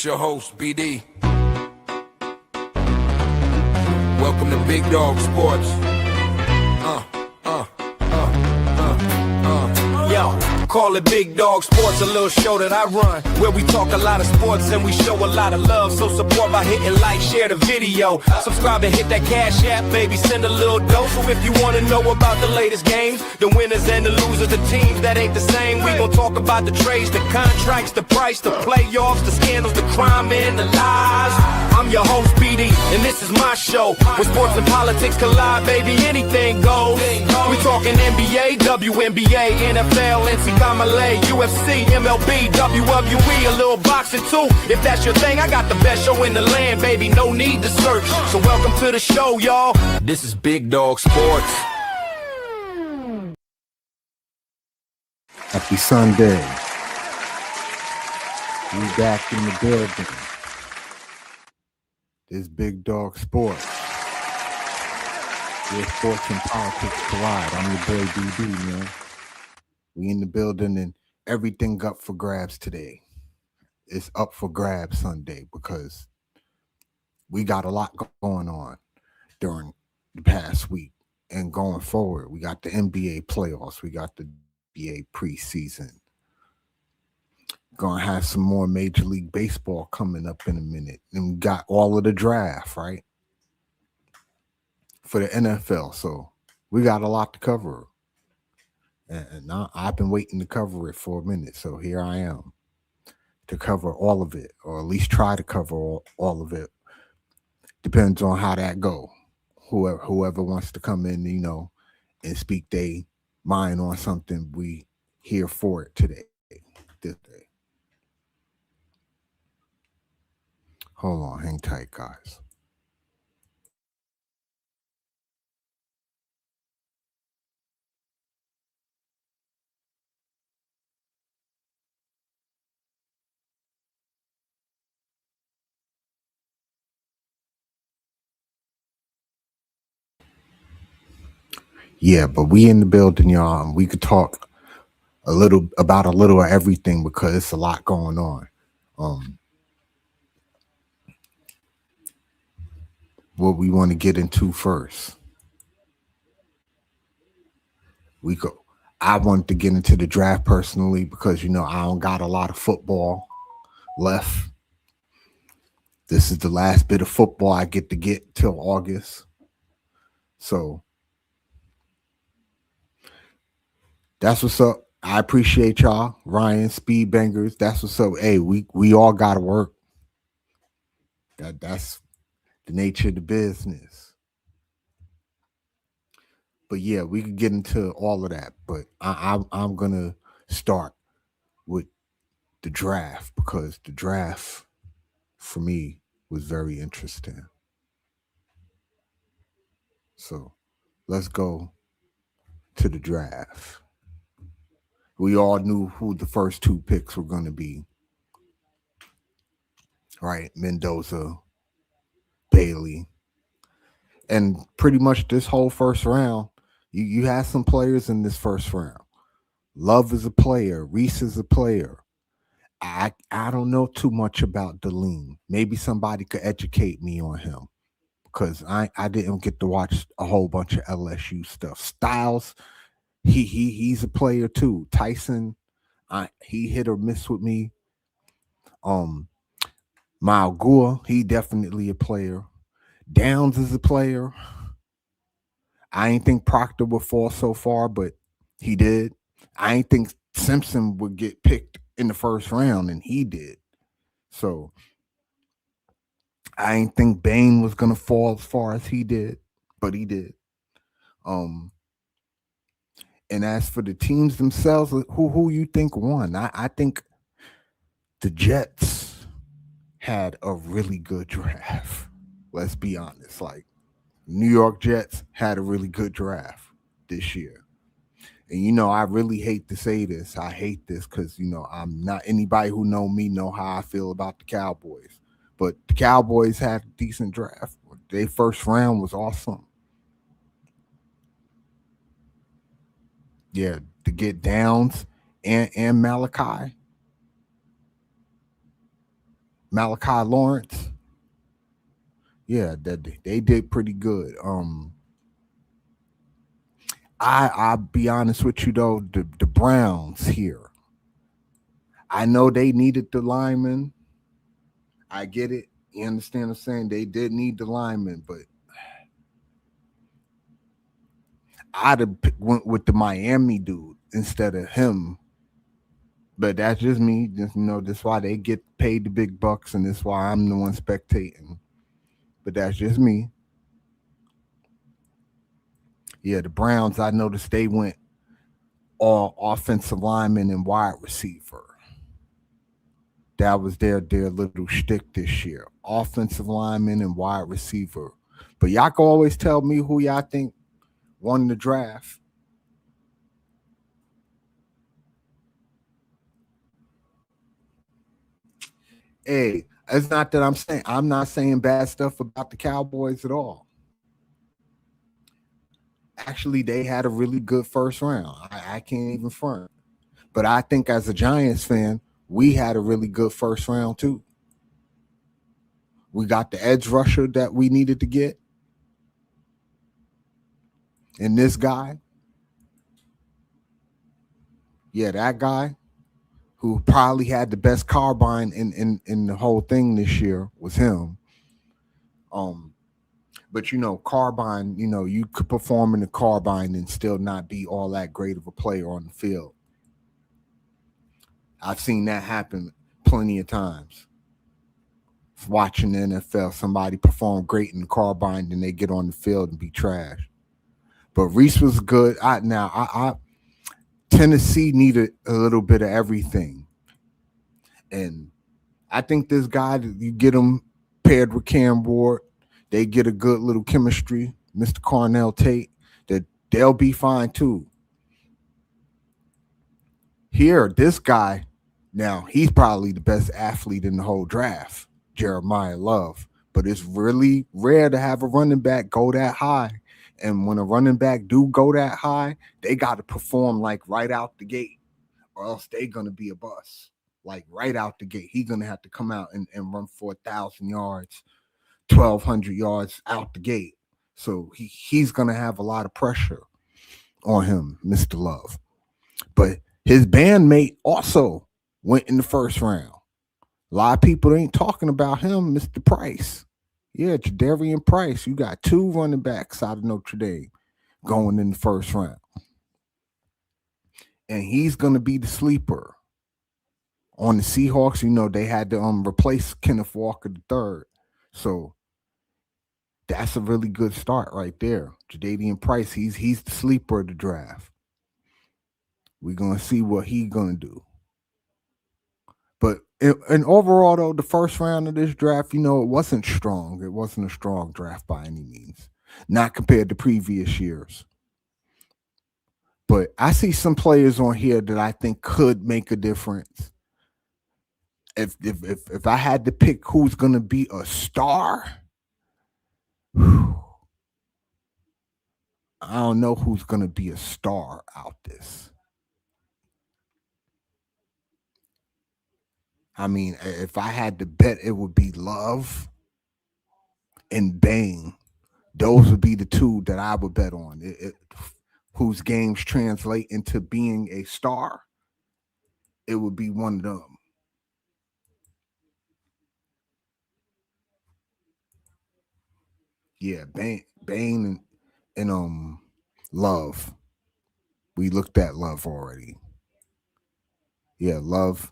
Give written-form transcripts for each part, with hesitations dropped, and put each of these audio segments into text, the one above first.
It's your host, BD. Welcome to Big Dog Sports. Yo, call it Big Dog Sports, a little show that I run, where we talk a lot of sports and we show a lot of love. So support by hitting like, share the video, subscribe and hit that cash app, baby, send a little dough. So if you wanna know about the latest games, the winners and the losers, the teams that ain't the same, we gon' talk about the trades, the contracts, the price, the playoffs, the scandals, the crime and the lies. I'm your host, BD, and this is my show, where sports and politics collide, baby, anything goes. We talking NBA, WNBA, NFL, NCAA, UFC, MLB, WWE, a little boxing too. If that's your thing, I got the best show in the land, baby, no need to search. So welcome to the show, y'all. This is Big Dog Sports. Happy Sunday. We back in the building. This Big Dog Sports. Where sports and politics collide. I'm your boy BD, man. We in the building and everything up for grabs today. It's up for grabs Sunday because we got a lot going on during the past week and going forward. We got the NBA playoffs. We got the NBA preseason. Gonna have some more Major League Baseball coming up in a minute. And we got all of the draft, right? For the NFL. So we got a lot to cover. And I've been waiting to cover it for a minute. So here I am to cover all of it, or at least try to cover all of it. Depends on how that go. Whoever wants to come in, and speak their mind on something, we here for it today. This day. Hold on, hang tight, guys. Yeah, but we in the building, y'all, and we could talk a little of everything because it's a lot going on. What we want to get into first. I wanted to get into the draft personally because, I don't got a lot of football left. This is the last bit of football I get till August. So that's what's up. I appreciate y'all. Ryan, Speed Bangers. That's what's up. Hey, we all gotta work. That's the nature of the business. But yeah, we could get into all of that. But I'm gonna start with the draft because the draft for me was very interesting. So let's go to the draft. We all knew who the first two picks were going to be, right? Mendoza, Bailey. And pretty much this whole first round, you had some players in this first round. Love is a player. Reese is a player. I don't know too much about Deline. Maybe somebody could educate me on him because I didn't get to watch a whole bunch of LSU stuff. Styles, he's a player too. Tyson, he hit or miss with me. Malgua, he definitely a player. Downs is a player. I ain't think Proctor would fall so far, but he did. I ain't think Simpson would get picked in the first round, and he did. So I ain't think Bain was gonna fall as far as he did, but he did. And as for the teams themselves, who you think won? I think the Jets had a really good draft. Let's be honest. Like New York Jets had a really good draft this year. And I really hate to say this. I hate this because I'm not anybody who know me know how I feel about the Cowboys. But the Cowboys had a decent draft. Their first round was awesome. Yeah, to get Downs and Malachi. Malachi Lawrence. Yeah, they did pretty good. I'll be honest with you though, the Browns here. I know they needed the lineman. I get it. You understand what I'm saying? They did need the lineman, but I'd have went with the Miami dude instead of him. But that's just me. Just that's why they get paid the big bucks, and that's why I'm the one spectating. But that's just me. Yeah, the Browns. I noticed they went all offensive lineman and wide receiver. That was their little shtick this year. Offensive lineman and wide receiver. But y'all can always tell me who y'all think won the draft. Hey, it's not that I'm not saying bad stuff about the Cowboys at all. Actually, they had a really good first round. I can't even front. But I think as a Giants fan, we had a really good first round too. We got the edge rusher that we needed to get. And this guy, yeah, that guy who probably had the best carbine in the whole thing this year was him. Um, but carbine, you could perform in the carbine and still not be all that great of a player on the field. I've seen that happen plenty of times. Watching the NFL, somebody perform great in the carbine, then they get on the field and be trash. But Reese was good. I Tennessee needed a little bit of everything, and I think this guy, you get him paired with Cam Ward, they get a good little chemistry. Mr. Cornell Tate, that they'll be fine too. Here, this guy, now he's probably the best athlete in the whole draft, Jeremiah Love. But it's really rare to have a running back go that high. And when a running back do go that high, they got to perform like right out the gate, or else they gonna be a bust. Like right out the gate, he's gonna have to come out and run for 1,000 yards, 1,200 yards out the gate. So he's gonna have a lot of pressure on him, Mr. Love. But his bandmate also went in the first round. A lot of people ain't talking about him, Mr. Price. Yeah, Jadarian Price. You got two running backs out of Notre Dame going in the first round. And he's going to be the sleeper. On the Seahawks, they had to replace Kenneth Walker III. So that's a really good start right there. Jadarian Price, he's the sleeper of the draft. We're going to see what he's going to do. But and overall, though, the first round of this draft, it wasn't strong. It wasn't a strong draft by any means, not compared to previous years. But I see some players on here that I think could make a difference. If I had to pick who's going to be a star, I don't know who's going to be a star out this. I mean, if I had to bet, it would be Love and Bang. Those would be the two that I would bet on. Whose games translate into being a star, it would be one of them. Yeah, Bang and Love. We looked at Love already. Yeah, Love.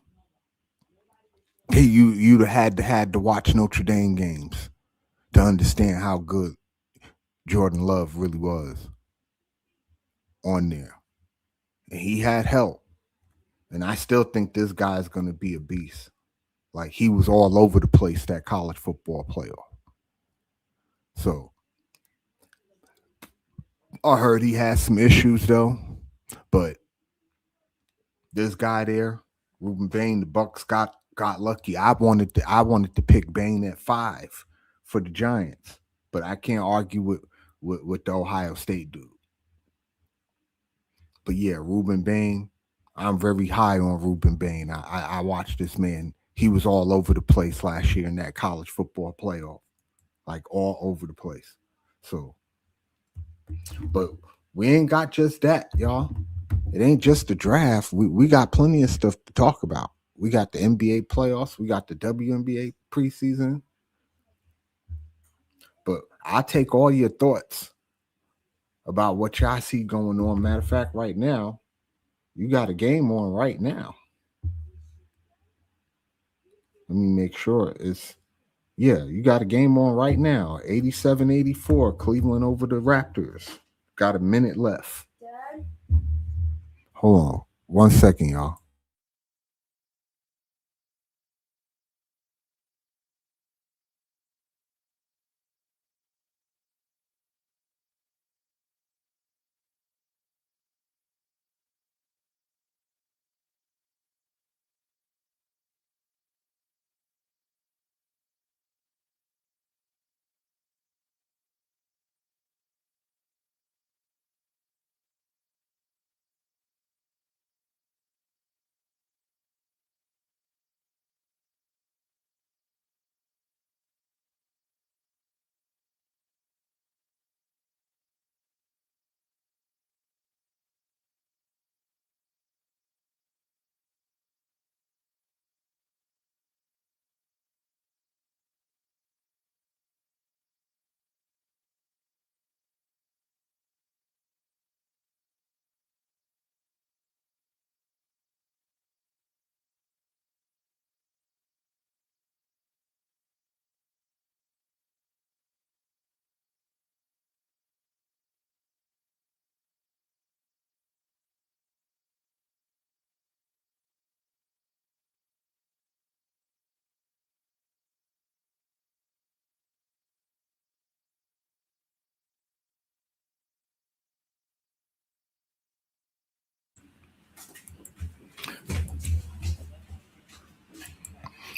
Hey, you'd had to watch Notre Dame games to understand how good Jordan Love really was on there. And he had help. And I still think this guy's going to be a beast. Like, he was all over the place, that college football playoff. So, I heard he has some issues, though. But this guy there, Ruben Bain, the Bucks got lucky. I wanted to pick Bain at 5 for the Giants. But I can't argue with the Ohio State dude. But yeah, Ruben Bain, I'm very high on Ruben Bain. I watched this man. he was all over the place last year in that college football playoff, like all over the place. So, but we ain't got just that, y'all. It ain't just the draft. We got plenty of stuff to talk about. We got the NBA playoffs. We got the WNBA preseason. But I take all your thoughts about what y'all see going on. Matter of fact, right now, you got a game on right now. Let me make sure it's yeah, you got a game on right now. 87-84, Cleveland over the Raptors. Got a minute left. Dad? Hold on. 1 second, y'all.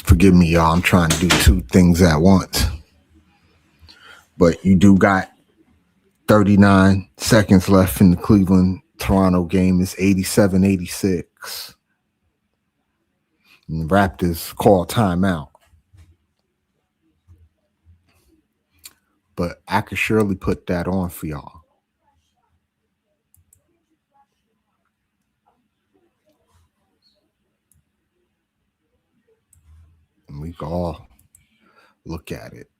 Forgive me, y'all. I'm trying to do two things at once. But you do got 39 seconds left in the Cleveland Toronto game. It's 87-86. And the Raptors call timeout. But I could surely put that on for y'all. And we can all look at it.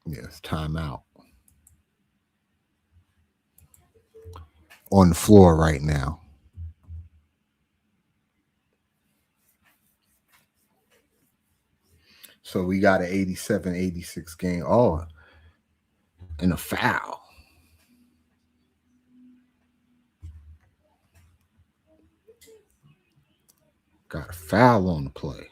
Yes, timeout. On the floor right now. So we got an 87-86 game. Oh, and a foul. Got a foul on the play.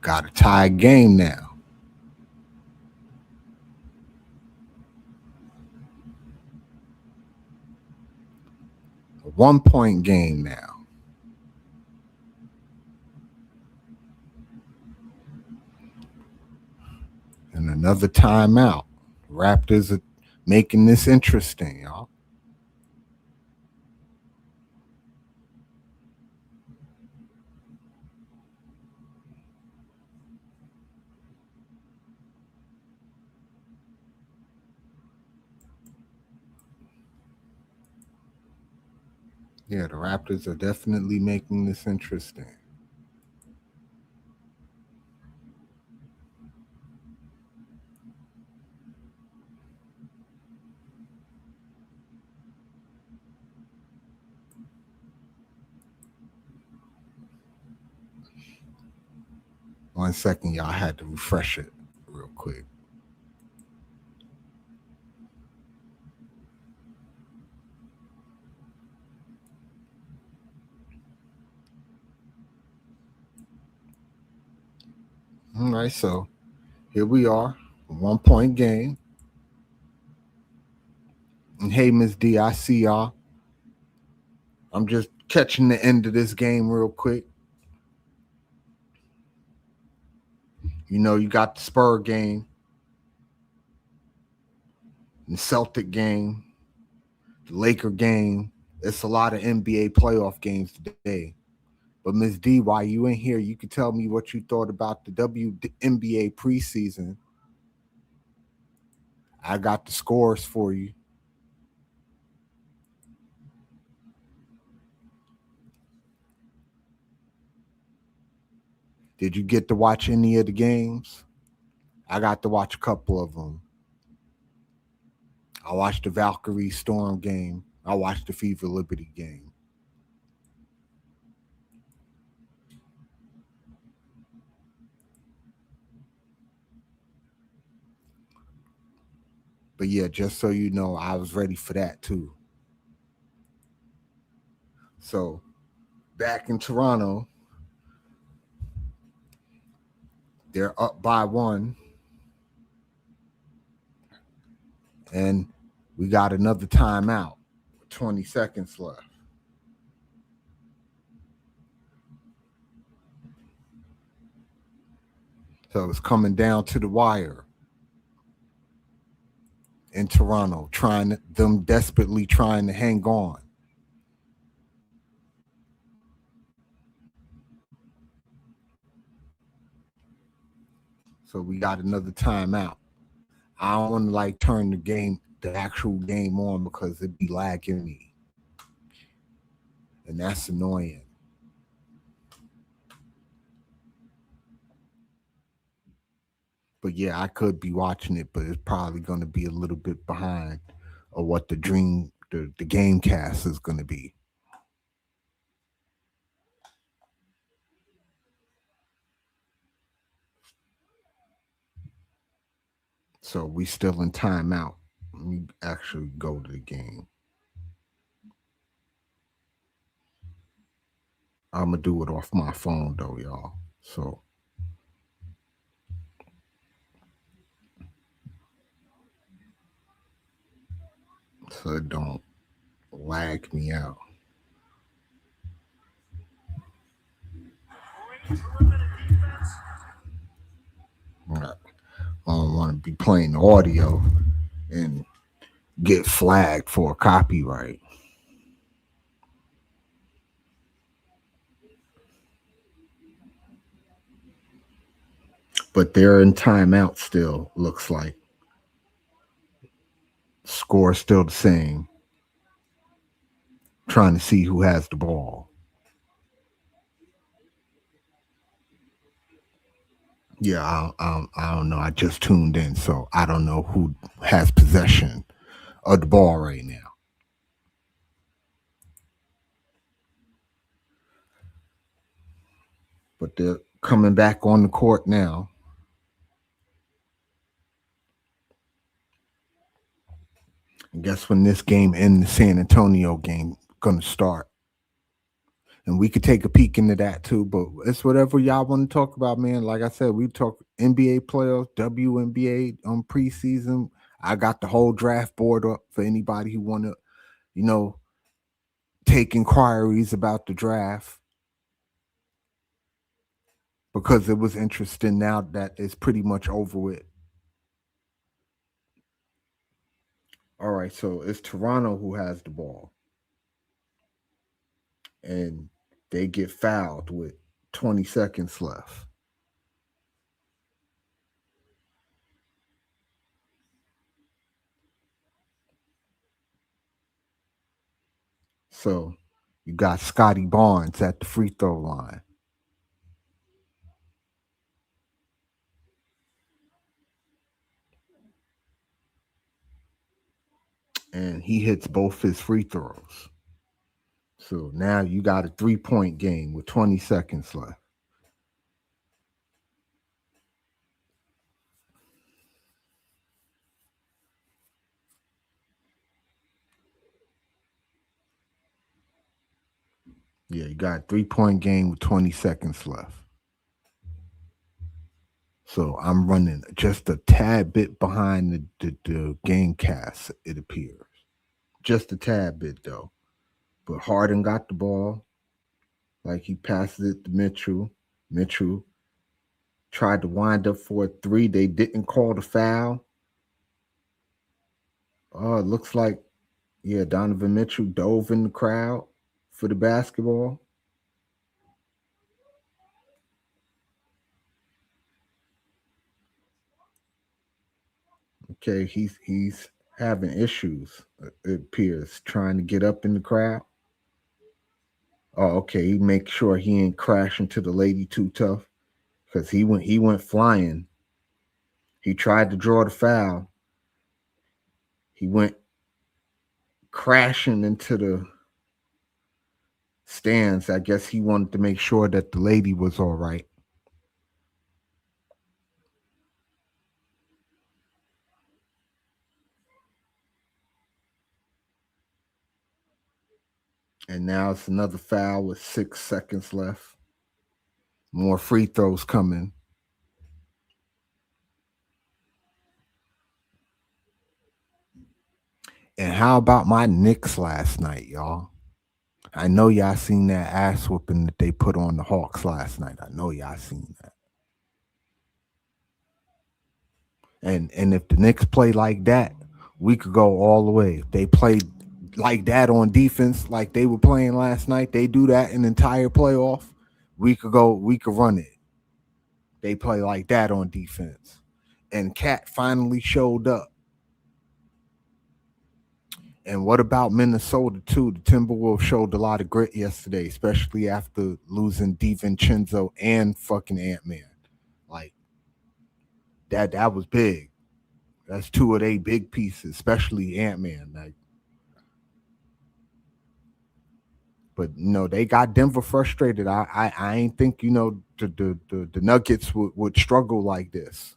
Got a tie game now. A 1 point game now. And another timeout. Raptors are making this interesting, y'all. Yeah, the Raptors are definitely making this interesting. One second, y'all. I had to refresh it real quick. All right, so here we are. 1-point game. And hey, Miss D, I see y'all. I'm just catching the end of this game real quick. You know, you got the Spur game, the Celtic game, the Laker game. It's a lot of NBA playoff games today. But Miss D, while you in here, you could tell me what you thought about the WNBA preseason. I got the scores for you. Did you get to watch any of the games? I got to watch a couple of them. I watched the Valkyrie Storm game. I watched the Fever Liberty game. But yeah, just so you know, I was ready for that too. So back in Toronto, they're up by 1. And we got another timeout. 20 seconds left. So it's coming down to the wire in Toronto, them desperately trying to hang on. So we got another timeout. I don't want to turn the actual game on because it'd be lagging me. And that's annoying. But yeah, I could be watching it, but it's probably going to be a little bit behind of what the game cast is going to be. So we still in timeout. Let me actually go to the game. I'm going to do it off my phone though, y'all. So it don't lag me out. I don't want to be playing audio and get flagged for copyright. But they're in timeout still, looks like. Score still the same. Trying to see who has the ball. Yeah, I don't know. I just tuned in, so I don't know who has possession of the ball right now. But they're coming back on the court now. And guess when this game and the San Antonio game gonna start? And we could take a peek into that too, but it's whatever y'all want to talk about, man. Like I said, we talk NBA playoffs, WNBA preseason. I got the whole draft board up for anybody who want to, take inquiries about the draft. Because it was interesting now that it's pretty much over with. All right, so it's Toronto who has the ball. And they get fouled with 20 seconds left. So you got Scotty Barnes at the free throw line. And he hits both his free throws. So now you got a 3-point game with 20 seconds left. Yeah, you got a 3-point game with 20 seconds left. So I'm running just a tad bit behind the game cast, it appears. Just a tad bit though. But Harden got the ball. Like he passes it to Mitchell. Mitchell tried to wind up for a three. They didn't call the foul. Oh, it looks like, yeah, Donovan Mitchell dove in the crowd for the basketball. Okay, he's having issues, it appears, trying to get up in the crowd. Oh, okay. He make sure he ain't crashing to the lady too tough. Because he went flying. He tried to draw the foul. He went crashing into the stands. I guess he wanted to make sure that the lady was all right. And now it's another foul with 6 seconds left. More free throws coming. And how about my Knicks last night, y'all? I know y'all seen that ass whooping that they put on the Hawks last night. I know y'all seen that. And if the Knicks play like that, we could go all the way. If they played like that on defense, like they were playing last night, they do that an entire playoff, we could run it. They play like that on defense. And Cat finally showed up. And what about Minnesota too? The Timberwolves showed a lot of grit yesterday, especially after losing DiVincenzo and fucking Ant-Man. Like that was big. That's two of they big pieces, especially Ant-Man. Like, but they got Denver frustrated. I ain't think the Nuggets would struggle like this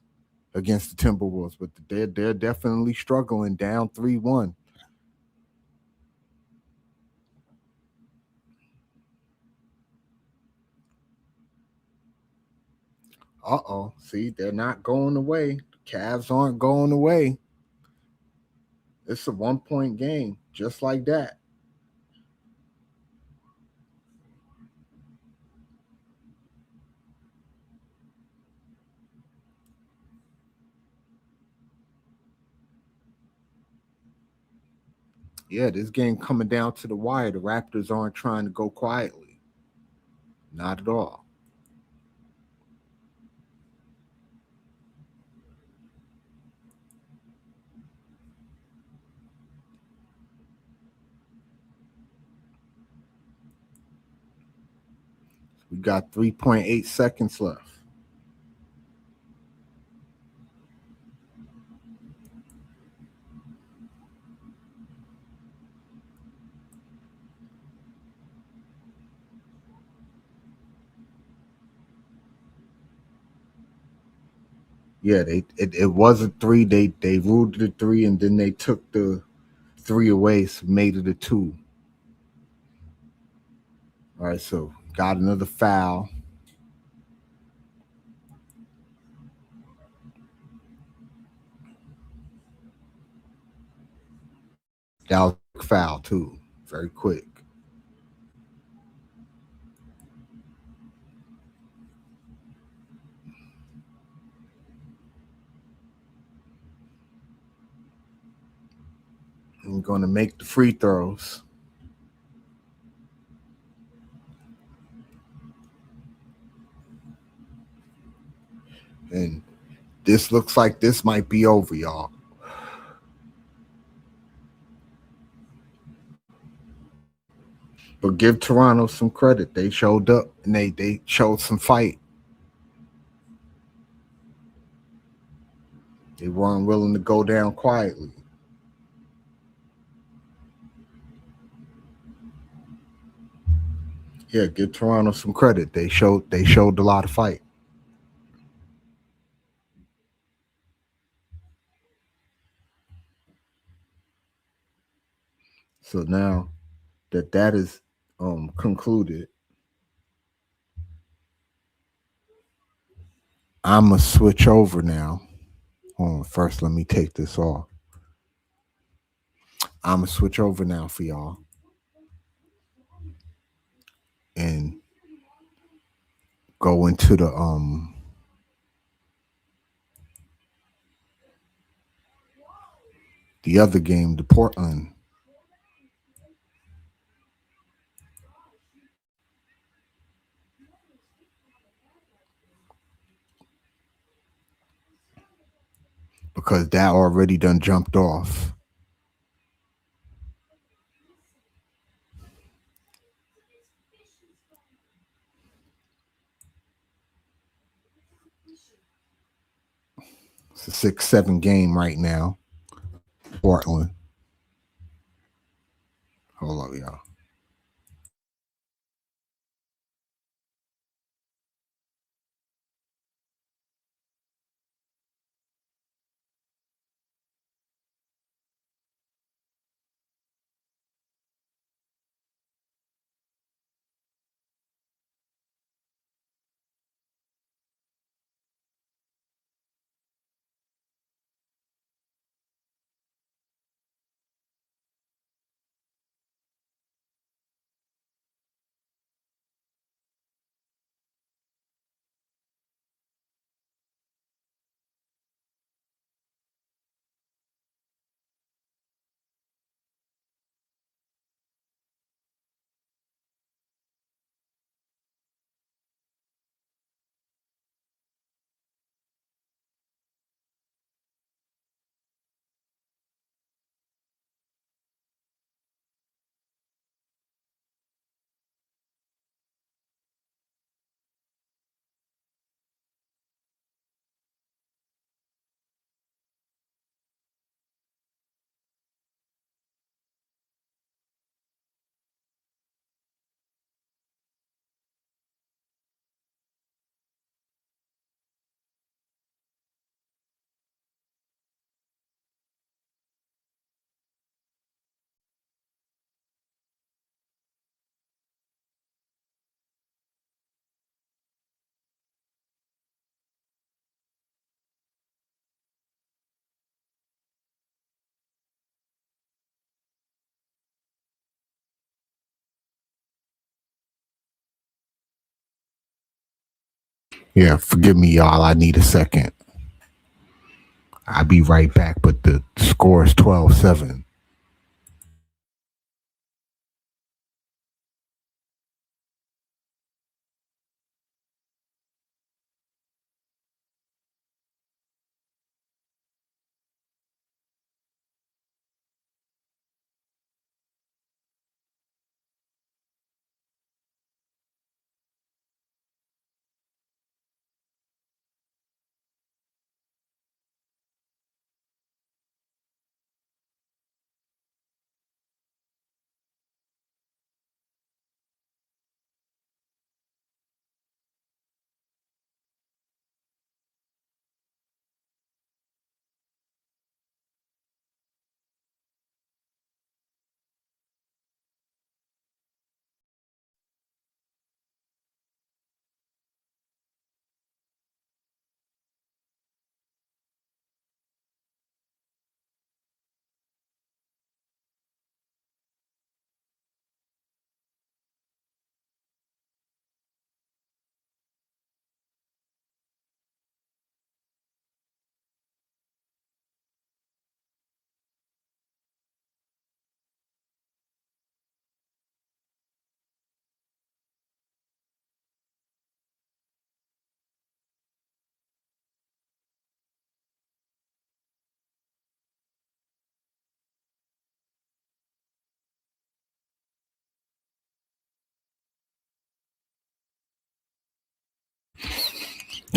against the Timberwolves, but they're definitely struggling down 3-1. See, they're not going away. The Cavs aren't going away. It's a 1-point game, just like that. Yeah, this game coming down to the wire. The Raptors aren't trying to go quietly. Not at all. We got 3.8 seconds left. Yeah, it was a three. They ruled it a three, and then they took the three away, so made it a two. All right, so got another foul. That was a foul too. Very quick. I'm gonna make the free throws. And this looks like this might be over, y'all. But give Toronto some credit. They showed up and they showed some fight. They weren't willing to go down quietly. Yeah, give Toronto some credit. They showed a lot of fight. So now that is concluded, I'm going to switch over now. Hold on, first, let me take this off. I'm going to switch over now for y'all. And go into the other game, the Portland. Because that already done jumped off. It's a 6-7 game right now. Portland. Hold up, y'all. Yeah, forgive me, y'all. I need a second. I'll be right back, but the score is 12-7.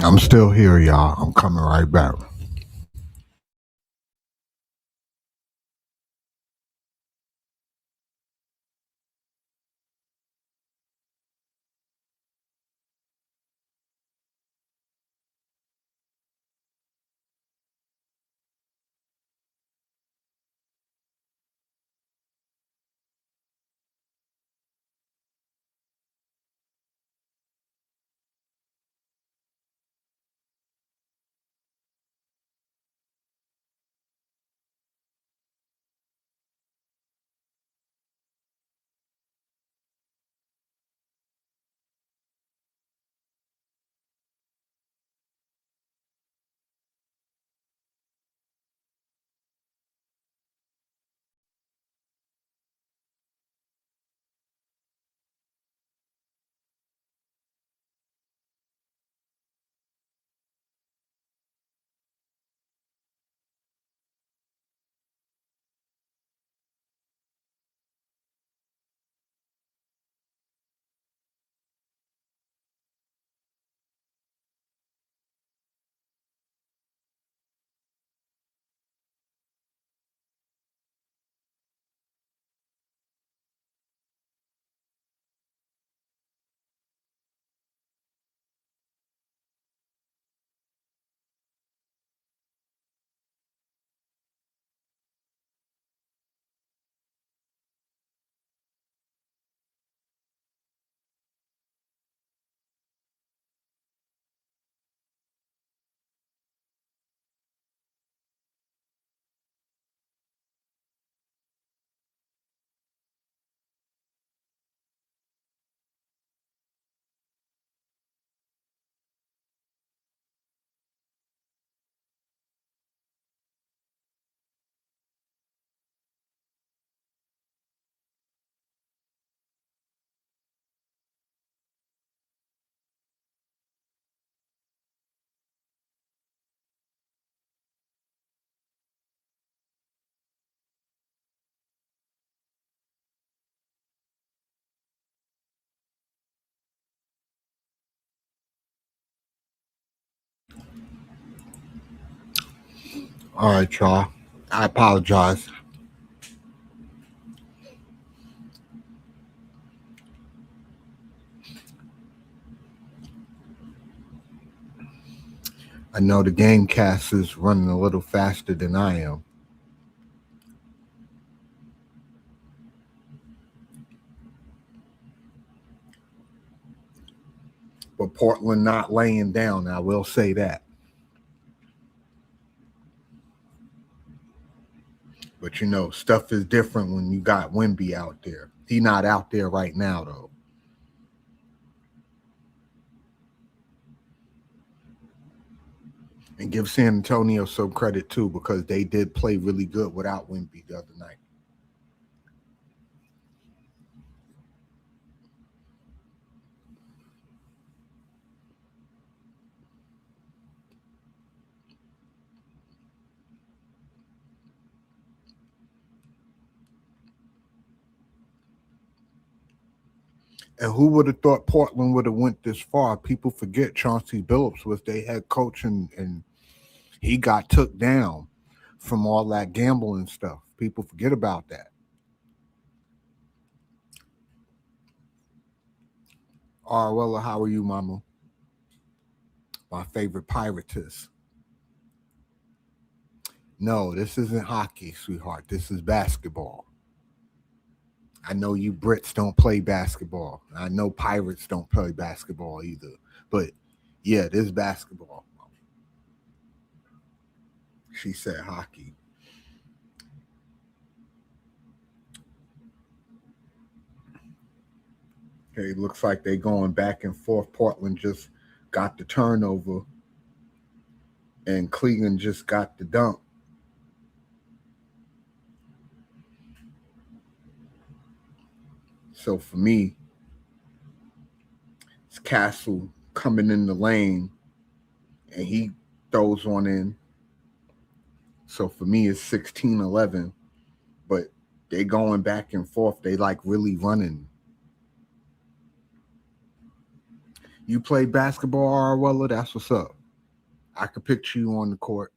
I'm still here, y'all. I'm coming right back. All right, y'all. I apologize. I know the game cast is running a little faster than I am. But Portland not laying down, I will say that. But you know, stuff is different when you got Wimby out there. He not out there right now though. And give San Antonio some credit too, because they did play really good without Wimby the other night. And who would have thought Portland would have went this far? People forget Chauncey Billups was their head coach, and he got took down from all that gambling stuff. People forget about that. Arwella, how are you, Mama? My favorite piratess. No, this isn't hockey, sweetheart. This is basketball. I know you Brits don't play basketball. I know Pirates don't play basketball either. But yeah, this is basketball. She said hockey. Okay, looks like they going back and forth. Portland just got the turnover, and Cleveland just got the dunk. So for me, it's Castle coming in the lane, and he throws one in. So for me, it's 16-11. But they going back and forth. They like really running. You play basketball, Arwella? That's what's up. I could picture you on the court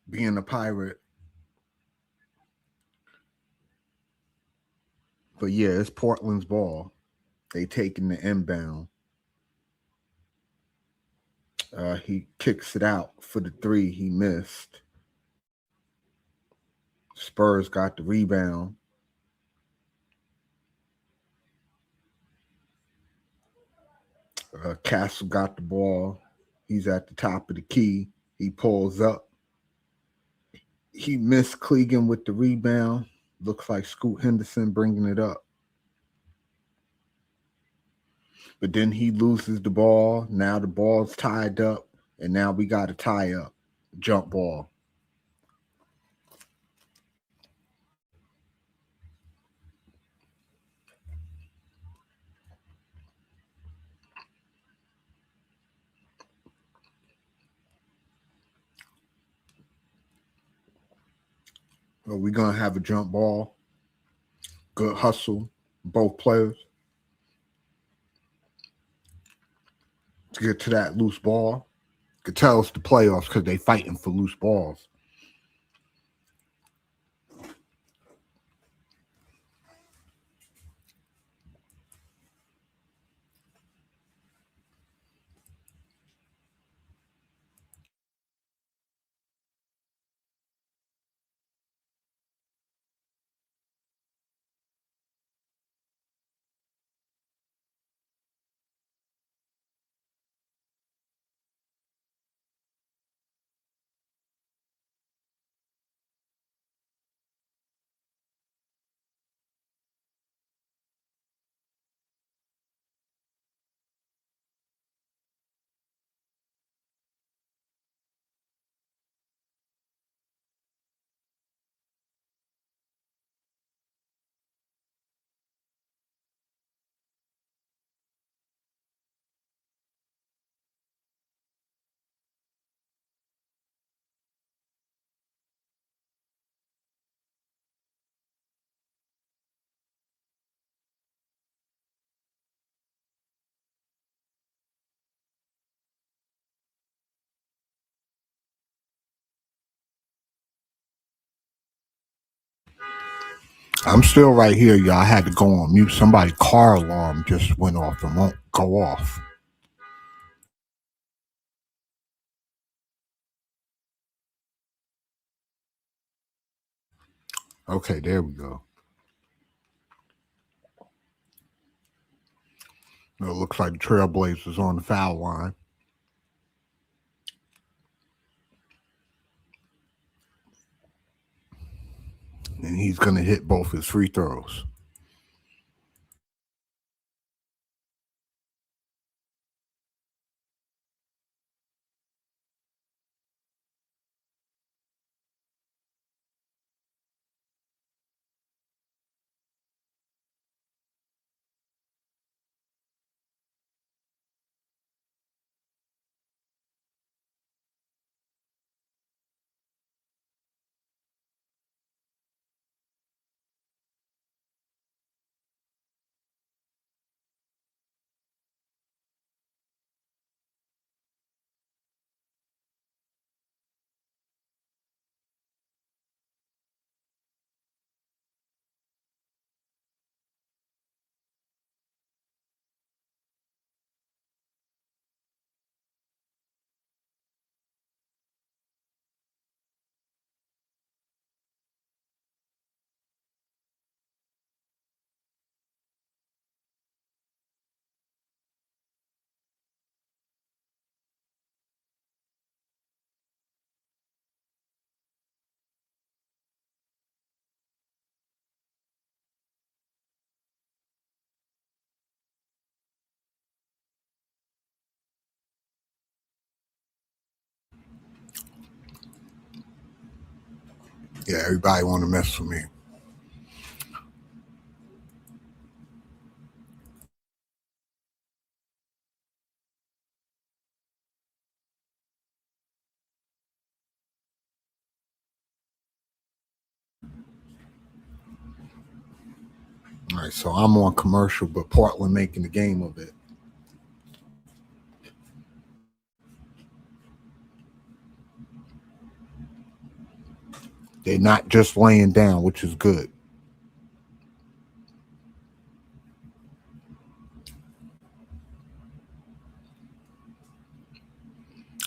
being a pirate. But yeah, it's Portland's ball. They taking the inbound. He kicks it out for the three. He missed. Spurs got the rebound. Castle got the ball. He's at the top of the key. He pulls up. He missed Clegan with the rebound. Looks like Scoot Henderson bringing it up. But then he loses the ball. Now the ball's tied up. And now we got a tie up. Jump ball. Well, we're going to have a jump ball. Good hustle. Both players. To get to that loose ball. Could tell it's the playoffs because they fighting for loose balls. I'm still right here, y'all. I had to go on mute. Somebody's car alarm just went off and won't go off. Okay, there we go. It looks like the Trailblazers on the foul line. And he's going to hit both his free throws. Yeah, everybody want to mess with me. All right, so I'm on commercial, but Portland making the game of it. They're not just laying down, which is good.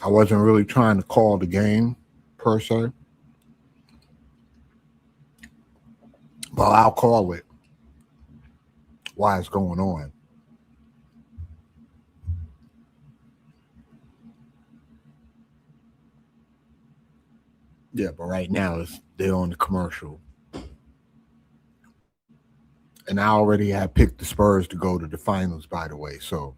I wasn't really trying to call the game per se, but I'll call it while it's going on. Yeah, but right now they're on the commercial. And I already had picked the Spurs to go to the finals, by the way. So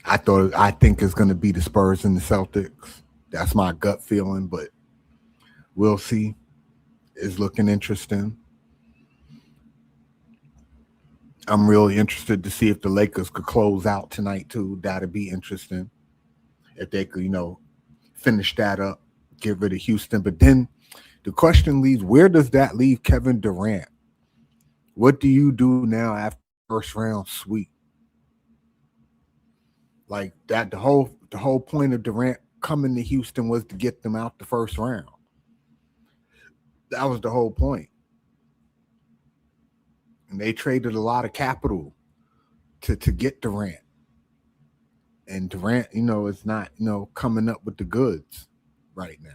I think it's going to be the Spurs and the Celtics. That's my gut feeling, but we'll see. It's looking interesting. I'm really interested to see if the Lakers could close out tonight too. That'd be interesting if they could, finish that up, get rid of Houston. But then the question leaves: where does that leave Kevin Durant? What do you do now after first round sweep? Like that, the whole point of Durant coming to Houston was to get them out the first round. That was the whole point. And they traded a lot of capital to get Durant. And Durant, is not, coming up with the goods right now.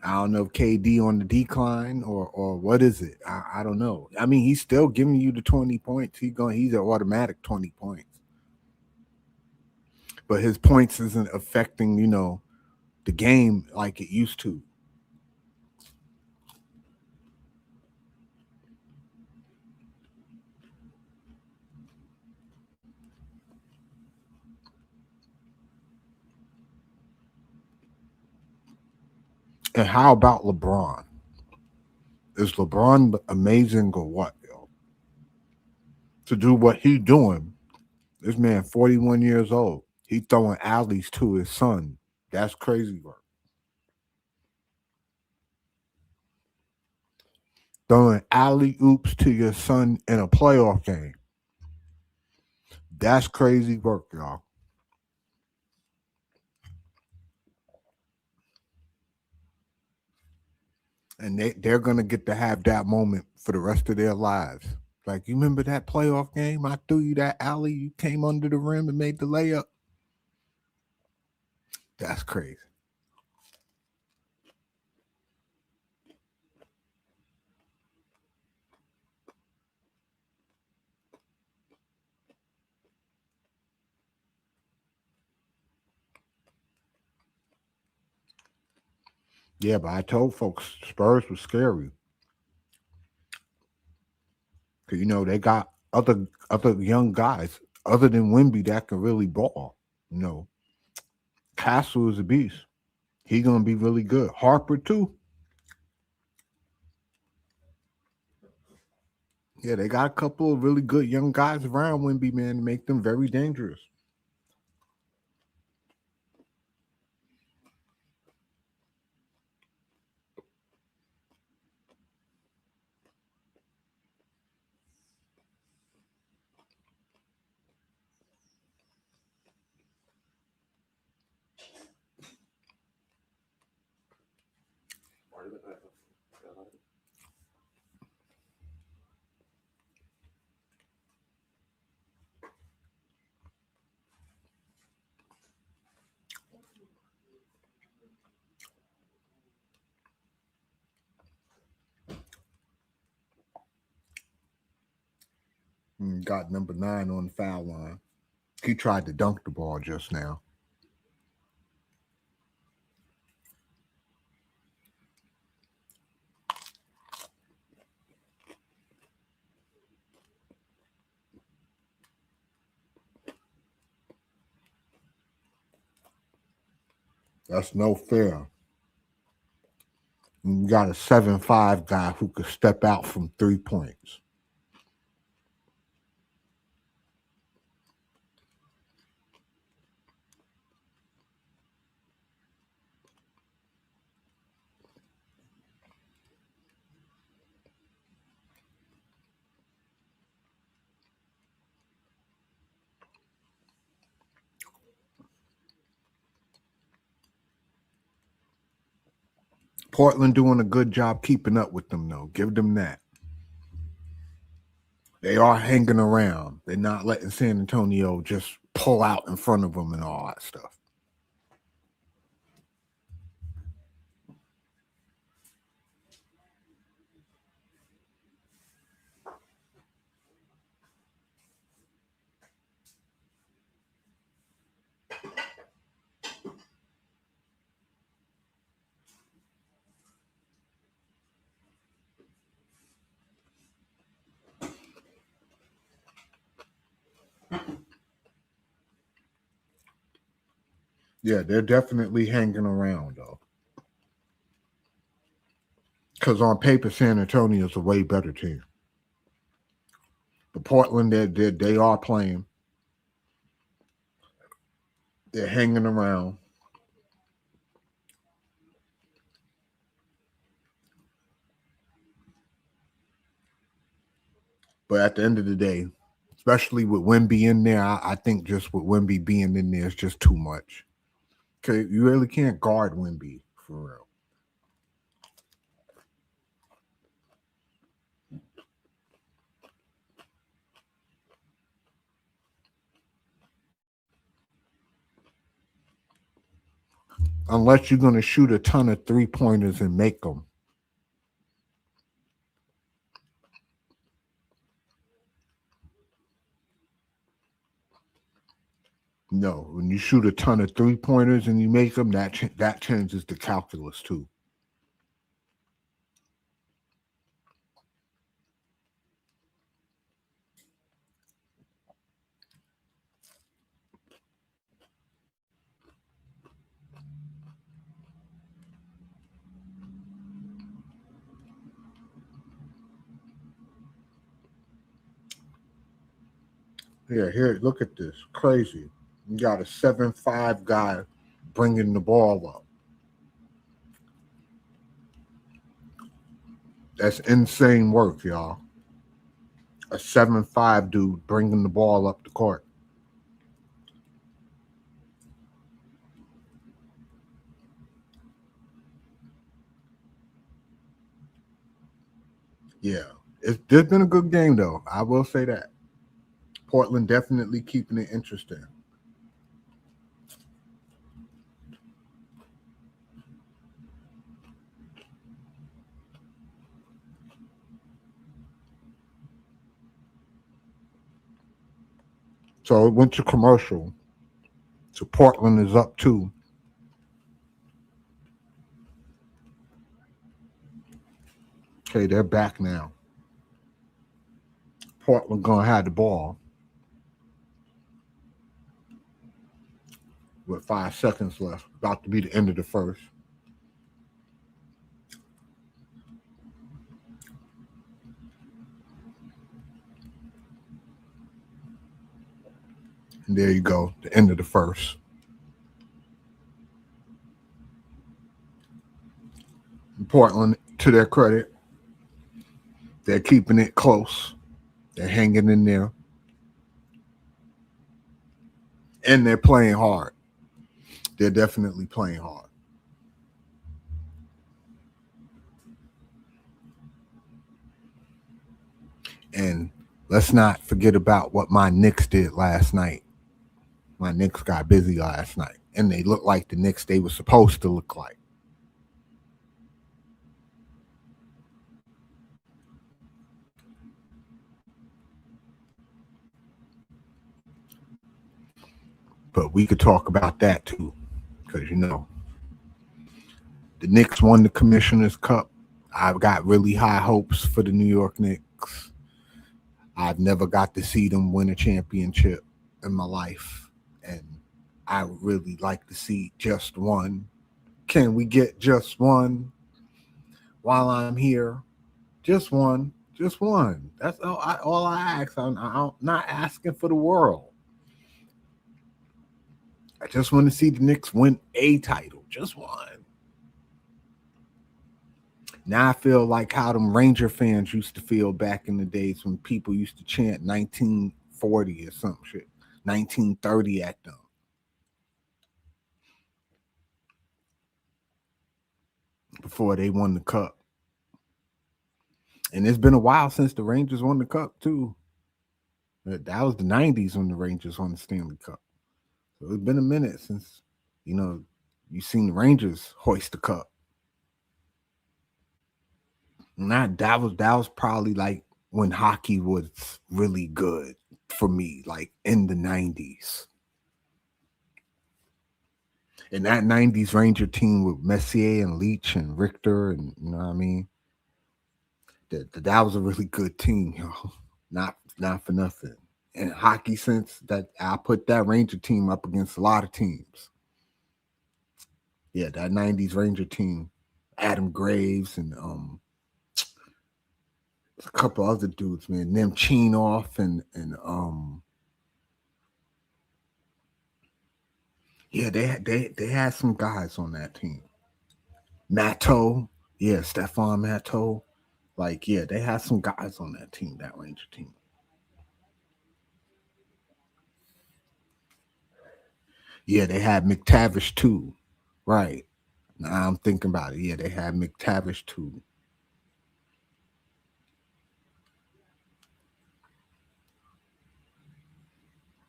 I don't know if KD on the decline or what is it. I don't know. I mean, he's still giving you the 20 points. He's an automatic 20 points. But his points isn't affecting, the game like it used to. And how about LeBron? Is LeBron amazing or what, yo? To do what he doing, this man 41 years old. He throwing alleys to his son. That's crazy work. Throwing alley oops to your son in a playoff game. That's crazy work, y'all. and they're gonna get to have that moment for the rest of their lives. Like, you remember that playoff game? I threw you that alley, you came under the rim and made the layup. That's crazy. Yeah, but I told folks Spurs was scary. Cause they got other young guys other than Wimby that can really ball. You know, Castle is a beast. He gonna be really good. Harper too. Yeah, they got a couple of really good young guys around Wimby, man, to make them very dangerous. Got number 9 on the foul line. He tried to dunk the ball just now. That's no fair. You got a 7'5" guy who could step out from 3 points. Portland doing a good job keeping up with them, though. Give them that. They are hanging around. They're not letting San Antonio just pull out in front of them and all that stuff. Yeah, they're definitely hanging around, though. Because on paper, San Antonio's a way better team. But Portland, they are playing. They're hanging around. But at the end of the day, especially with Wemby in there, I think just with Wemby being in there is just too much. Because you really can't guard Wemby for real. Unless you're going to shoot a ton of 3-pointers and make them. No, when you shoot a ton of 3-pointers and you make them, that changes the calculus too. Here, look at this. Crazy. You got a 7'5" guy bringing the ball up. That's insane work, y'all. A 7'5" dude bringing the ball up the court. Yeah, there's been a good game though. I will say that. Portland definitely keeping it interesting. So it went to commercial. So Portland is up 2. Okay, they're back now. Portland gonna have the ball with 5 seconds left. About to be the end of the first. And there you go, the end of the first. Portland, to their credit, they're keeping it close. They're hanging in there. And they're playing hard. They're definitely playing hard. And let's not forget about what my Knicks did last night. My Knicks got busy last night. And they looked like the Knicks they were supposed to look like. But we could talk about that too. Because, the Knicks won the Commissioner's Cup. I've got really high hopes for the New York Knicks. I've never got to see them win a championship in my life. And I would really like to see just one. Can we get just one while I'm here? Just one. Just one. That's all I ask. I'm not asking for the world. I just want to see the Knicks win a title. Just one. Now I feel like how them Ranger fans used to feel back in the days when people used to chant 1940 or some shit, 1930 at them. Before they won the cup. And it's been a while since the Rangers won the cup too. That was the 90s when the Rangers won the Stanley Cup. So it's been a minute since, you've seen the Rangers hoist the cup. And that was probably like when hockey was really good for me, like in the 90s. And that 90s Ranger team with Messier and Leach and Richter, and you know what I mean? That was a really good team, Not for nothing. In hockey sense, that I put that Ranger team up against a lot of teams. Yeah, that 90s Ranger team, Adam Graves and a couple other dudes, man. Nemchinov and yeah, they had some guys on that team. Matteau, yeah, Stefan Matteau. Like, yeah, they had some guys on that team, that Ranger team. Yeah, they had McTavish too. Right. Now I'm thinking about it. Yeah, they had McTavish too.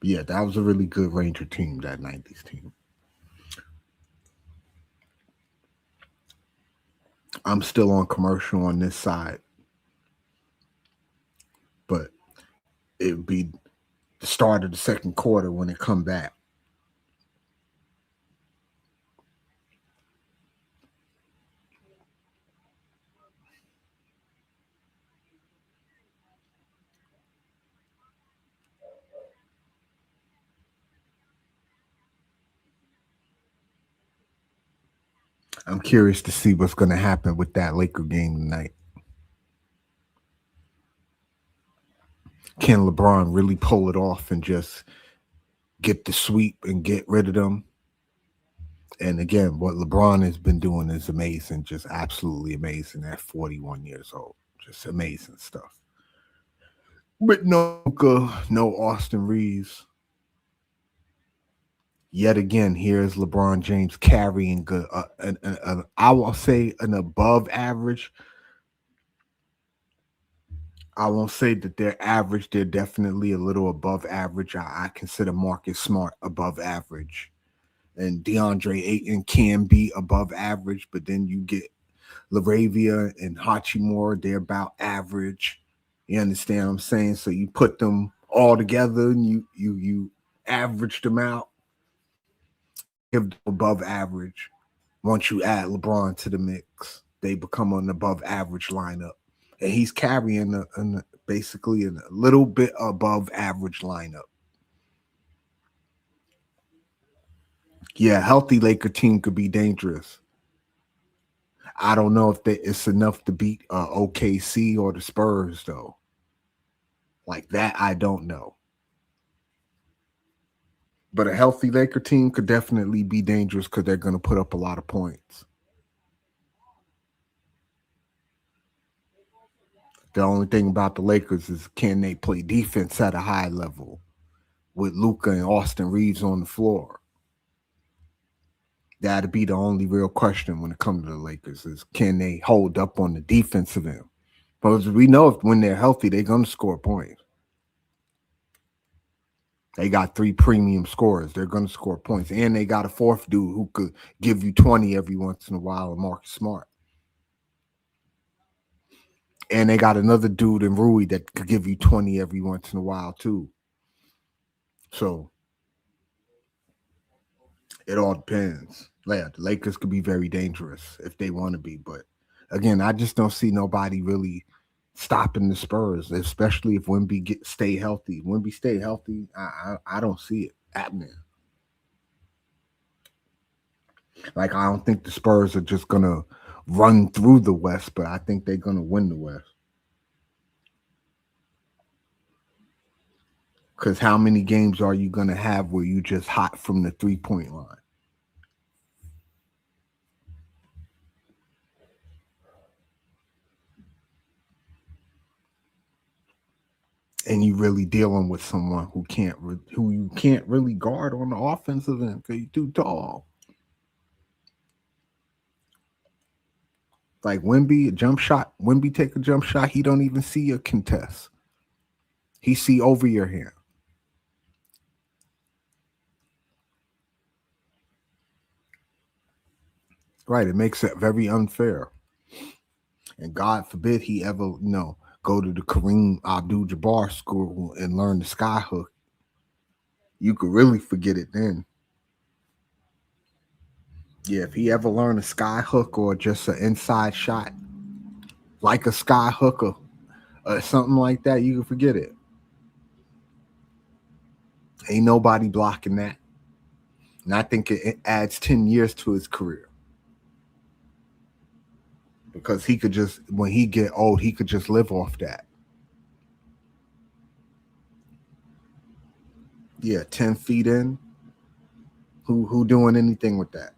Yeah, that was a really good Ranger team, that 90s team. I'm still on commercial on this side. But it would be the start of the second quarter when it come back. I'm curious to see what's going to happen with that Laker game tonight. Can LeBron really pull it off and just get the sweep and get rid of them? And again, what LeBron has been doing is amazing, just absolutely amazing at 41 years old. Just amazing stuff. But no Austin Reeves. Yet again, here's LeBron James carrying I will say an above average I won't say that they're average. They're definitely a little above average. I consider Marcus Smart above average. And DeAndre Ayton can be above average, but then you get Laravia and Hachimura, they're about average. You understand what I'm saying? So you put them all together and you average them out, give them above average. Once you add LeBron to the mix, they become an above average lineup. And he's carrying basically a little bit above average lineup. Yeah, a healthy Laker team could be dangerous. I don't know if it's enough to beat OKC or the Spurs, though. Like that, I don't know. But a healthy Laker team could definitely be dangerous because they're going to put up a lot of points. The only thing about the Lakers is can they play defense at a high level with Luka and Austin Reeves on the floor? That'd be the only real question when it comes to the Lakers is can they hold up on the defensive end? Because we know when they're healthy, they're going to score points. They got 3 premium scorers. They're going to score points. And they got a fourth dude who could give you 20 every once in a while, Marcus Smart. And they got another dude in Rui that could give you 20 every once in a while, too. So it all depends. Yeah, the Lakers could be very dangerous if they want to be. But again, I just don't see nobody really stopping the Spurs, especially if Wemby stay healthy. Wemby stay healthy, I don't see it happening. Like, I don't think the Spurs are just going to run through the West, but I think they're going to win the West. Because how many games are you going to have where you just hot from the 3-point line? And you really dealing with someone who you can't really guard on the offensive end because you're too tall. Like Wemby, Wemby take a jump shot, he don't even see a contest. He see over your hand. Right, it makes it very unfair. And God forbid he ever, go to the Kareem Abdul-Jabbar school and learn the sky hook. You could really forget it then. Yeah, if he ever learned a sky hook or just an inside shot, like a sky hooker or something like that, you can forget it. Ain't nobody blocking that. And I think it adds 10 years to his career. Because he could just, when he get old, he could just live off that. Yeah, 10 feet in. Who doing anything with that?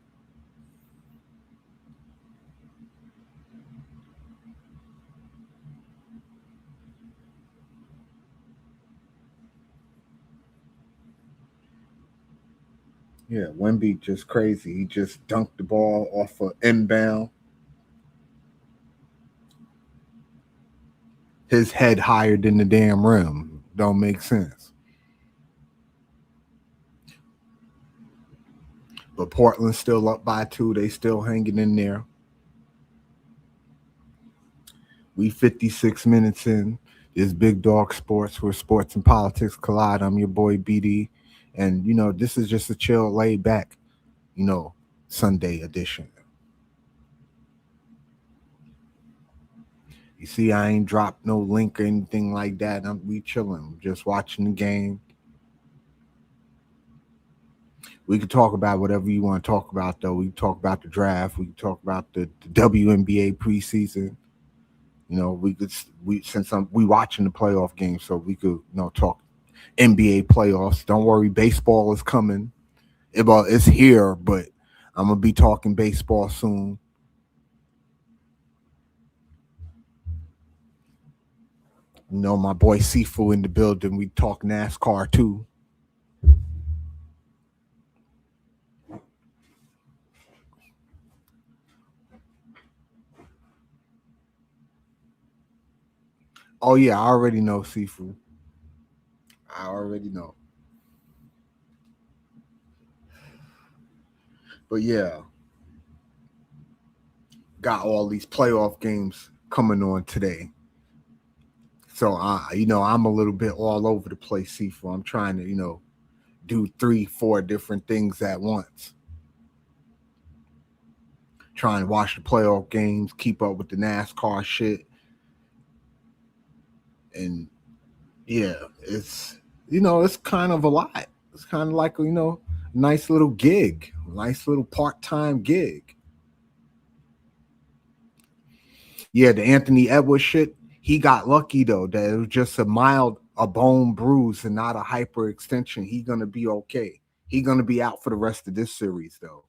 Yeah, Wemby just crazy. He just dunked the ball off of inbound. His head higher than the damn rim. Don't make sense. But Portland's still up by 2. They still hanging in there. We 56 minutes in. This Big Dog Sports, where sports and politics collide. I'm your boy BD. And, this is just a chill, laid back, Sunday edition. You see, I ain't dropped no link or anything like that. We chilling, just watching the game. We could talk about whatever you want to talk about, though. We can talk about the draft. We can talk about the WNBA preseason. We watching the playoff game, so we could talk NBA playoffs. Don't worry, baseball is coming. It's here, but I'm gonna be talking baseball soon. My boy Sifu in the building. We talk NASCAR too. Oh yeah, I already know, Sifu. I already know. But yeah, got all these playoff games coming on today. So I'm a little bit all over the place, Sifu. I'm trying to, do 3, 4 different things at once. Trying to watch the playoff games, keep up with the NASCAR shit, and yeah, it's kind of a lot. It's kind of like nice little gig, nice little part-time gig. Yeah, the Anthony Edwards shit, he got lucky though that it was just a bone bruise and not a hyperextension. He gonna be okay. He gonna be out for the rest of this series though.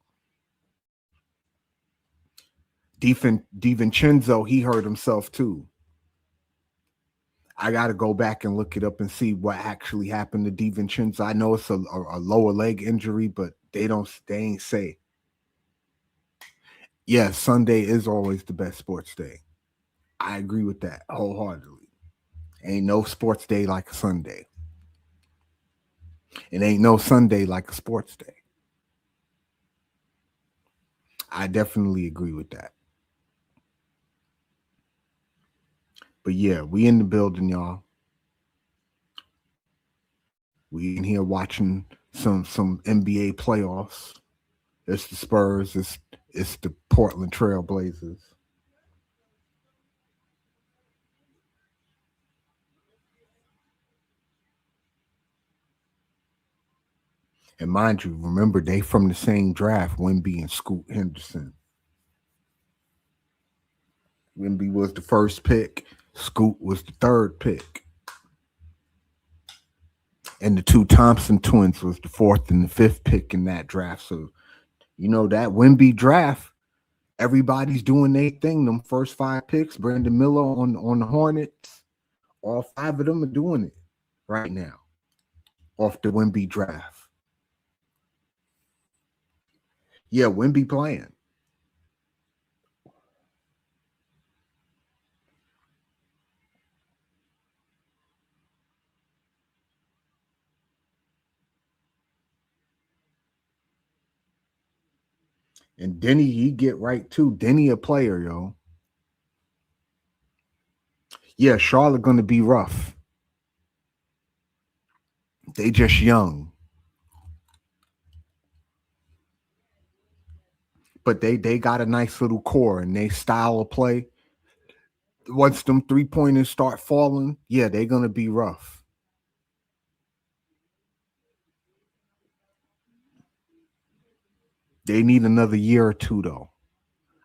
DiVincenzo, he hurt himself too. I got to go back and look it up and see what actually happened to DiVincenzo. I know it's a lower leg injury, but they ain't say. Yeah, Sunday is always the best sports day. I agree with that wholeheartedly. Ain't no sports day like a Sunday. It ain't no Sunday like a sports day. I definitely agree with that. But yeah, we in the building, y'all. We in here watching some NBA playoffs. It's the Spurs. It's the Portland Trail Blazers. And mind you, remember they from the same draft, Wemby and Scoot Henderson. Wemby was the first pick. Scoot was the third pick. And the two Thompson twins was the fourth and the fifth pick in that draft. So, that Wemby draft, everybody's doing their thing. Them first 5 picks, Brandon Miller on the Hornets, all 5 of them are doing it right now off the Wemby draft. Yeah, Wemby playing. And Denny, he get right too. Denny a player, yo. Yeah, Charlotte gonna be rough. They just young. But they got a nice little core and they style of play. Once them 3-pointers start falling, yeah, they're gonna be rough. They need another year or two though.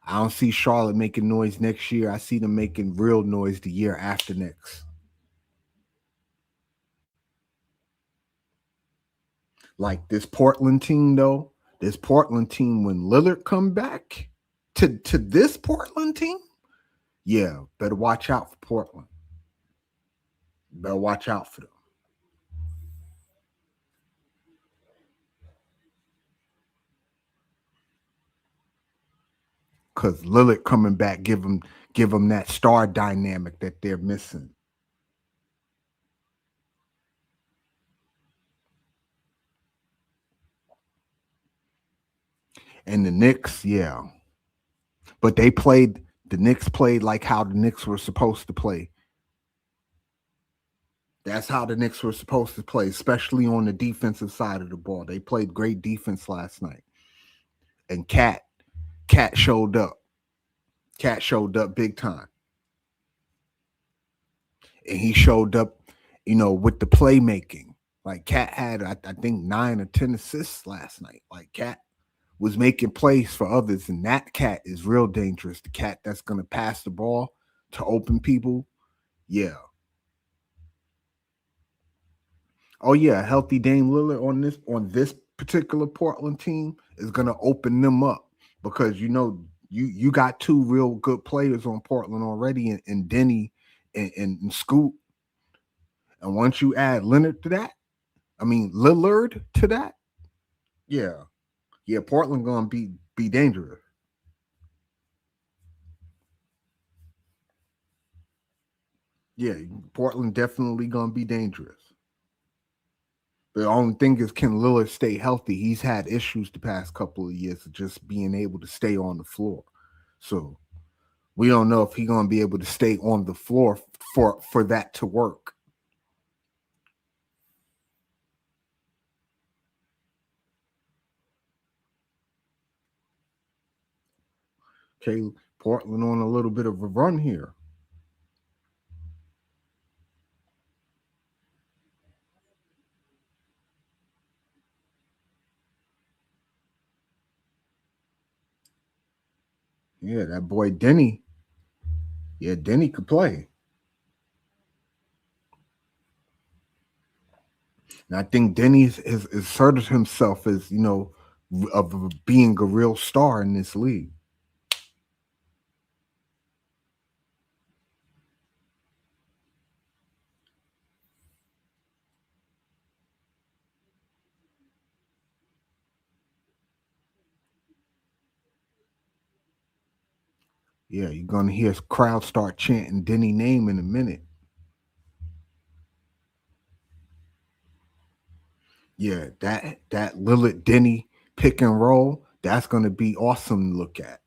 I don't see Charlotte making noise next year. I see them making real noise the year after next. Like this Portland team though, when Lillard come back to this Portland team, yeah, better watch out for Portland. Better watch out for them. Because Lillard coming back give them that star dynamic that they're missing. And the Knicks, yeah. But the Knicks played like how the Knicks were supposed to play. That's how the Knicks were supposed to play, especially on the defensive side of the ball. They played great defense last night. And Cat showed up. Cat showed up big time. And he showed up, with the playmaking. Like Cat had, I think, 9 or 10 assists last night. Like Cat was making plays for others, and that Cat is real dangerous. The Cat that's going to pass the ball to open people. Yeah. Oh yeah, healthy Dame Lillard on this particular Portland team is going to open them up because you got 2 real good players on Portland already in Denny and Scoot. And once you add Lillard to that, yeah, Portland going to be dangerous. Yeah, Portland definitely gonna be dangerous. The only thing is, can Lillard stay healthy? He's had issues the past couple of years of just being able to stay on the floor. So we don't know if he's gonna be able to stay on the floor for that to work. Okay, Portland on a little bit of a run here. Yeah, that boy Denny. Yeah, Denny could play. And I think Denny has asserted himself as, of being a real star in this league. Yeah, you're gonna hear crowd start chanting Denny name in a minute. Yeah, that Lillard Denny pick and roll, that's gonna be awesome to look at.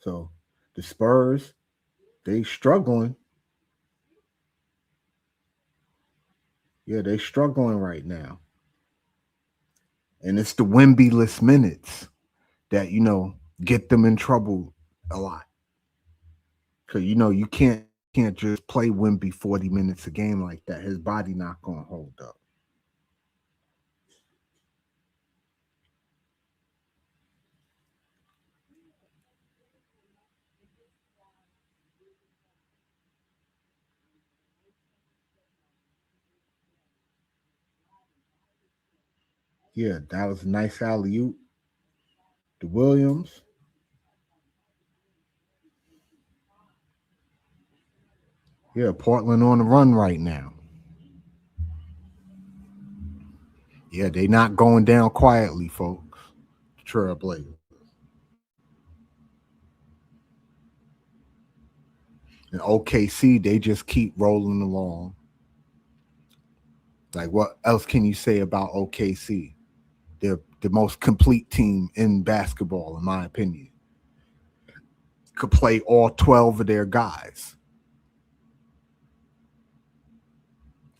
So the Spurs, they struggling. Yeah, they struggling right now. And it's the Wemby-less minutes that, get them in trouble a lot. Cause you can't just play Wemby 40 minutes a game like that. His body not gonna hold up. Yeah, that was a nice alley oop. The Williams. Yeah, Portland on the run right now. Yeah, they not going down quietly, folks. Trailblazers. And OKC, they just keep rolling along. Like, what else can you say about OKC? They're the most complete team in basketball, in my opinion. Could play all 12 of their guys.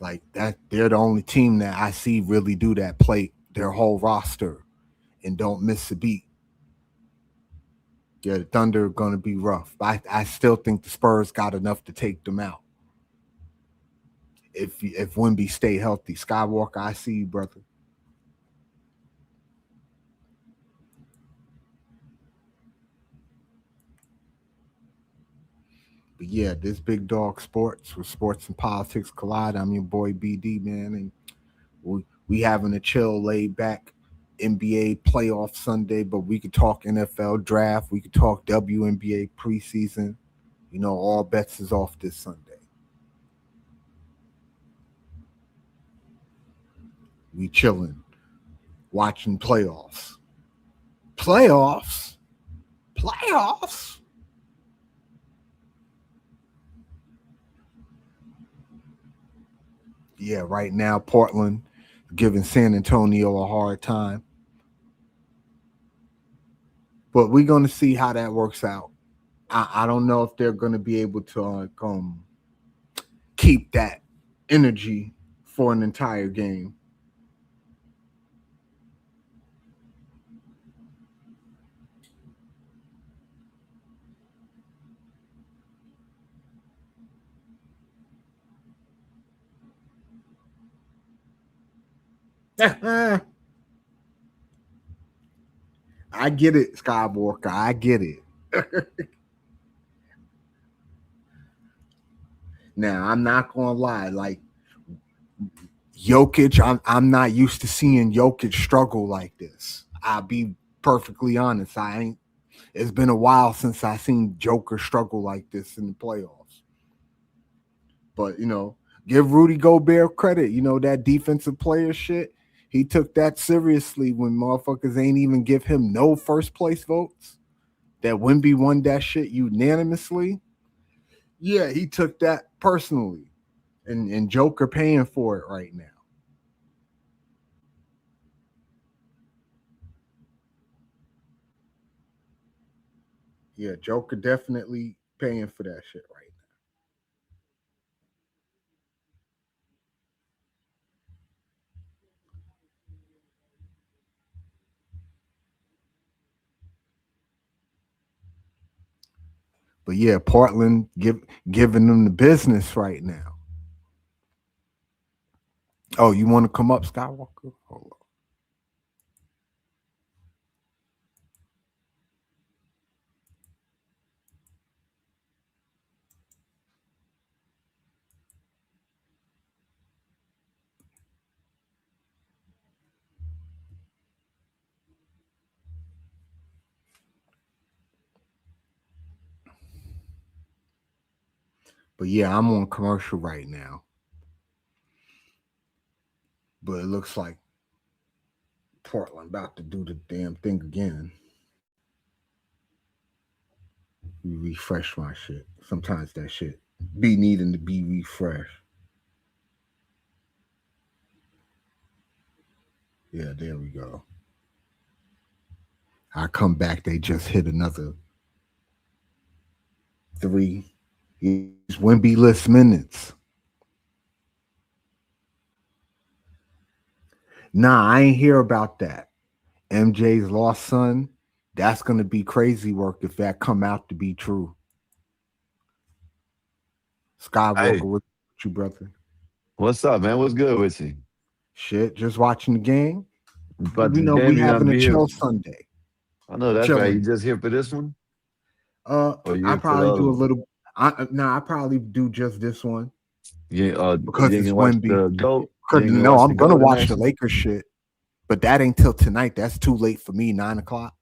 Like that, they're the only team that I see really do that, play their whole roster and don't miss a beat. Yeah, the Thunder are going to be rough. I still think the Spurs got enough to take them out. If Wemby stay healthy, Skywalker, I see you, brother. But yeah, this Big Dog Sports, where sports and politics collide. I'm your boy BD, man, and we having a chill, laid back NBA playoff Sunday. But we could talk NFL draft. We could talk WNBA preseason. All bets is off this Sunday. We chilling, watching playoffs. Playoffs? Playoffs? Yeah, right now Portland giving San Antonio a hard time. But we're going to see how that works out. I don't know if they're going to be able to keep that energy for an entire game. I get it, Skywalker. I get it. Now, I'm not going to lie. Like, Jokic, I'm not used to seeing Jokic struggle like this. I'll be perfectly honest. I ain't. It's been a while since I seen Joker struggle like this in the playoffs. But give Rudy Gobert credit. That defensive player shit. He took that seriously when motherfuckers ain't even give him no first place votes. That Wemby won that shit unanimously. Yeah, he took that personally. And Joker paying for it right now. Yeah, Joker definitely paying for that shit right now. But yeah, Portland giving them the business right now. Oh, you want to come up, Skywalker? Hold on. But yeah, I'm on commercial right now. But it looks like Portland about to do the damn thing again. Refresh my shit. Sometimes that shit be needing to be refreshed. Yeah, there we go. I come back, they just hit another 3. It's Wemby list minutes. Nah, I ain't hear about that. MJ's lost son. That's gonna be crazy work if that come out to be true. Skywalker, Hey, with you, brother? what's up, man? What's good with you? Shit, just watching the game. About You the know, we game, you gonna having a be here? chill Sunday. I know that's right. You Chilling. just here for this one, or you I here for the probably other do a one? little. I probably do just this one You because ain't it's gonna watch Wemby. the goat. You Cause ain't gonna no, watch the I'm gonna goat in watch the action. Lakers shit, but that ain't till tonight. That's too late for me. 9 o'clock.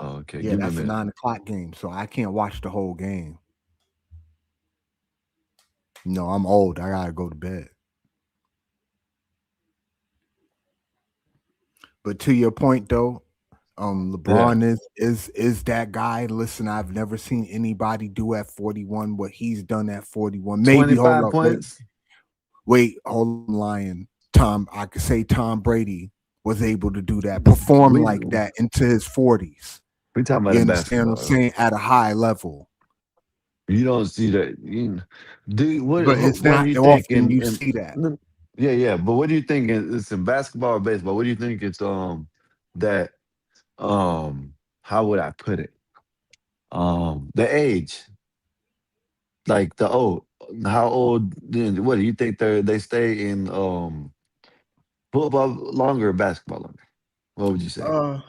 Oh, okay, Yeah, give me a that's a minute. 9 o'clock game, so I can't watch the whole game. No, I'm old. I gotta go to bed. But to your point though, Yeah, LeBron is that guy. Listen, I've never seen anybody do at 41 what he's done at 41. Maybe hold 25 up, points. hold on, lying. I could say Tom Brady was able to do that, perform We like that into his 40s. we talking about You in understand what I'm basketball. Though. saying? At a high level. You don't see that. Do But it's what do not you think often you see that. yeah, yeah. But what do you think it's in basketball or baseball? What do you think it's that how would I put it? The age, like the old, how old? What do you think they stay in football longer or basketball longer? What would you say? Uh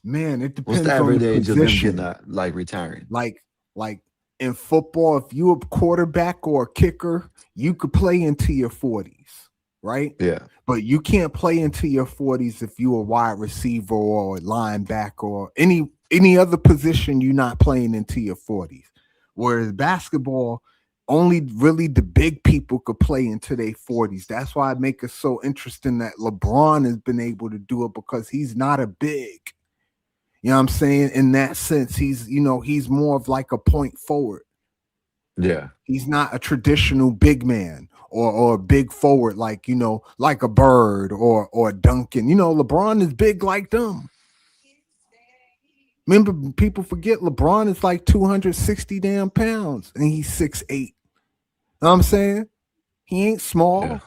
Man, it What's the depends on the average age of them getting position. out, like retiring? Like in football, if you a quarterback or a kicker, you could play into your 40s, right? Yeah, But you can't play into your 40s if you a wide receiver or a linebacker or any other position you're not playing into your 40s. Whereas basketball, only really the big people could play into their 40s. That's why I make it so interesting that LeBron has been able to do it because he's not a big. You know what I'm saying? In that sense, he's more of like a point forward. yeah. He's not a traditional big man or a big forward like, like a Bird or a Duncan. LeBron is big like them. Remember, people forget LeBron is like 260 damn pounds and he's 6'8". Know what I'm saying? He ain't Yeah. small.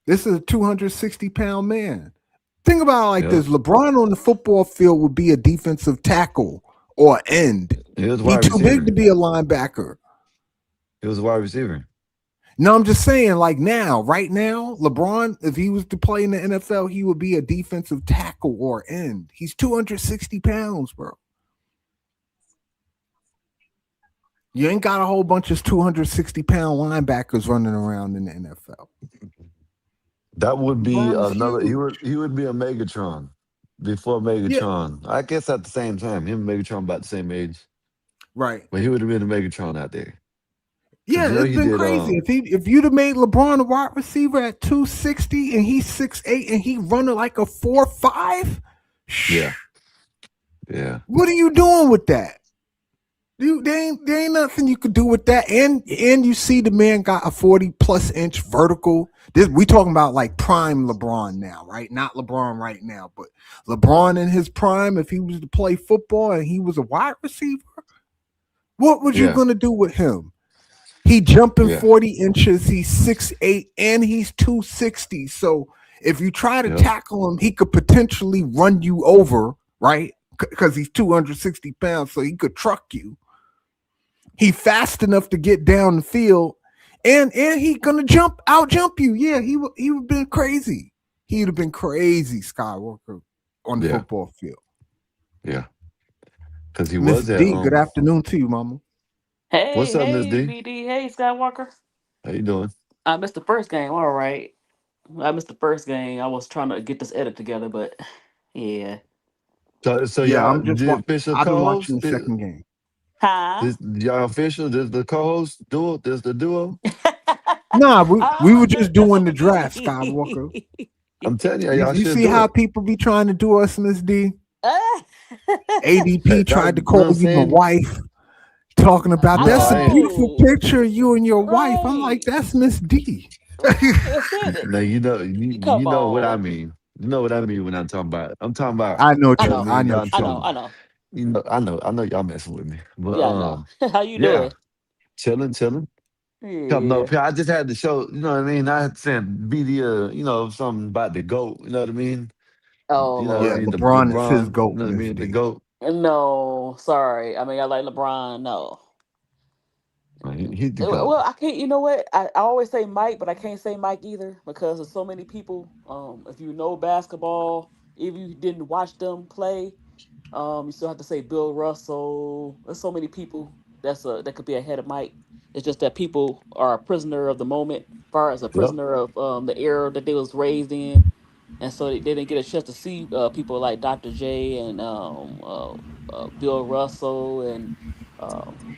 This is a 260-pound man. Think about it like Yeah. this: LeBron on the football field would be a defensive tackle or end. He was a He wide too big receiver. to be a linebacker. He was a wide receiver. No, I'm just saying, like right now, LeBron, if he was to play in the NFL, he would be a defensive tackle or end. He's 260 pounds, bro. You ain't got a whole bunch of 260-pound linebackers running around in the NFL. That would be LeBron is another. huge. He would be a Megatron before Yeah, Megatron. I guess at the same time, him and Megatron about the same age, right. but he would have been a Megatron out there. Yeah, you know it's he been did. crazy. If you'd have made LeBron a wide receiver at 260 and he's 6'8" and he running like a 4.5, Yeah, yeah, what are you doing with that? There ain't nothing you could do with that. And you see the man got a 40+ inch vertical. This we talking about like prime LeBron now, right? Not LeBron right now, but LeBron in his prime. If he was to play football and he was a wide receiver, what was you yeah, gonna do with him? He jumping yeah, 40 inches. He's 6'8" and he's 260. So if you try to yep, tackle him, he could potentially run you over, right? Because he's 260 pounds, so he could truck you. He fast enough to get down the field, and he gonna out jump you. Yeah, he would have been crazy. He would have been crazy, Skywalker, on the yeah, football field. yeah. Because he Miss was at D, good afternoon to you, Mama. What's Hey, up, Miss hey, D? BD. Hey, Skywalker. How you doing? I missed the first game. All right. I missed the first game. I was trying to get this edit together, but yeah. So Yeah, y'all I'm just the watching. official I've been watching co-host. the second game. Huh? This y'all official. This the co-host duo. This the duo. Nah, we were just That's doing what the we draft, Skywalker. be. I'm telling you, You, y'all you should see do how it. people be trying to do us, Miss D? That, ADP that tried to you know call what I'm you my saying? wife, talking about I No, that's a I ain't. beautiful know. picture of you and your wife. I'm like, Right. that's Miss D. That's it. No, Come you know what I on. mean. You know what I mean when I'm talking about. I'm talking about. I know what I You know you. what I know. I mean? know Y'all what you I talking know. chilling. I about. know. You know, I know y'all messing with me. But Yeah, I know. How you yeah, doing? chilling. Coming Yeah. up here. I just had to show. You know what I mean? I had to send BD, something about the goat. You know what I mean? Oh, You know what I Yeah, Lord. mean? The LeBron is his LeBron. You goat, know what I Miss mean? The D. goat. No, sorry. I mean, I like LeBron. No. He's the goat. Well, I can't. You know what? I always say Mike, but I can't say Mike either because there's so many people. If you know basketball, if you didn't watch them play, you still have to say Bill Russell. There's so many people that could be ahead of Mike. It's just that people are a prisoner of the moment, far as a Yep. prisoner of the era that they was raised in, and so they didn't get a chance to see people like Dr. J and Bill Russell and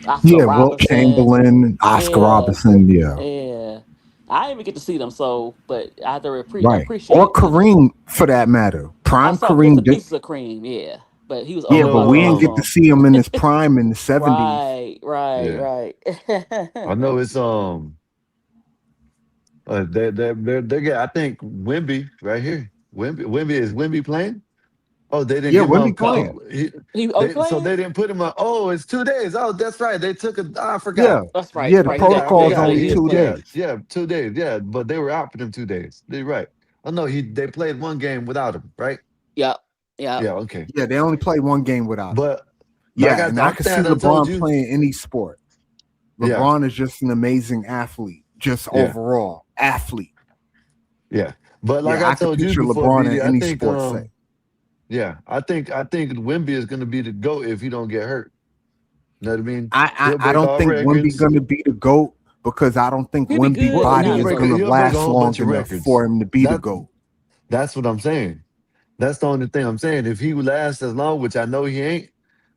Oscar Yeah, Wilt Robinson. Chamberlain, Oscar Yeah, Robertson. Yeah, yeah. I didn't even get to see them, so but I have to right. Or appreciate the. Kareem, for that matter. I Prime saw bits Kareem and did. pieces of Cream, yeah, but he was I Yeah, old. but know. we didn't get to see him in his prime in the '70s. Right, right, Yeah. right. I know it's they get. I think Wimby right here. Wimby is Wimby playing? Oh, they didn't Yeah, give him Wemby a. playing. He So playing? they didn't put him on. Oh, it's 2 days. Oh, that's right. They took a. I Yeah, forgot. That's right. yeah. The Right. protocol He is got only he is two playing. days. 2 days. Yeah, but they were out for them 2 days. They're right. Oh no, they played one game without him, right? Yep. Yep. Yeah, okay. Yeah, they only play one game without him. But like Yeah, and I I can see think I told LeBron you. playing any sport. Yeah, LeBron is just an amazing athlete, just yeah, overall athlete. yeah. But like Yeah, I I could told you picture before, LeBron BD, in I any think sports set. yeah, I think Wimby is gonna be the GOAT if he don't get hurt. You know what I mean? He'll I break don't all think Wemby records. gonna be the GOAT because I don't think He'll be Wemby good, Well, but body not is GOAT. gonna he'll break a last whole long bunch of enough for records. him to be the That GOAT. that's what I'm saying. That's the only thing I'm saying. If he lasts as long, which I know he ain't,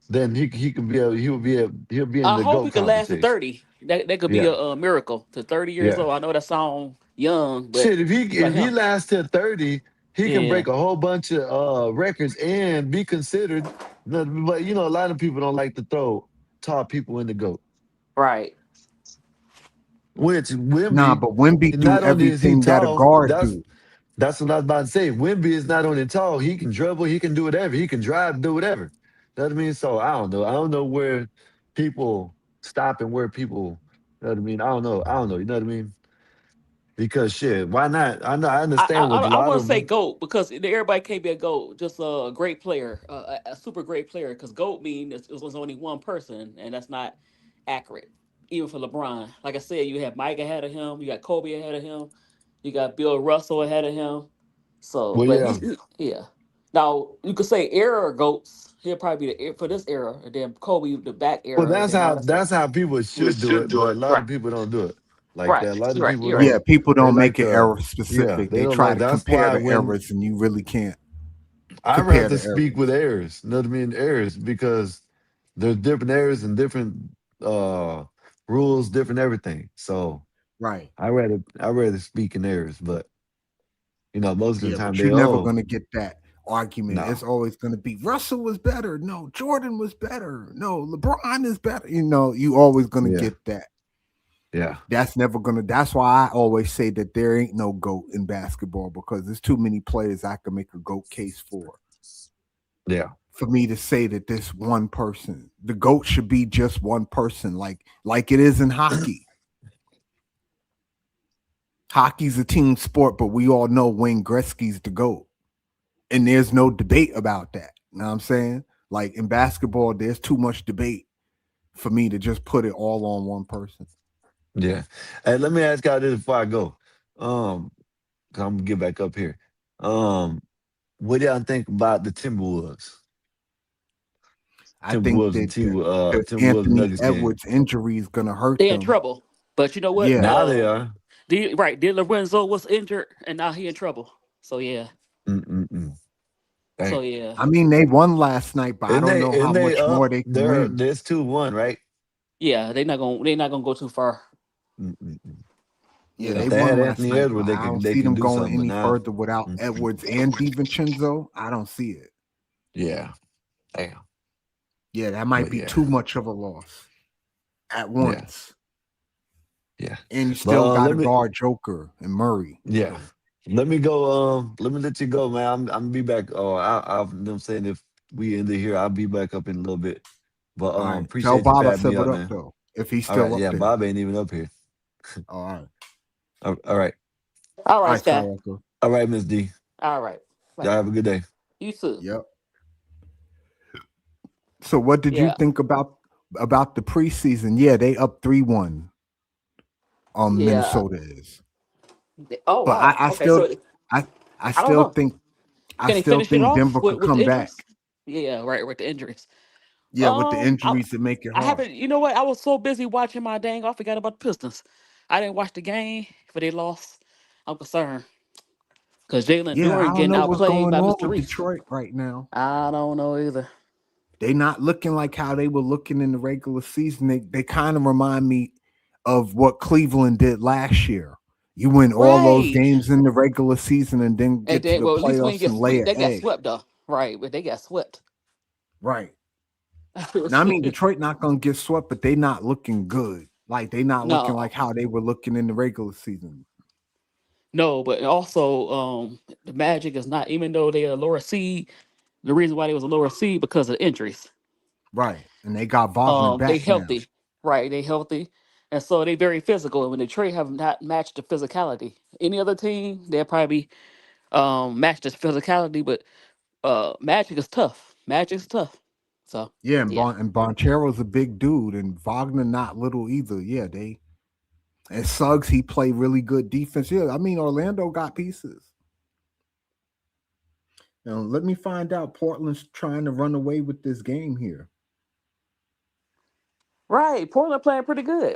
then he can be he'll be in I the hope he GOAT could last to conversation. 30. That could be Yeah, a miracle. To 30 years yeah. old. I know that sound young, but Shit, if for he him, lasts till 30, he can yeah, break a whole bunch of records and be considered. But a lot of people don't like to throw top people in the GOAT. right. Which Nah, Wimby, but Wemby do not only is he everything that a tall, guard that's do. that's what I was about to say. Wimby is not only tall, he can dribble, he can do whatever, he can drive, do whatever. You know what I mean? So I don't know. I don't know where people stop and where people, you know what I mean? I don't know. You know what I mean? Because shit, why not? I know I understand with a I lot want of to say them. GOAT because everybody can't be a GOAT. Just a great player, a super great player. Because GOAT means it was only one person, and that's not accurate. Even for LeBron, like I said, you have Mike ahead of him, you got Kobe ahead of him, you got Bill Russell ahead of him. So, Well, but yeah. yeah. Now you could say era GOATs. He'll probably be for this era, and then Kobe the back Well, era, and that's then how Madison. that's how people should do it, but a lot Right, of people don't do it like right, that. A lot of right. people You're right. Yeah, don't. people They don't like make it to, error yeah, specific. they They don't try like. to That's compare why the when errors, and you really can't I compare rather the speak errors. with errors, you know what I mean? Errors because there's different errors and different uh rules, different everything. So Right. I rather speak in theirs, but most of the Yeah, time but they you're never oh gonna get that argument. no. It's always gonna be Russell was better. No, Jordan was better. No, LeBron is better. You always gonna Yeah, get that. yeah, That's why I always say that there ain't no GOAT in basketball because there's too many players I can make a GOAT case yeah, for me to say that this one person, the GOAT should be just one person, like it is in hockey. Hockey's a team sport, but we all know Wayne Gretzky's the GOAT. And there's no debate about that. You know what I'm saying? Like in basketball, there's too much debate for me to just put it all on one person. yeah. Hey, let me ask y'all this before I go. 'Cause I'm gonna get back up here. Um, what do y'all think about the Timberwolves? I think Timberwolves and that T the Timberwolves Anthony Nuggets game. Edwards injury is gonna hurt They in them. trouble. But you know what? Yeah. Now they are. Di Lorenzo was injured, and now he in trouble. So yeah. Mm-mm-mm. So Dang. yeah. I mean, they won last night, but I And don't they know how and they much more up. they can win. There's 2-1, right? Yeah, they're not gonna go too far. Mm-mm-mm. Yeah, If they they had won last Anthony night, but Edwards, they I can don't they see can them do going something. But any now, further without mm-mm. Edwards and DiVincenzo. I don't see it. Yeah, damn. Yeah, that might But be yeah, too much of a loss at yeah, once. yeah. And you But still got to let me guard Joker and Murray. yeah. Let me go. Let me let you go, man. I'm gonna be back. Oh, you know what I'm saying, if we end it here, I'll be back up in a little bit. But All right. Tell appreciate you for Bob I having said me what up, up man. though, if he's All right, still up yeah. there. Bob ain't even up here. All right. All right, All All right, right, Sky. Skywalker. all right, Miss D. All right. Y'all Bye. have a good day. You too. Yep. So what did you Yeah. think about the preseason? Yeah, they up 3-1 on Yeah. Minnesota is. Oh But wow. Okay. So I I I don't still know. think Can he finish it off Denver could with the come back. injuries? Yeah, right, with the injuries. Yeah, with the I injuries that make it I hard. haven't. You know what? I was so busy watching my dang. I forgot about the Pistons. I didn't watch the game, but they lost. I'm concerned because Jalen Yeah, I Duran don't getting know what's outplayed going by on Mr. with Reese. Detroit right now. I don't know either. They not looking like how they were looking in the regular season. They kind of remind me of what Cleveland did last year. You win all those Right. games in the regular season and then And get to then, the well, at least we didn't playoffs get and lay swept. an They got egg. swept though. Right, but they got swept. Right. Now, I mean, Detroit not gonna get swept, but they not looking good. Like they not looking No, like how they were looking in the regular season. no, but also the Magic is not. Even though they're a lower seed, the reason why they was a lower seed because of injuries. Right. And they got Wagner They back now. healthy, right? They healthy, and so they very physical. And when Detroit have not matched the physicality, any other team they'll probably match the physicality. But Magic is tough. Magic's tough. So Yeah, and yeah, Bonchero's a big dude, and Wagner not little either. Yeah, they and Suggs he played really good defense. Yeah, I mean Orlando got pieces. Now let me find out. Portland's trying to run away with this game here. right. Portland playing pretty good.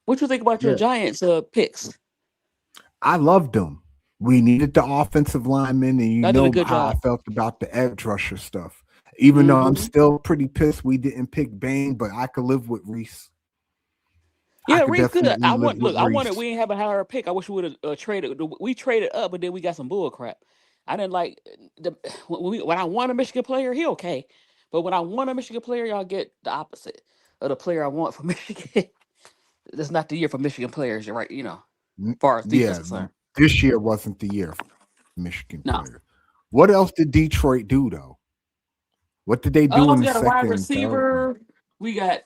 What you think about your Yeah, Giants picks? I loved them. We needed the offensive lineman, and you I did a know good how I job. felt about the edge rusher stuff. Even though I'm Hmm. still pretty pissed we didn't pick Bain, but I could live with Reese. I Yeah, could Reese good. definitely live with I wanted. Reese. We didn't have a higher pick. I wish we would have traded. We traded up, but then we got some bull crap. I didn't like the when I want a Michigan player, he okay, but when I want a Michigan player, y'all get the opposite of the player I want for Michigan. That's not the year for Michigan players. You're right. Far as defense Yeah, concerned. this year wasn't the year for Michigan No. player. What else did Detroit do though? What did they do in We the got a wide second and third one? receiver. We got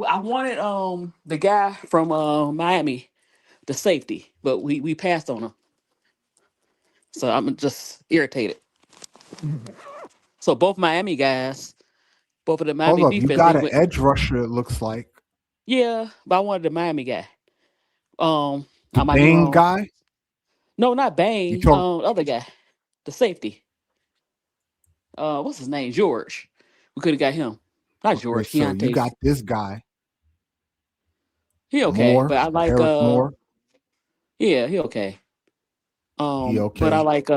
I wanted the guy from Miami, the safety, but we passed on him. So I'm just irritated. So both Miami guys, both of the Hold Miami up, you defense, they got an went. edge rusher. It looks like Yeah, but I wanted the Miami guy. the I might be Bain wrong. guy. No, not You Bain. talk Other guy, the safety. What's his name? George. We could have got him. Not okay, George. so you Keontae. got this guy He okay, Moore, but I like Eric Moore. yeah, he okay. He But I okay. like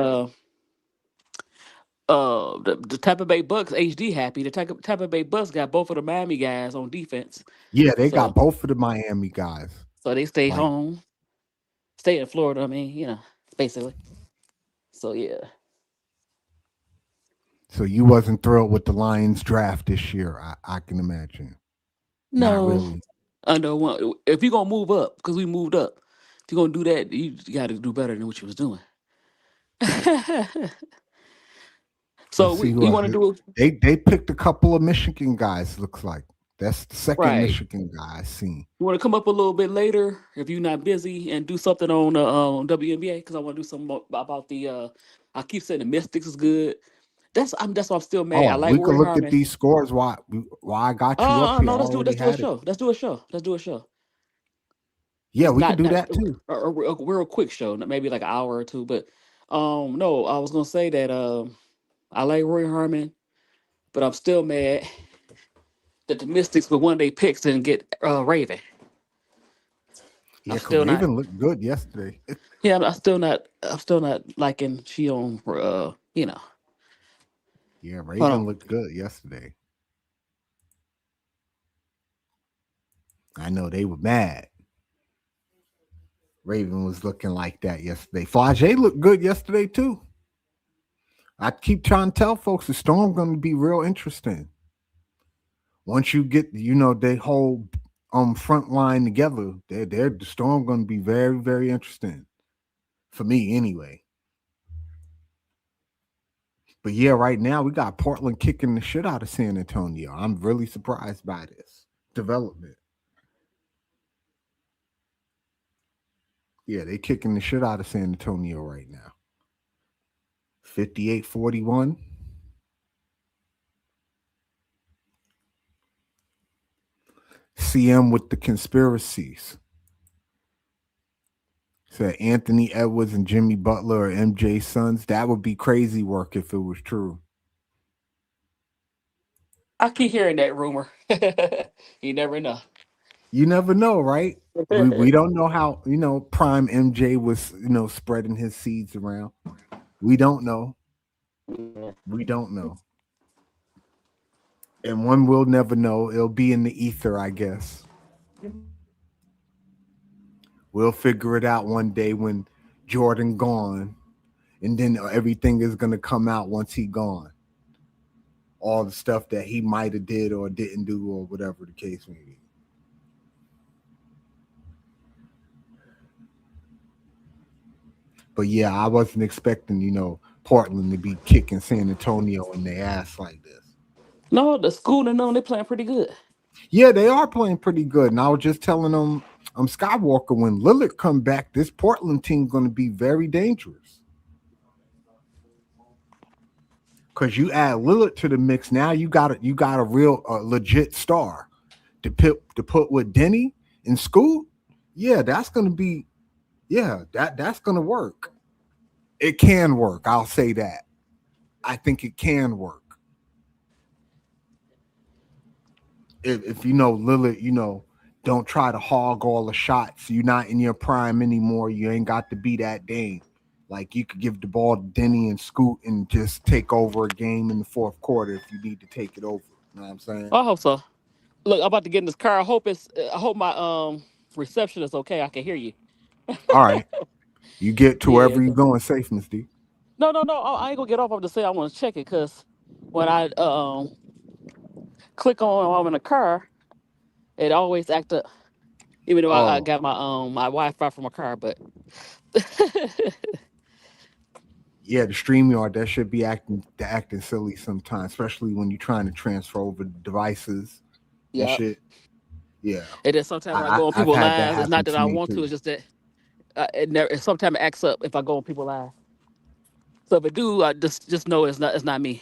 The Tampa Bay Bucks HD happy. The Tampa Bay Bucks got both of the Miami guys on defense, Yeah, they got so both of the Miami guys. they stay Like, home, stay in Florida. I mean, basically. So yeah, so you wasn't thrilled with the Lions draft this year, I can imagine. Not no, really. under one. If you're gonna move up, because we moved up, if you're gonna do that, you got to do better than what you was doing. So Let's see who you else. want to do They picked a couple of Michigan guys, looks like. That's the second right? Michigan guy I seen. You want to come up a little bit later if you're not busy and do something on WNBA because I want to do something about the. I keep saying the Mystics is good. That's why I'm still mad. I Oh, like we could Roy look at Harmon. these scores while I got you up here. I No, already let's do a had it. show. Let's do a show. Let's do a show. Yeah, we could Not do not that too. a real quick show, maybe like an hour or two. But no, I was gonna say that I like Roy Harmon, but I'm still mad that the Mystics with one of their picks didn't get Raven. Yeah, I'm because still not. Raven looked good yesterday. Yeah, I'm still not. I'm still not liking she on. Yeah, Hold Raven on. looked good yesterday. I know they were mad. Raven was looking like that yesterday. Flage looked good yesterday too. I keep trying to tell folks the storm going to be real interesting. Once you get, they whole front line together, the storm going to be very, very interesting. For me anyway. But yeah, right now we got Portland kicking the shit out of San Antonio. I'm really surprised by this development. Yeah, they kicking the shit out of San Antonio right now. 58-41. CM with the conspiracies. Said Anthony Edwards and Jimmy Butler are MJ's sons. That would be crazy work if it was true. I keep hearing that rumor. You never know. You never know, right? We don't know how, prime MJ was, spreading his seeds around. We don't know. We don't know. And one will never know. It'll be in the ether, I guess. We'll figure it out one day when Jordan gone, and then everything is gonna come out once he gone. All the stuff that he might have did or didn't do, or whatever the case may be. But yeah, I wasn't expecting, Portland to be kicking San Antonio in their ass like this. No, the school and them, they playing pretty good. Yeah, they are playing pretty good. And I was just telling them, Skywalker, when Lillard come back, this Portland team going to be very dangerous. Because you add Lillard to the mix, now you got a real legit star to put with Denny in school. Yeah, that's going to be, that's going to work. It can work. I'll say that. I think it can work. If Lillard, don't try to hog all the shots. You're not in your prime anymore. You ain't got to be that Dame. Like, you could give the ball to Denny and Scoot and just take over a game in the fourth quarter if you need to take it over. You know what I'm saying? I hope so. Look, I'm about to get in this car. I hope my reception is okay. I can hear you. All right. You get to Yeah. wherever you're going safe, Miss D. No. I ain't gonna get off. I'm just saying I want to check it because when I click on I'm in the car, it always act up. Even though I got my Wi-Fi from my car, but Yeah, the StreamYard, that should be acting silly sometimes, especially when you're trying to transfer over devices and yeah. shit. Yeah. And then sometimes when I go on I've people's had that lives, it's happen not that to I me want to. too. It's just that sometimes it acts up if I go on people's lives. So if it do, I just know it's not me.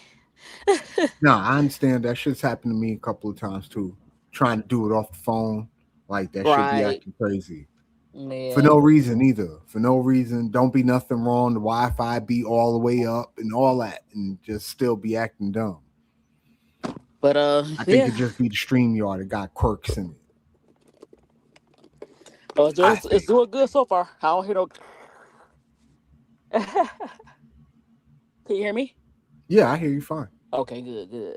No, I understand that shit's happened to me a couple of times too. Trying to do it off the phone, like that should be Right. acting crazy. Yeah. For no reason either. For no reason. Don't be nothing wrong. The Wi-Fi be all the way up and all that, and just still be acting dumb. But I think it just be the StreamYard. It got quirks in it. it's doing good so far. I don't hear no. Can you hear me? Yeah, I hear you fine. Okay, good, good.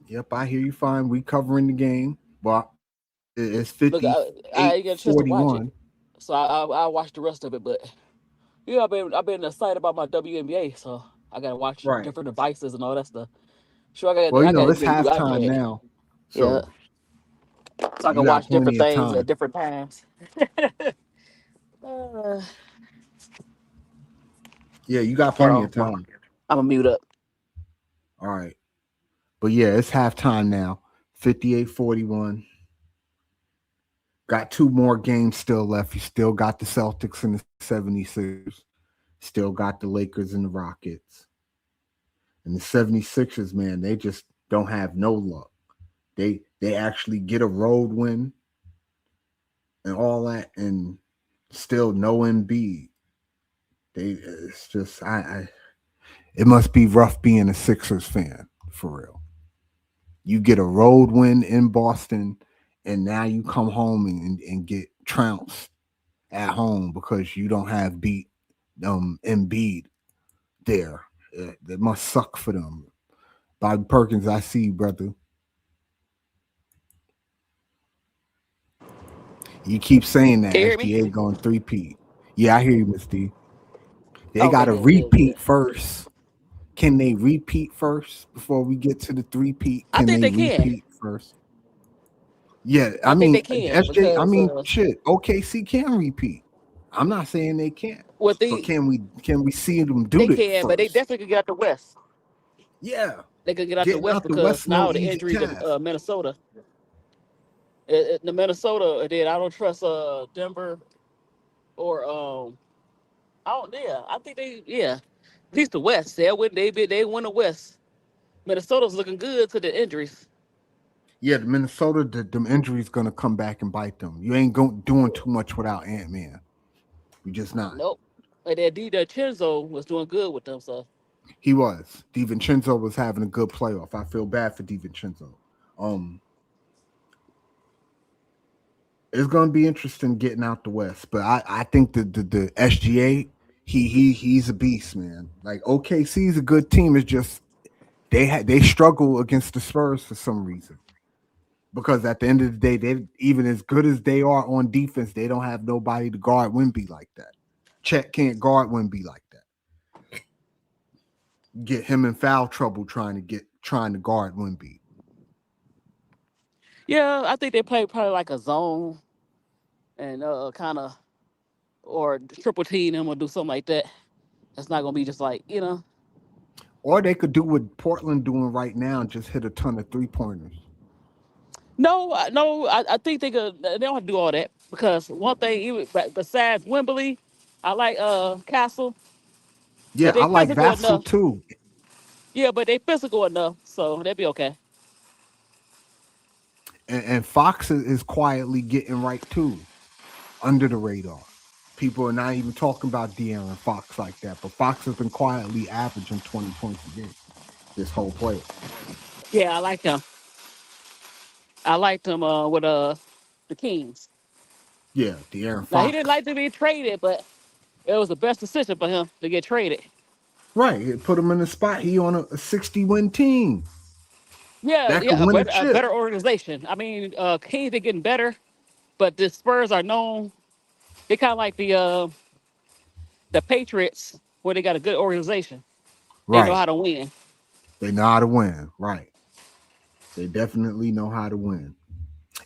Yep, I hear you fine. We covering the game. Well, it's Look, 58 I get a chance to watch it, 41. so I watch the rest of it. But yeah, I've been excited about my WNBA, so I gotta watch Right. different devices and all that stuff. Sure, Well, I got to it's get a new halftime iPad. now. Yeah, So so I you can got watch plenty different of things at time. different times. Uh, Yeah, you got Hold plenty on, of time. I'm gonna mute up. All right. But yeah, it's halftime now. 58-41. Got two more games still left. You still got the Celtics and the 76ers. Still got the Lakers and the Rockets. And the 76ers, man, they just don't have no luck. They actually get a road win and all that, and still no Embiid. It's just I it must be rough being a Sixers fan for real. You get a road win in Boston, and now you come home and get trounced at home because you don't have beat Embiid there. It must suck for them. Bobby Perkins, I see you, brother. You keep saying that Can you hear me? SGA going three-peat. Yeah, I hear you, Miss D. They got Okay, to good, good, good. repeat first. Can they repeat first before we get to the three-peat? I Can think they they can. repeat first? Yeah, I I think they mean, can SJ, I because mean, shit, OKC can repeat. I'm not saying they can't, with but the can we see them do they it can, but they first? definitely could get out the West. Yeah, They could get out the getting West out the because West no now the easy injuries in task. Minnesota. The Minnesota, and then I don't trust Denver or I don't. Yeah, I think at least the West. They win the West. Minnesota's looking good to the injuries. Yeah, the Minnesota, them injuries gonna come back and bite them. You ain't doing too much without Ant Man. You just not. Nope. And then DiVincenzo was doing good with them. So He was. DiVincenzo was having a good playoff. I feel bad for DiVincenzo. Um, it's gonna be interesting getting out the West, but I think the SGA he's a beast, man. Like OKC is a good team. It's just they struggle against the Spurs for some reason. Because at the end of the day, they even as good as they are on defense, they don't have nobody to guard Wemby like that. Chet can't guard Wemby like that. Get him in foul trouble trying to guard Wemby. yeah, I think they play probably like a zone and kind of or triple team him or do something like that. It's not gonna be just like Or they could do what Portland doing right now and just hit a ton of 3-pointers. No, no. I think they could. They don't have to do all that because one thing, even besides Wembley, I like Castle, Yeah, but I they like physical Vassell enough. too. Yeah, but they physical enough, so they'll be okay. And Fox is quietly getting right too, under the radar. People are not even talking about De'Aaron Fox like that, but Fox has been quietly averaging 20 points a game this whole playoff. Yeah, I like him. I liked him with the Kings. Yeah, De'Aaron Now he didn't Fox. like to be traded, but it was the best decision for him to get traded. Right, it put him in the spot. He on a 60-win team Yeah, that could yeah, win a a chip. better organization. I mean, Kings are getting better, but the Spurs are known. They kind of like the Patriots, where they got a good organization. They know Right, how to win. they know how to win. Right, they definitely know how to win.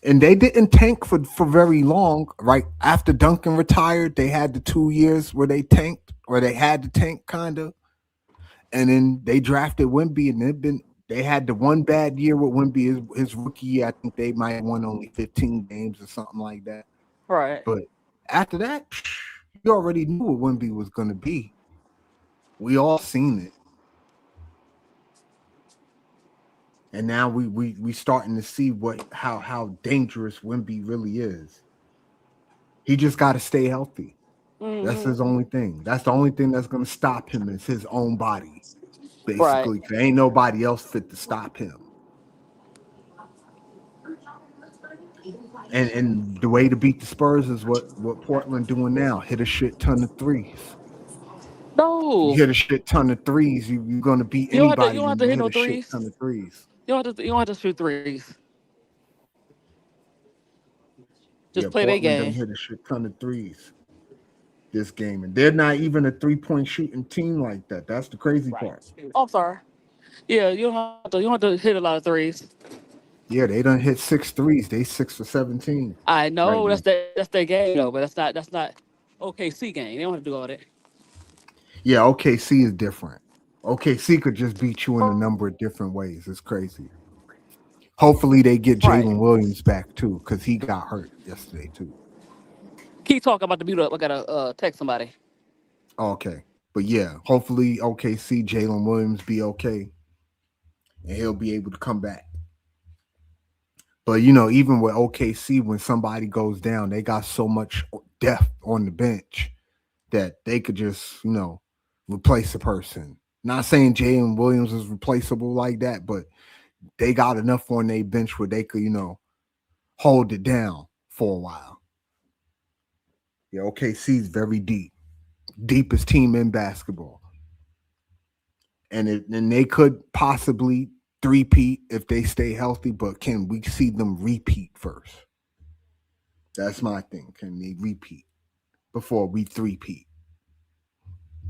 And they didn't tank for very long. Right after Duncan retired, they had the 2 years where they tanked, where they had to tank kind of, and then they drafted Wemby, and they had the one bad year with Wemby, his rookie year. I think they might have won only 15 games or something like that. Right. But after that, you already knew what Wemby was going to be. We all seen it, and now we starting to see how dangerous Wemby really is. He just got to stay healthy. That's Hmm. his only thing. That's the only thing that's going to stop him is his own body, Right. basically. There ain't nobody else fit to stop him. And the way to beat the Spurs is what Portland doing now. Hit a shit ton of threes. You No, hit a shit ton of threes, you're gonna beat you anybody don't have when to you hit hit no a shit threes. ton of threes. You don't have to shoot threes. Yeah, Just play their Portland done game. hit a shit ton of threes this game, and they're not even a 3-point shooting team like that. That's the crazy part. Oh, I'm sorry. Yeah, you don't have to hit a lot of threes. Yeah, they done hit 6 threes. They 6 for 17 I right know now. that's their game though, but that's not OKC game. They don't have to do all that. Yeah, OKC is different. OKC could just beat you in a number of different ways. It's crazy. Hopefully they get Right. Jalen Williams back too, because he got hurt yesterday too. Keep talking about the beat up. I gotta text somebody. Okay. But yeah, hopefully OKC Jalen Williams be okay and he'll be able to come back. But even with OKC, when somebody goes down, they got so much depth on the bench that they could just, replace a person. Not saying Jalen Williams is replaceable like that, but they got enough on their bench where they could, hold it down for a while. Yeah, OKC is very deep, deepest team in basketball, and they could possibly three-peat if they stay healthy. But can we see them repeat first? That's my thing. Can they repeat before we three-peat?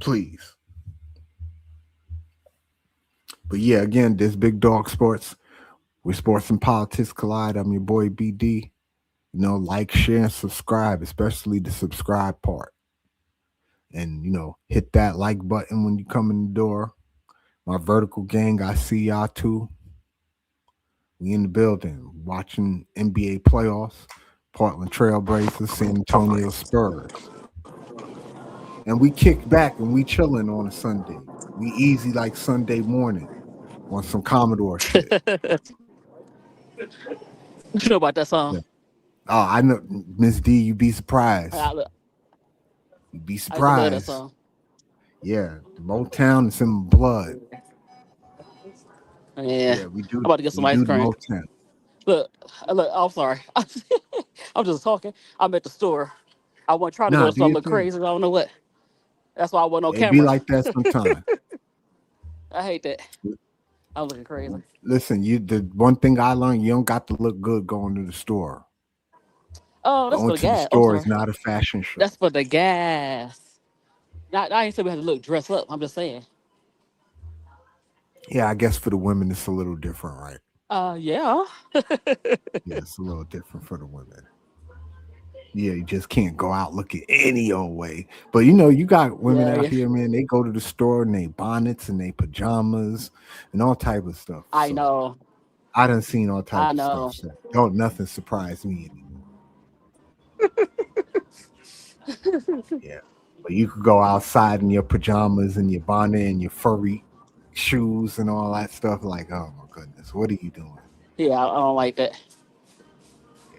Please. But yeah, again, this Big Dog Sports, where sports and politics collide. I'm your boy BD. Like, share, and subscribe, especially the subscribe part. And, hit that like button when you come in the door. My vertical gang, I see y'all too. We in the building watching NBA playoffs, Portland Trailblazers, San Antonio Spurs. And we kick back and we chilling on a Sunday. We easy like Sunday morning on some Commodore shit. You know about that song? Yeah. Oh, I know, Miss D, you'd be surprised. I, You'd be I used to love that surprised. song. Yeah, the Motown is in blood. Yeah, Yeah, we I'm do. about to get some We ice do the cream. Motown. Look. I'm sorry. I'm just talking. I'm at the store. I wasn't trying to go Nah, to do your something look thing. crazy. I don't know what. That's why I wasn't on It be camera. like that sometimes. I hate that. I'm looking crazy. Listen, the one thing I learned, you don't got to look good going to the store. Oh, that's for Going the to the gas. I'm store is sorry. not a fashion show. That's for the gas. Not, I ain't saying we had to look dress up. I'm just saying. Yeah, I guess for the women it's a little different, right? Yeah. Yeah, it's a little different for the women. Yeah, you just can't go out looking any old way. But you got women Yeah, out yeah. here, man. They go to the store in they bonnets and they pajamas and all type of stuff. I So know. I done seen all type I of know. stuff. So don't nothing surprise me anymore. Yeah. But you could go outside in your pajamas and your bonnet and your furry shoes and all that stuff. Like, oh my goodness, what are you doing? Yeah, I don't like that. Yeah.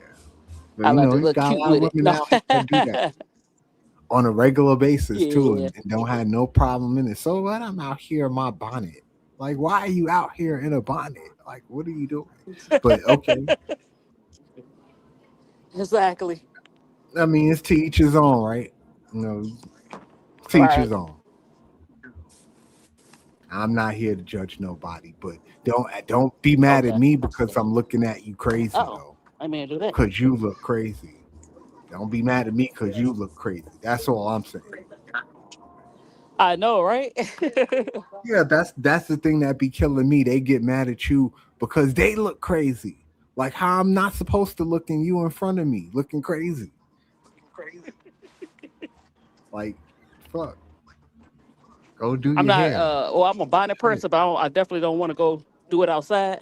But I like to you look got a cute lot of with it. women No. out here that do that on a regular basis too, Yeah. and don't have no problem in it. So what? I'm out here in my bonnet. Like, why are you out here in a bonnet? Like, what are you doing? But okay. Exactly. I mean, it's to each his own, right? To each Right. his own. I'm not here to judge nobody, but don't be mad at Okay. me because I'm looking at you crazy Oh, though. I mean do that. Because you look crazy. Don't be mad at me because you look crazy. That's all I'm saying. I know, right? Yeah, that's the thing that be killing me. They get mad at you because they look crazy. Like how I'm not supposed to look and you in front of me looking crazy. Like, fuck. Go do I'm your not. hair. Well, I'm a bonnet Shit. person, but I definitely don't want to go do it outside.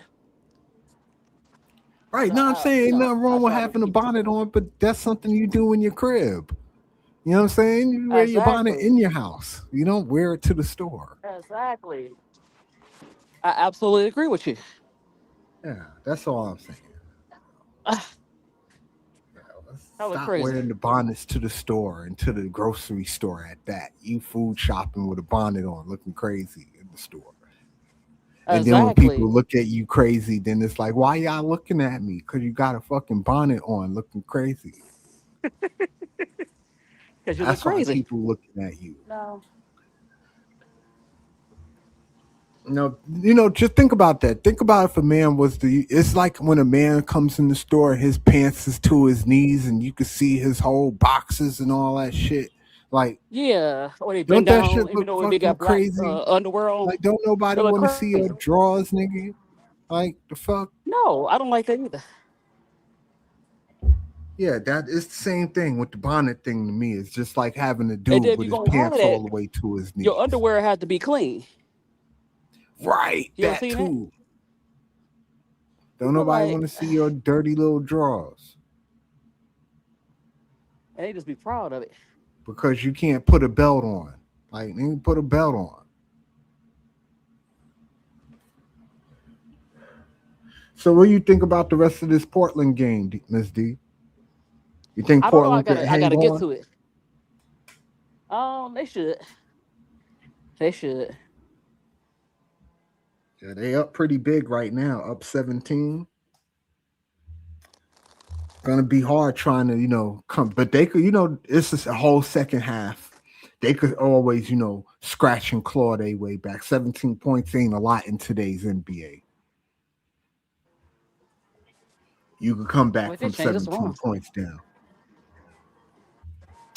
Right. So No, I'm saying ain't nothing I wrong with try to having a keep it. bonnet on, but that's something you do in your crib. You know what I'm saying? You wear your bonnet Exactly. in your house. You don't wear it to the store. Exactly. I absolutely agree with you. Yeah, that's all I'm saying. Ah, Yeah, let's that was stop crazy. wearing the bonnets to the store and to the grocery store at that. You food shopping with a bonnet on, looking crazy in the store. And then when Exactly. people look at you crazy, then it's like, why y'all looking at me? Because you got a fucking bonnet on, looking crazy. Because you look That's why crazy. people looking at you. No. Just think about that. Think about if a man it's like when a man comes in the store, his pants is to his knees and you can see his whole boxes and all that shit. Like, Yeah, or they bend don't that shit down, even look though they fucking got black crazy? underwear on. Like, don't They nobody look want to see your crazy. drawers, nigga? Like, the fuck? No, I don't like that either. Yeah, that is the same thing with the bonnet thing to me. It's just like having a And then dude if with you're his gonna have pants all that, the way to his your knees. underwear has to be clean. Right, You ever that seen that? too. You Don't feel nobody like, want to see your dirty little drawers and they just be proud of it. because you can't put a belt on. Like, nigga, put a belt on. So, what do you think about the rest of this Portland game, Miss D? You think I don't know. I Portland could gotta, I hang gotta get on? to it. They should. They should. Yeah, they up pretty big right now, up 17. Gonna be hard trying to, come, but they could, it's just a whole second half. They could always, scratch and claw their way back. 17 points ain't a lot in today's NBA. You could come back Wait, they from changed this 17 around. points down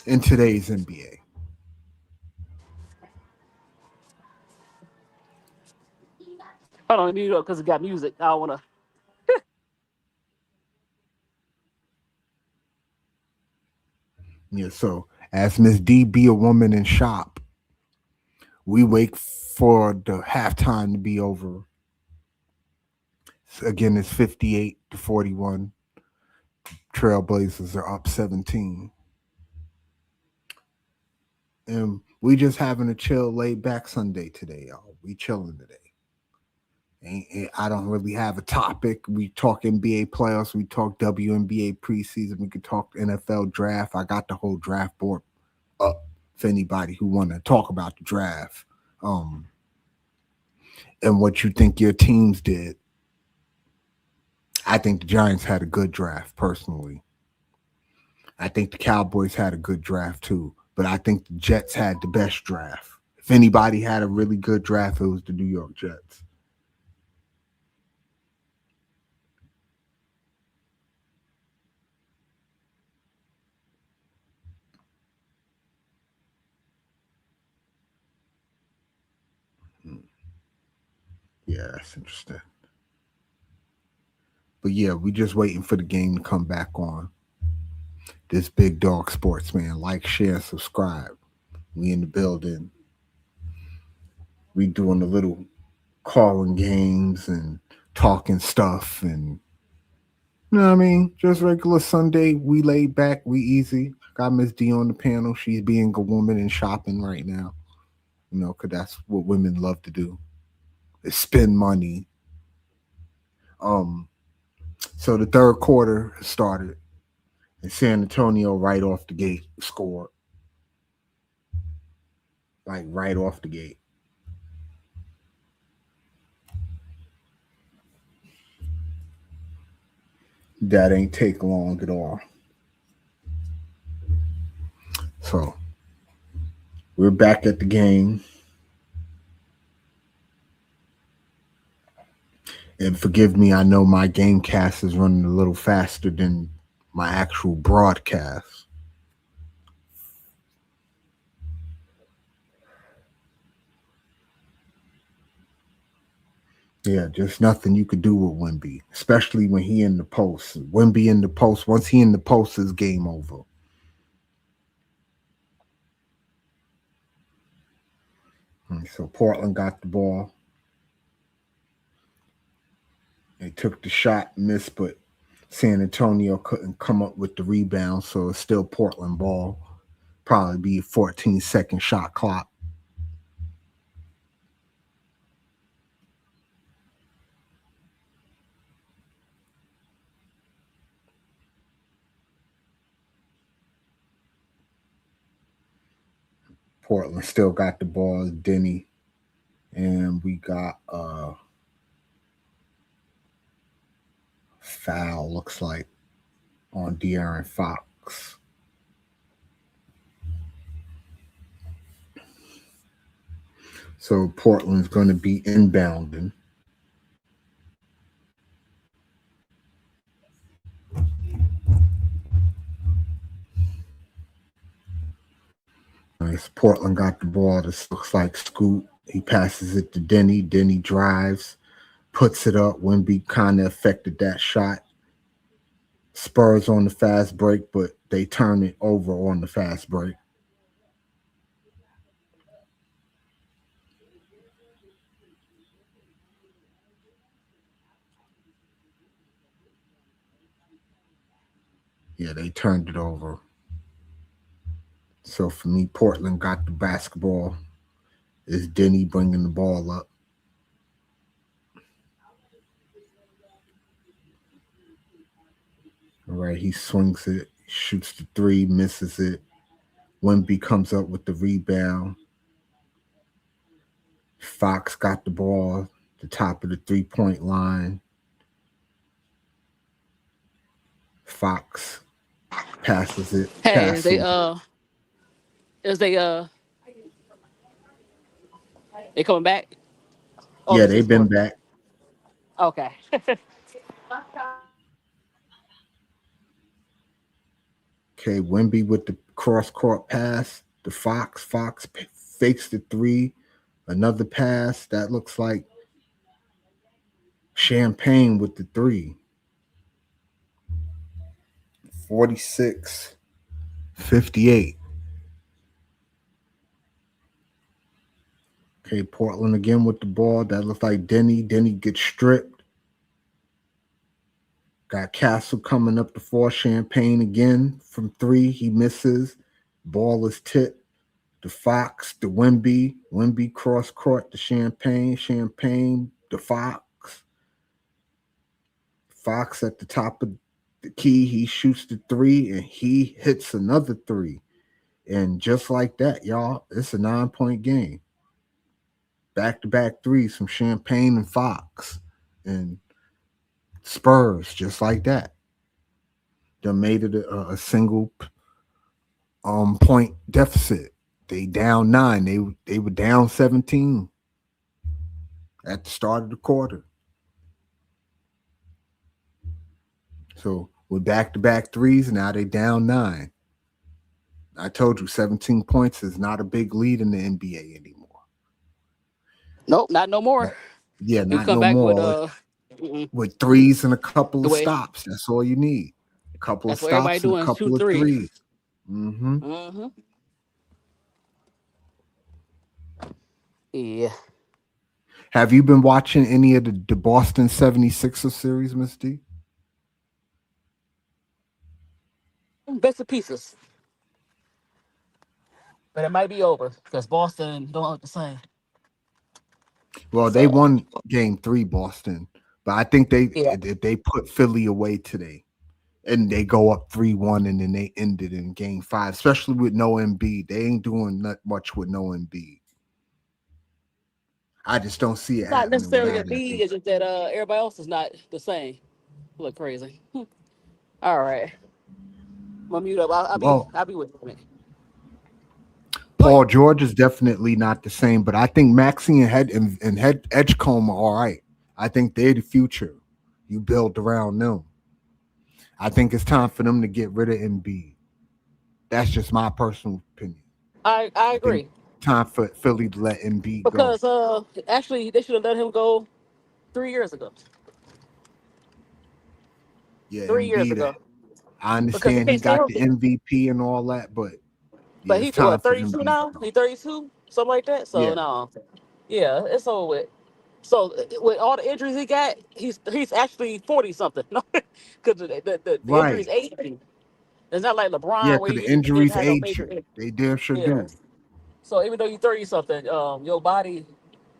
in today's NBA. Hold on, let me because it got music. I wanna. Yeah, so as Miss D be a woman in shop, we wait for the halftime to be over. Again, it's 58-41. Trailblazers are up 17. And we just having a chill, laid back Sunday today, y'all. We chilling today. I don't really have a topic. We talk NBA playoffs. We talk WNBA preseason. We could talk NFL draft. I got the whole draft board up for anybody who want to talk about the draft. And what you think your teams did. I think the Giants had a good draft, personally. I think the Cowboys had a good draft, too. But I think the Jets had the best draft. If anybody had a really good draft, it was the New York Jets. Yeah, that's interesting. But yeah, we just waiting for the game to come back on. This Big Dog Sports, man. Like, share, subscribe. We in the building. We doing a little calling games and talking stuff and you know what I mean? Just regular Sunday. We laid back. We easy. Got Miss D on the panel. She's being a woman and shopping right now. Because that's what women love to do. Is spend money. So the third quarter started. And San Antonio right off the gate scored. Like right off the gate. That ain't take long at all. So we're back at the game. And forgive me, I know my game cast is running a little faster than my actual broadcast. Yeah, just nothing you could do with Wemby, especially when he in the post. Wemby in the post, once he in the post, is game over. So Portland got the ball. They took the shot, missed, but San Antonio couldn't come up with the rebound, so it's still Portland ball. Probably be a 14-second shot clock. Portland still got the ball, Denny. And we got foul, looks like, on De'Aaron Fox. So Portland's going to be inbounding. Nice. Portland got the ball. This looks like Scoot. He passes it to Denny. Denny drives, puts it up. Wemby kind of affected that shot. Spurs on the fast break, but they turn it over on the fast break. Yeah, they turned it over. So for me, Portland got the basketball. Is Denny bringing the ball up? All right, he swings it, shoots the three, misses it. Wemby comes up with the rebound. Fox got the ball, the top of the 3-point line. Fox passes it. Hey, Castle. they coming back? Oh, Yeah, this they've is been for back. okay. Okay, Wemby with the cross-court pass. The Fox fakes the three. Another pass. That looks like Champagne with the three. 46-58. Okay, Portland again with the ball. That looks like Denny. Denny gets stripped. Got Castle coming up to four. Champagne again from three. He misses. Ball is tipped. The Fox, the Wemby. Wemby cross court to Champagne. Champagne, the Fox. Fox at the top of the key. He shoots the three and he hits another three. And just like that, y'all, it's a 9-point game. Back-to-back threes from Champagne and Fox. And Spurs, just like that. They made it a single point deficit. They down 9. They were down 17 at the start of the quarter. So with back-to-back threes, now they down 9. I told you 17 points is not a big lead in the NBA anymore. Nope, not no more. Yeah, You not come no back more. with With threes and a couple the of way stops. That's all you need. A couple of that's what everybody stops and a doing, couple shoot of three. threes. Mm-hmm. Mm-hmm. Yeah. Have you been watching any of the Boston 76ers series, Miss D? Bits and pieces. But it might be over because Boston don't look the same. Well, they So won game 3, Boston. But I think yeah. they put Philly away today. And they go up 3-1 and then they ended in game 5, especially with no Embiid. They ain't doing not much with no Embiid. I just don't see it It's not happening necessarily a without need, Embiid. it's just that everybody else is not the same. Look crazy. All right. I'm gonna mute up. Well, I'll be with you. Go Paul ahead. George is definitely not the same, but I think Maxey and Edgecombe are all right. I think they're the future. You build around them. I think it's time for them to get rid of Embiid. That's just my personal opinion. I I think agree. time for Philly to let Embiid go. Because actually they should have let him go 3 years ago. Yeah, 3 years Embiid. ago. I Because he understand he can't stay got the healthy. MVP and all that, but yeah, But it's he's time what, for 32 Embiid to now? go. He 32? Something like that. So Yeah, no. Yeah, it's over with. So with all the injuries he got, he's actually 40 something. No, because the injuries right. 80. It's not like Yeah, LeBron where because you the didn't injuries have no age major you. injury. They damn sure Yeah. do. So even though you're 30 something, your body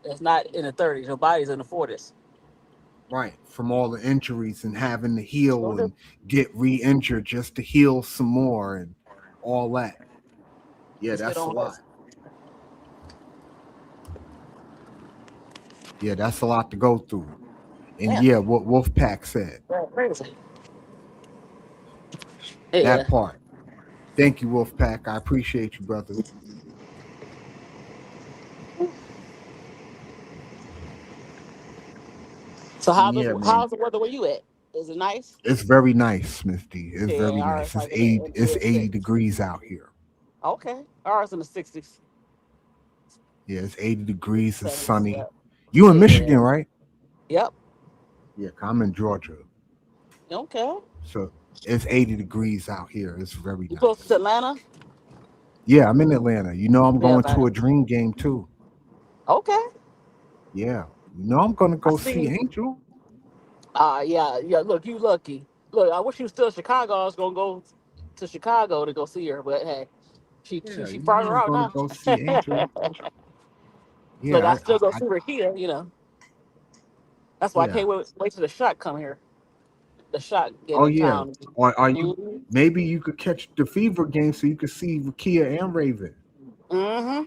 is not in the 30s. Your body's in the 40s. Right, from all the injuries and having to It's no heal and different. get re-injured just to heal some more and all that. Yeah, Just get that's a on lot. hustle. Yeah, that's a lot to go through. And Yeah. yeah, what Wolfpack said, That's crazy. that Yeah. part. Thank you, Wolfpack. I appreciate you, brother. So Yeah, man. how's the weather where you at? Is it nice? It's very nice, Miss D. It's Yeah, very ours nice. It's like in the 80, it's 80 six. degrees out here. Okay, ours in the 60s, Yeah, it's 80 degrees. It's 70s. sunny. Yep. You in Yeah. Michigan, right? Yep. Yeah, 'cause I'm in Georgia. Okay. So it's 80 degrees out here. It's very You close to nice. Atlanta? Yeah, I'm in Atlanta. You know I'm Yeah, going to Atlanta. a dream game too. Okay. Yeah. You know I'm gonna I go see see. Angel. Yeah, yeah. Look, you lucky. Look, I wish you was still in Chicago. I was gonna go to Chicago to go see her, but hey, Yeah, she you know farther I'm out gonna now. go see Angel. Look, I Yeah, still go see Rakia. That's why I yeah. can't wait till the shot come here. The shot get Oh in yeah. town. Or are you Mm-hmm. maybe you could catch the Fever game so you could see Kia and Raven. Mm-hmm.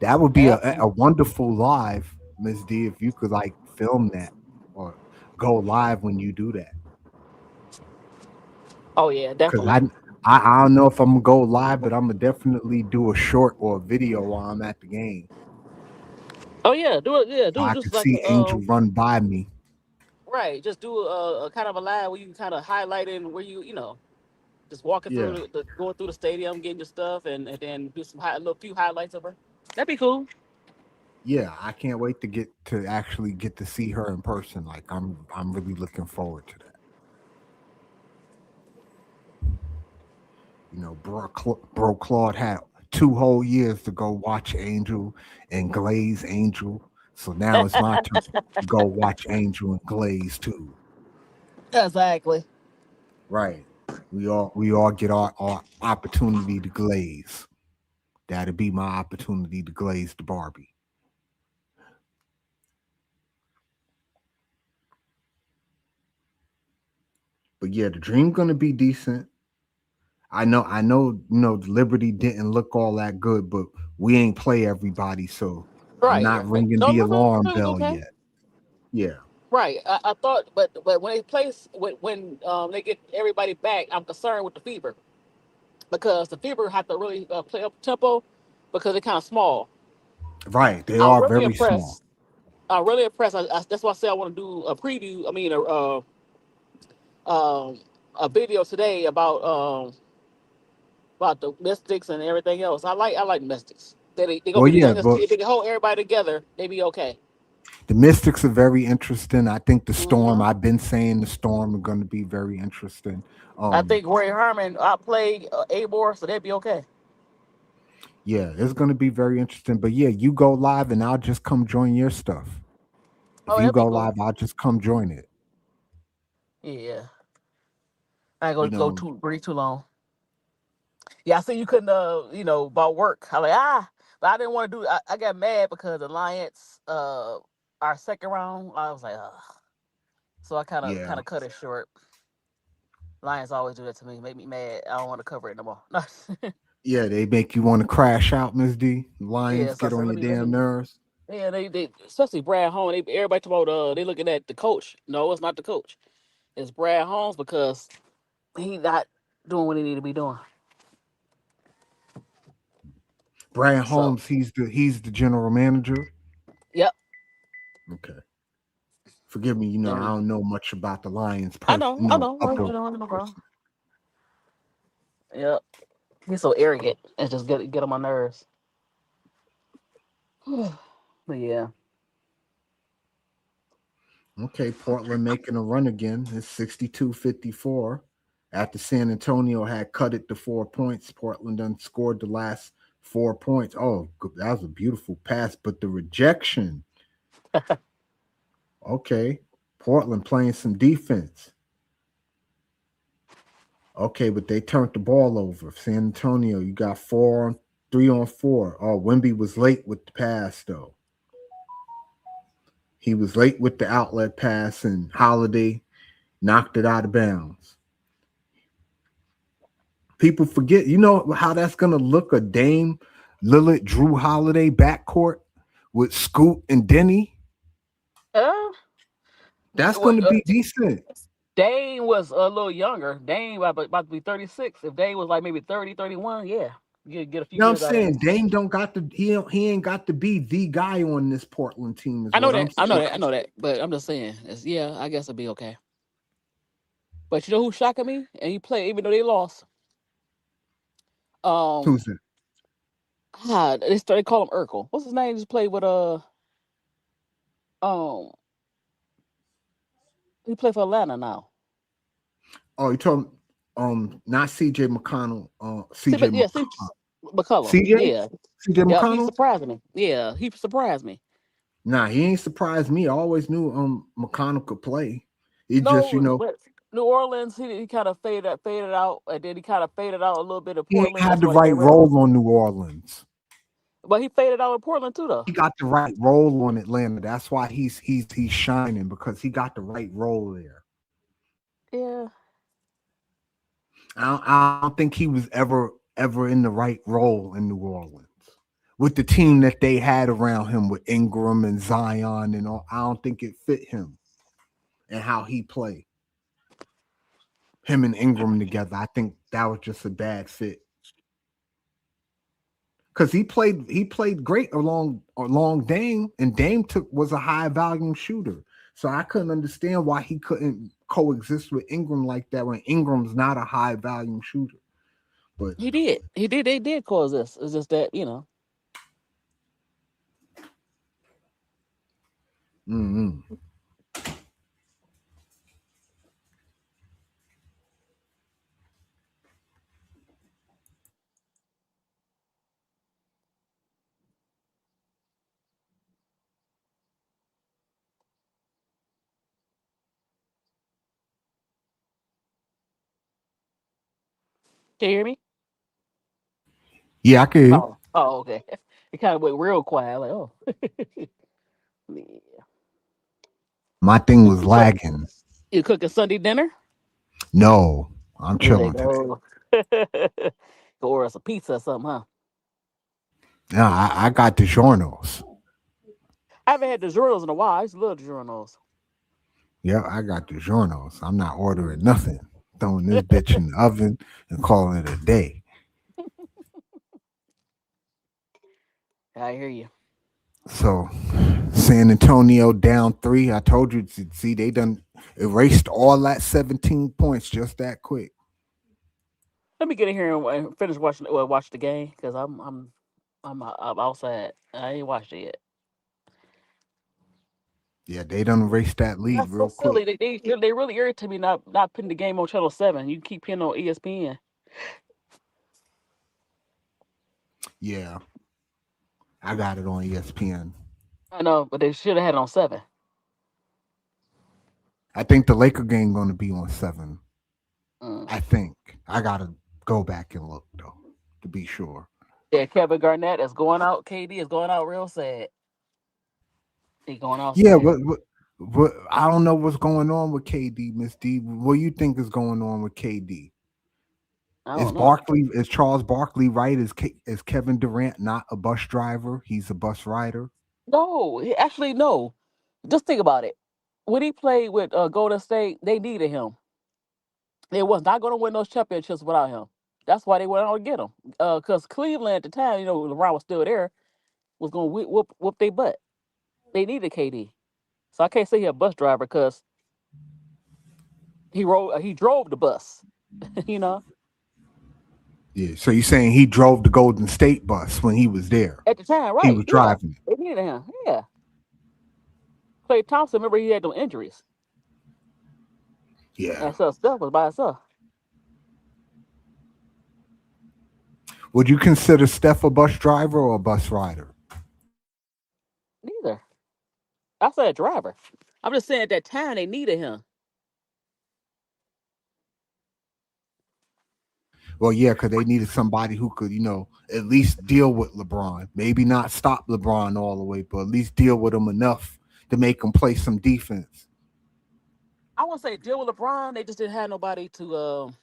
That would be Yep. a wonderful live, Miss D, if you could like film that or go live when you do that. Oh yeah, Cause definitely. I don't know if I'm gonna go live, but I'm gonna definitely do a short or a video while I'm at the game. Oh yeah, do it. Yeah, So do I just could like see Angel run by me. right. Just do a kind of a live where you kind of highlighting where just walking through Yeah. going through the stadium, getting your stuff, and then do a little few highlights of her. That'd be cool. Yeah, I can't wait to get to actually get to see her in person. Like I'm really looking forward to that. You know, bro Claude had 2 whole years to go watch Angel and Glaze Angel. So now it's my turn to go watch Angel and Glaze too. Exactly. Right. We all get our opportunity to glaze. That'd be my opportunity to glaze the Barbie. But yeah, the dream gonna be decent. I know, the Liberty didn't look all that good, but we ain't play everybody, so I'm Right. not Right. ringing No, the no, no, alarm no, it's bell okay. yet. Yeah. Right. I thought, but when they place when they get everybody back, I'm concerned with the Fever because the Fever have to really play up tempo because they're kind of small. Right. They I'm are really very small. impressed. I'm really impressed. That's why I say I want to do a preview. I mean, um, a video today about the Mystics and everything else. I like Mystics. They gonna Well, be the yeah, youngest. but If they can hold everybody together, they be okay. the Mystics are very interesting. I think the Storm, Hmm. I've been saying the Storm are gonna be very interesting. I Um, think Ray Herman outplayed Abor, so they'd be okay. yeah, it's gonna be very interesting. But yeah, you go live and I'll just come join your stuff. If Oh, you that'd be go cool. live, I'll just come join it. Yeah, I ain't You gonna go know, too breathe too long. Yeah, I see you couldn't about work. I like but I didn't want to do. I got mad because the Lions our second round. I was like, so I kind of yeah. kind of cut it short. Lions always do that to me, make me mad. I don't want to cover it no more. Yeah, they make you want to crash out, Miss D. Yeah, Lions so I get said on your let damn me. nerves. Yeah, they especially Brad Holmes. Everybody talk about they looking at the coach. No, it's not the coach. It's Brad Holmes because he not doing what he need to be doing. Brian So Holmes, he's the general manager. yep, Okay. Forgive me, I and don't know much about the Lions I know, up the no problem. person. Yep, he's so arrogant and just get on my nerves. But yeah, Okay, Portland making a run again. It's 62-54. After San Antonio had cut it to 4 points, Portland done scored the last 4 points. Oh, that was a beautiful pass, but the rejection. Okay, Portland playing some defense. Okay, but they turned the ball over. San Antonio, you got 3-on-4. Oh, Wemby was late with the pass, though. He was late with the outlet pass, and Holiday knocked it out of bounds. People forget, how that's going to look, a Dame, Lillard, Drew Holiday backcourt with Scoot and Denny? uh, That's going what, to be decent. Dane was a little younger. Dane about to be 36. If Dane was like maybe 30, 31, yeah. Get a few You know what I'm years out of saying? him. Dame don't got to he ain't got to be the guy on this Portland team is I know what that. I'm I know saying. that. I know that. But I'm just saying, yeah, I guess it'll be okay. But you know who's shocking me? And he played even though they lost. Um, Who's it? they started call him Urkel. What's his name? He just played with um, he played for Atlanta now. Oh, you told not CJ McConnell, See, CJ but yeah, see, McCullum. CJ Yeah, CJ yeah, he McConnell. surprised me. Yeah, he surprised me. Nah, he ain't surprised me. I always knew McConnell could play. He just, No, but New Orleans, he kind of faded out, and then he kind of faded out a little bit in he ain't Portland. had That's the why they got right rid of him. role on New Orleans. But he faded out in Portland too, though. He got the right role on Atlanta. That's why he's shining because he got the right role there. Yeah. I don't think he was ever in the right role in New Orleans with the team that they had around him with Ingram and Zion and all. I don't think it fit him and how he played. Him and Ingram together, I think that was just a bad fit. Because he played great along Dame, and Dame was a high volume shooter. So I couldn't understand why he couldn't coexist with Ingram like that when Ingram's not a high volume shooter. But He did. He did. They did cause this. It's just that, mm-mm. Can you hear me? Yeah, I can hear you. Oh, okay. It kind of went real quiet. Like, oh. Yeah. My thing was So, lagging. you cooking Sunday dinner? No, I'm There they chilling today. go. Go order some pizza or something, huh? No, I got DiGiorno's. I haven't had DiGiorno's in a while. I used to love DiGiorno's. Yeah, I got DiGiorno's. I'm not ordering nothing. Throwing this bitch in the oven and calling it a day. I hear you. So San Antonio down 3. I told you, see, they done erased all that 17 points just that quick. Let me get in here and finish watch the game because I'm outside. I ain't watched it yet. Yeah, they done erased that lead That's so real quick. silly. They really irritate me not putting the game on Channel 7. You keep putting on ESPN. Yeah, I got it on ESPN. I know, but they should have had it on 7. I think the Laker game going to be on 7. Mm. I think. I got to go back and look, though, to be sure. Yeah, Kevin Garnett is going out. KD is going out real sad. He going out Yeah, sad. but I don't know what's going on with KD, Miss D. What do you think is going on with KD? I don't know. Is Charles Barkley right? Is Kevin Durant not a bus driver? He's a bus rider. No, actually no. Just think about it. When he played with Golden State, they needed him. They was not going to win those championships without him. That's why they went out to get him. Because Cleveland at the time, LeBron was still there, was going to whoop their butt. They needed KD. So I can't say he a bus driver because he drove the bus. you know, Yeah. So you're saying he drove the Golden State bus when he was there? at the time, He right? was Yeah, driving it. they needed him. Yeah, Clay Thompson. Remember he had them injuries. Yeah. And so Steph was by himself. Would you consider Steph a bus driver or a bus rider? Neither. I said driver. I'm just saying at that time they needed him. Well, yeah, because they needed somebody who could, at least deal with LeBron. Maybe not stop LeBron all the way, but at least deal with him enough to make him play some defense. I won't say deal with LeBron. They just didn't have nobody to.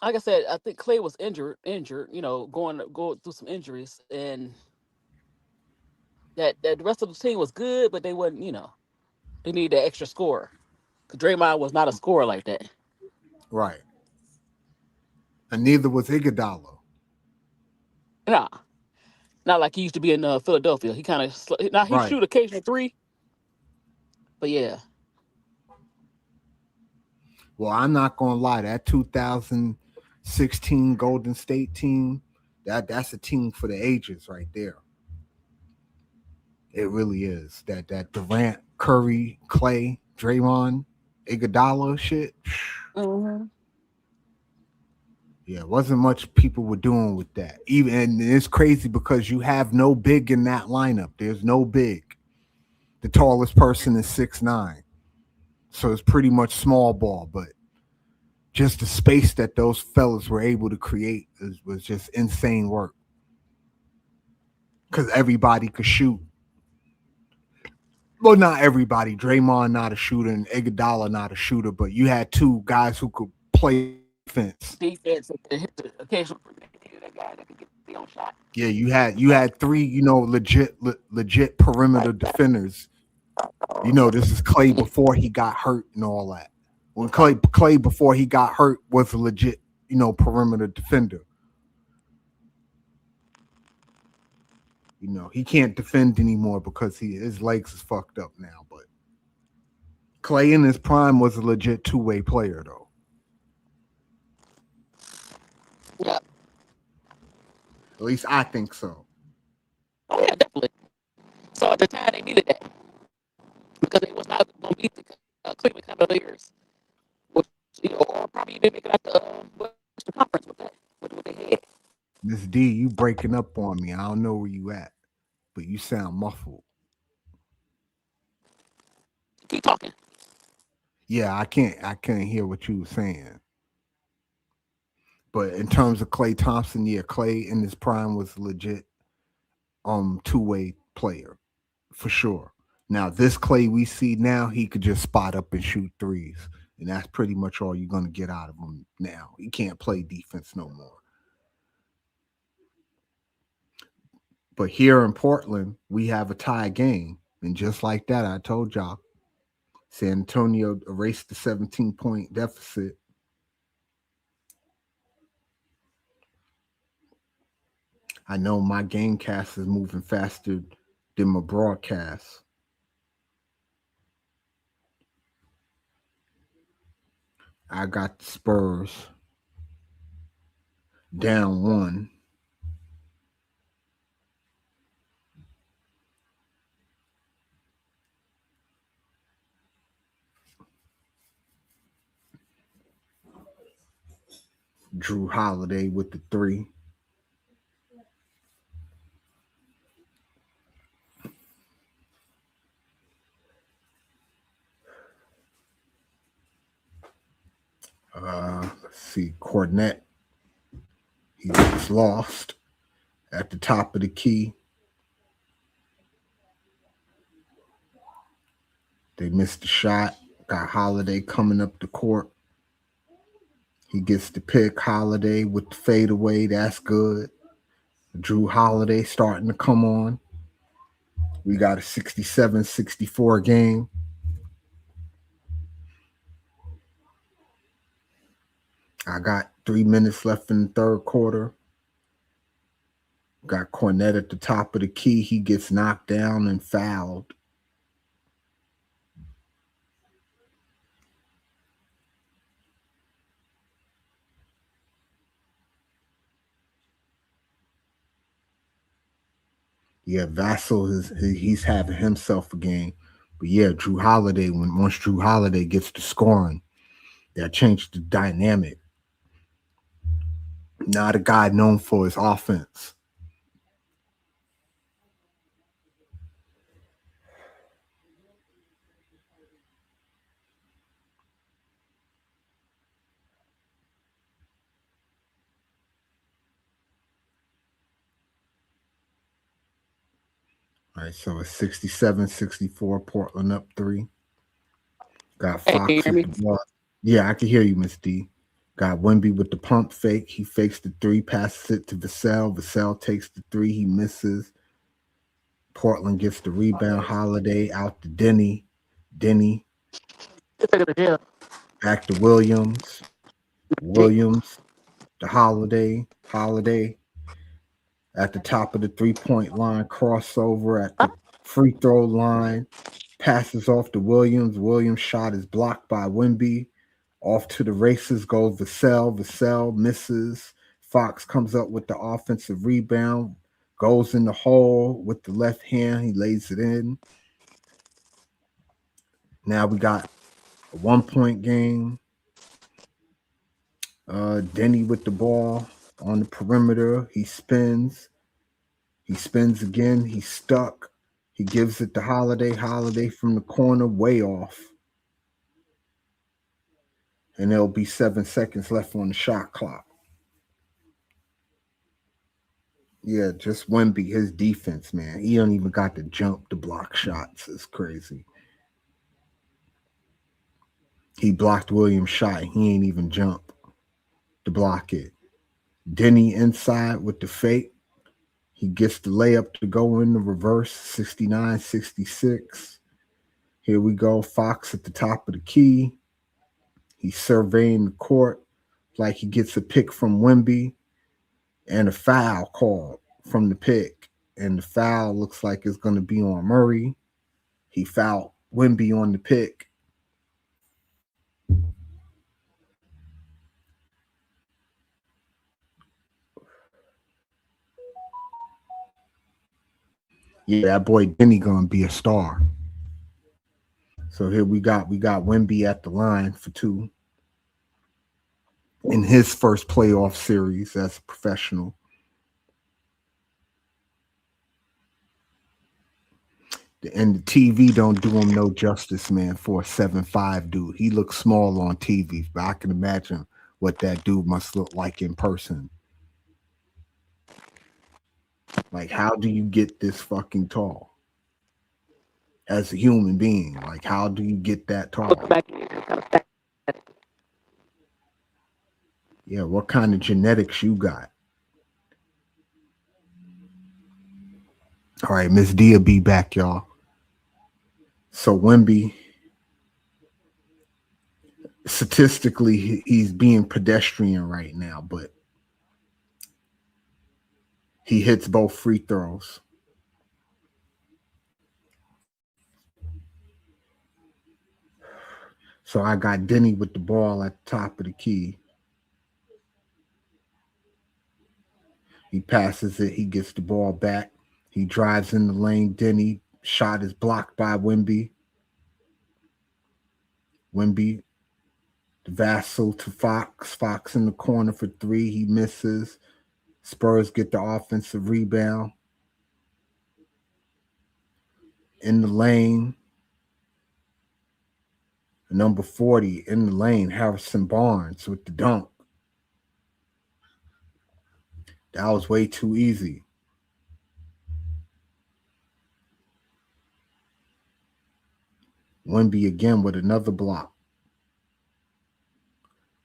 Like I said, I think Clay was injured. Going through some injuries, and that the rest of the team was good, but they wasn't. They need that extra scorer. 'Cause Draymond was not a scorer like that. Right. And neither was Iguodala. Nah, not like he used to be in Philadelphia. He kind of now he Right. shoot occasional three, but yeah, Well, I'm not gonna lie, that 2016 Golden State team, that's a team for the ages right there. It really is. That Durant, Curry, Clay, Draymond, Iguodala shit. mm-hmm. Yeah, wasn't much people were doing with that. Even and it's crazy because you have no big in that lineup. There's no big. The tallest person is 6'9". So it's pretty much small ball, but just the space that those fellas were able to create was just insane work. Because everybody could shoot. Well, not everybody. Draymond not a shooter and Iguodala not a shooter, but you had two guys who could play defense. Defense and hit the occasional that guy that could get the own shot. Yeah, you had three, legit perimeter defenders. This is Clay before he got hurt and all that. When Clay before he got hurt was a legit, perimeter defender. He can't defend anymore because his legs is fucked up now. But Clay in his prime was a legit two-way player, though. Yeah. At least I think so. Oh yeah, definitely. So at the time they needed that because they was not going to beat the Cleveland Cavaliers, which or probably even make it out the Western Conference with that, with what they had. Miss D, you breaking up on me. I don't know where you at, but you sound muffled. Keep talking. Yeah, I can't hear what you were saying. But in terms of Klay Thompson, yeah, Clay in his prime was legit two-way player for sure. Now this Clay we see now, he could just spot up and shoot threes. And that's pretty much all you're gonna get out of him now. He can't play defense no more. But here in Portland, we have a tie game. And just like that, I told y'all, San Antonio erased the 17-point deficit. I know my game cast is moving faster than my broadcast. I got the Spurs down 1. Drew Holiday with the 3. Let's see, Cornette. He was lost at the top of the key. They missed the shot. Got Holiday coming up the court. He gets the pick. Holiday with the fadeaway. That's good. Drew Holiday starting to come on. We got a 67-64 game. I got 3 minutes left in the third quarter. Got Cornette at the top of the key. He gets knocked down and fouled. Yeah, Vassell he's having himself a game. But yeah, Drew Holiday, once Drew Holiday gets to scoring, that changed the dynamic. Not a guy known for his offense. All right, so it's 67-64, Portland up 3. Got Hey, Fox can you at hear me? the ball. Yeah, I can hear you, Miss D. Got Wemby with the pump fake. He fakes the 3, passes it to Vassell. Vassell takes the 3. He misses. Portland gets the rebound. Holiday out to Denny. Denny back to Williams. Williams The Holiday at the top of the 3-point line, crossover at the free throw line, passes off to Williams. Williams' shot is blocked by Wemby. Off to the races goes Vassell. Vassell misses. Fox comes up with the offensive rebound, goes in the hole with the left hand. He lays it in. Now we got a 1-point game. Denny with the ball on the perimeter. He spins. He spins again. He's stuck. He gives it to Holiday. Holiday from the corner, way off. And there'll be 7 seconds left on the shot clock. Yeah, just Wemby, his defense, man. He don't even got to jump to block shots. It's crazy. He blocked Williams' shot. He ain't even jump to block it. Denny inside with the fake. He gets the layup to go in the reverse, 69-66. Here we go. Fox at the top of the key. He's surveying the court like he gets a pick from Wemby and a foul called from the pick. And the foul looks like it's going to be on Murray. He fouled Wemby on the pick. Yeah, that boy Denny gonna be a star. So here we got Wemby at the line for 2 in his first playoff series as a professional. And the TV don't do him no justice, man, for a 7'5" dude. He looks small on TV, but I can imagine what that dude must look like in person. Like, how do you get this fucking tall as a human being? Like, how do you get that tall? Yeah, what kind of genetics you got? All right, Miss D will be back, y'all. So Wemby, statistically, he's being pedestrian right now, but he hits both free throws. So I got Denny with the ball at the top of the key. He passes it. He gets the ball back. He drives in the lane. Denny shot is blocked by Wemby. Wemby, the Vassell to Fox. Fox in the corner for 3. He misses. Spurs get the offensive rebound. In the lane. Number 40 in the lane, Harrison Barnes with the dunk. That was way too easy. Wemby again with another block.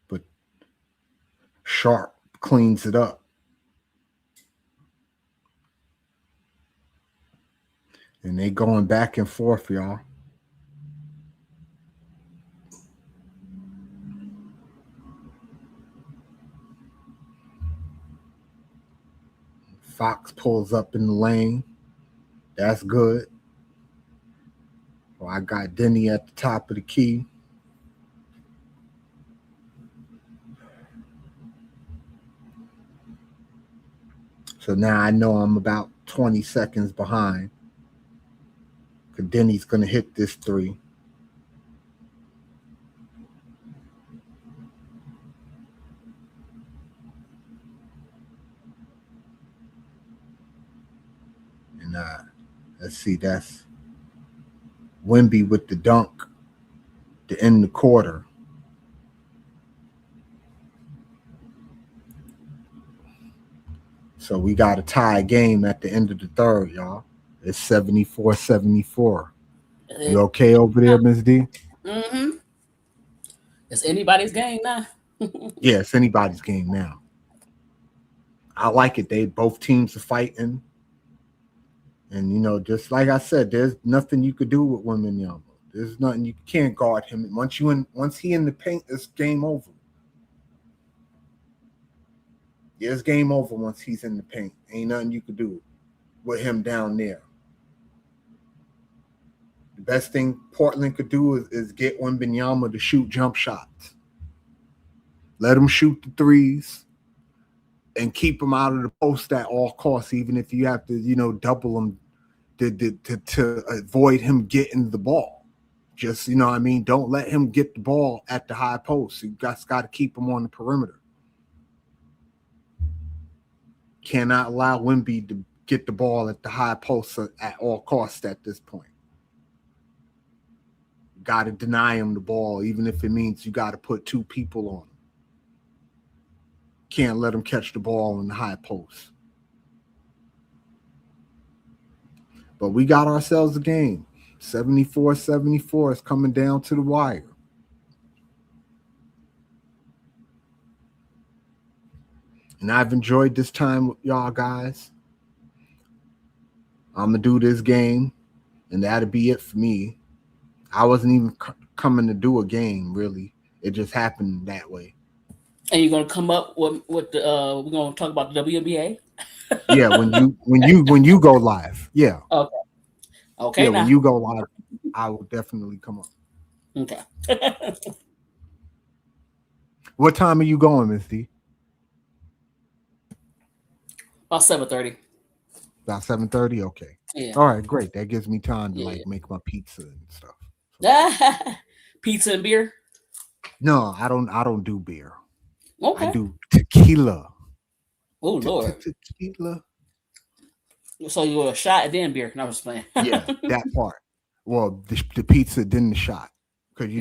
But Sharp cleans it up. And they going back and forth, y'all. Fox pulls up in the lane. That's good. Well, I got Denny at the top of the key. So now I know I'm about 20 seconds behind. Because Denny's going to hit this 3. And let's see, that's Wemby with the dunk to end the quarter. So we got a tie game at the end of the third, y'all. It's 74-74. You okay over there, Ms. D? Mm-hmm. It's anybody's game now. Yeah, it's anybody's game now. I like it. Both teams are fighting. And, you know, just like I said, there's nothing you could do with Wembanyama. There's nothing. You can't guard him. Once he in the paint, it's game over. Yeah, it's game over once he's in the paint. Ain't nothing you could do with him down there. The best thing Portland could do is get Wembanyama to shoot jump shots. Let him shoot the threes and keep him out of the post at all costs, even if you have to, double him to avoid him getting the ball. Just, don't let him get the ball at the high post. You got to keep him on the perimeter. Cannot allow Wemby to get the ball at the high post at all costs at this point. Got to deny him the ball, even if it means you got to put 2 people on him. Can't let him catch the ball in the high post. But we got ourselves a game. 74-74 is coming down to the wire. And I've enjoyed this time with y'all guys. I'm going to do this game, and that'll be it for me. I wasn't even coming to do a game, really. It just happened that way. And you're gonna come up with the we're gonna talk about the WNBA. Yeah, when you go live. Yeah. Okay. Okay. Yeah, now. when you go live, I will definitely come up. Okay. What time are you going, Miss D? About 7:30. About 7:30? Okay. Yeah. All right, great. That gives me time to make my pizza and stuff. Pizza and beer? No, I don't do beer. Okay. I do tequila. Oh Lord. Tequila. So you a shot and then beer. No, I was playing. Yeah, that part. Well, the pizza, then the shot. Because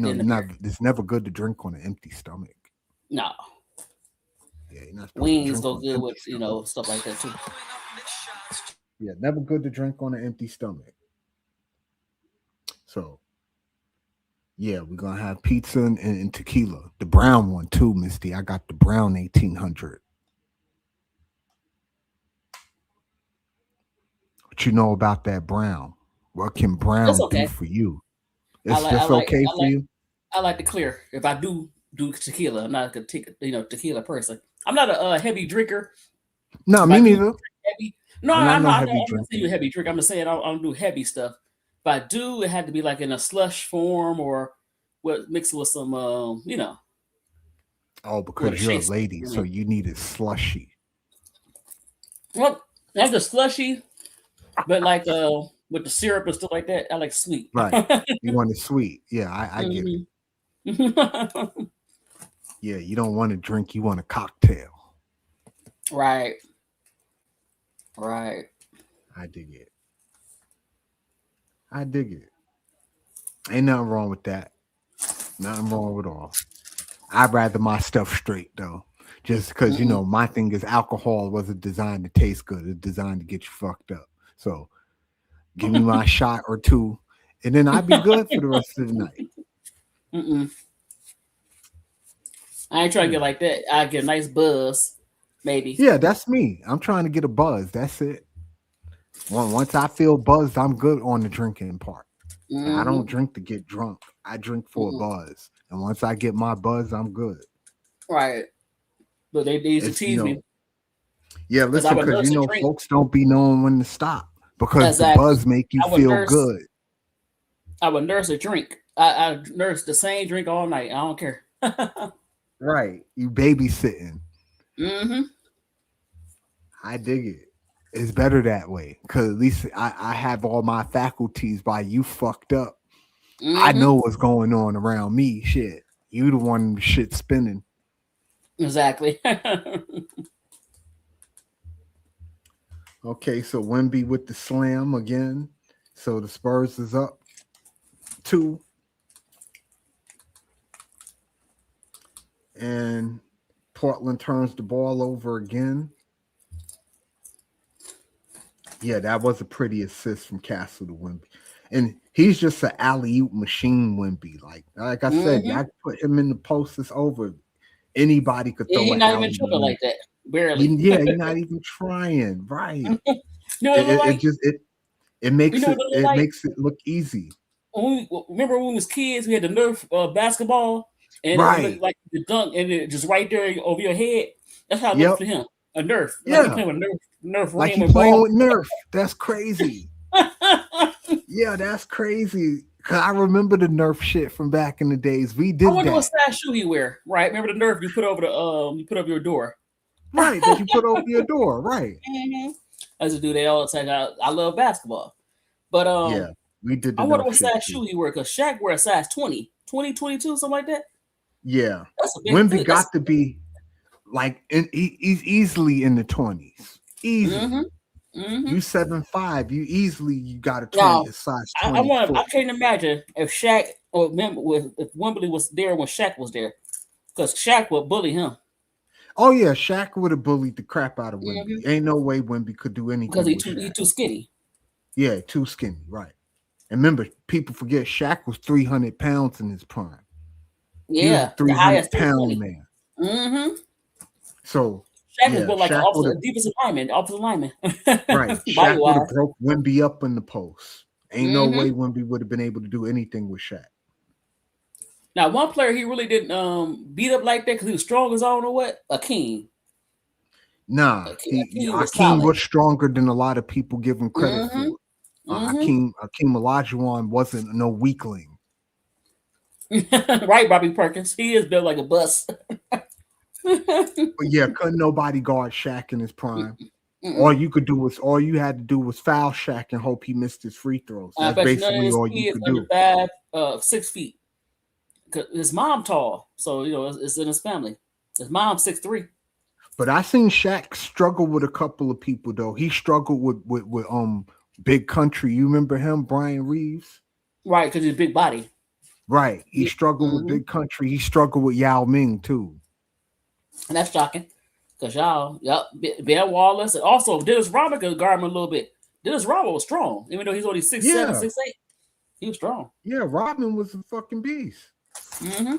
it's never good to drink on an empty stomach. No. Yeah, you're not wings go good with stuff like that too. Yeah, never good to drink on an empty stomach. So, yeah, we're gonna have pizza and tequila. The brown one too, Misty. I got the brown 1800. What you know about that brown? What can brown do for you? It's okay for you. I like the clear. If I do tequila, I'm not a tequila person. I'm not a heavy drinker. No, me neither. Heavy. No, I'm not a heavy drinker. I'm just saying I don't do heavy stuff. If I do, it had to be like in a slush form or mixed with some, Oh, because you're a lady, so you need it slushy. Well, not the slushy, but like with the syrup and stuff like that. I like sweet. Right. You want it sweet. Yeah, I get it. Yeah, you don't want a drink, you want a cocktail. Right. Right. I dig it. Ain't nothing wrong with that. Nothing wrong with all. I'd rather my stuff straight though. Just because my thing is alcohol wasn't designed to taste good. It's designed to get you fucked up. So give me my shot or two, and then I'd be good for the rest of the night. I ain't trying to get like that. I get a nice buzz, maybe. Yeah, that's me. I'm trying to get a buzz. That's it. Once I feel buzzed, I'm good on the drinking part. I don't drink to get drunk. I drink for a buzz. And once I get my buzz, I'm good. Right. But they used to tease me. Yeah, listen, because folks don't be knowing when to stop because the buzz make you feel good. I would nurse a drink. I nurse the same drink all night. I don't care. Right. You babysitting. Mm-hmm. I dig it. It's better that way because at least I have all my faculties by you fucked up. I know what's going on around me. Shit. You the one shit spinning. Exactly. Okay, so Wemby with the slam again. So the Spurs is up 2. And Portland turns the ball over again. Yeah, that was a pretty assist from Castle to Wemby. And he's just an alley-oop machine, Wemby. Like I said, I put him in the post. It's over. Anybody could throw he's an not alley-oop. even tripping like that. Barely. Yeah, he's not even trying. Right. It makes it look easy. Remember when we was kids, we had the Nerf basketball, and it looked like the dunk, and it just right there over your head. That's how it looked for him. A Nerf. Like he Yeah, playing with Nerf like ring he and playing ball. with Nerf. That's crazy. Yeah, that's crazy. 'Cause I remember the Nerf shit from back in the days. We I did wonder what that. size shoe he wear. Right? Remember the Nerf you put over your door. Right, that you put over your door. Right. Mm-hmm. I used to do that all the time. I love basketball, but Yeah, we did I the wonder Nerf what shit size too. shoe he wear because Shaq wear a size 20, 22, something like that. Yeah. That's a big Wimby foot. That's got to be like he's easily in the 20s. Easily. mm-hmm. You 7'5", you got a 20, Now a size I 20 want. I foot. can't imagine if Shaq or remember if Wembley was there when Shaq was there, because Shaq would bully him Oh yeah, Shaq would have bullied the crap out of mm-hmm. Wimby. Ain't no way Wimby could do because anything with he Shaq. too skinny. Yeah, too skinny, right. And remember, people forget Shaq was 300 pounds in his prime. He was a Yeah, the 300 highest pound 320. man. Mm-hmm. So Shaq was yeah, built like an Shaq would have defensive lineman, right. body Shaq would have wise. broke Wimby up in the post. Ain't no Mm-hmm. way Wimby would have been able to do anything with Shaq. Now one player he really didn't beat up like that because he was strong as I don't know what. Akeem. Nah, Akeem was Akeem solid. was stronger than a lot of people give him credit Mm-hmm. for. Mm-hmm. Akeem Olajuwon wasn't no weakling. Right, Bobby Perkins. He is built like a bus. But yeah, couldn't nobody guard Shaq in his prime. Mm-mm. All you had to do was foul Shaq and hope he missed his free throws. I That's bet you none of basically his all you kids could under do. 6 feet. 'Cause his mom tall, so it's in his family. His mom's 6'3". But I seen Shaq struggle with a couple of people though. He struggled with Big Country. You remember him, Brian Reeves? Right, because he's big body. Right. He struggled with Big Country. He struggled with Yao Ming too. And that's shocking. Because Ben Wallace, and also Dennis Rodman could guard him a little bit. Dennis Rodman was strong, even though he's only 6'7", Yeah. 6'8". He was strong. Yeah, Rodman was a fucking beast. Mm-hmm.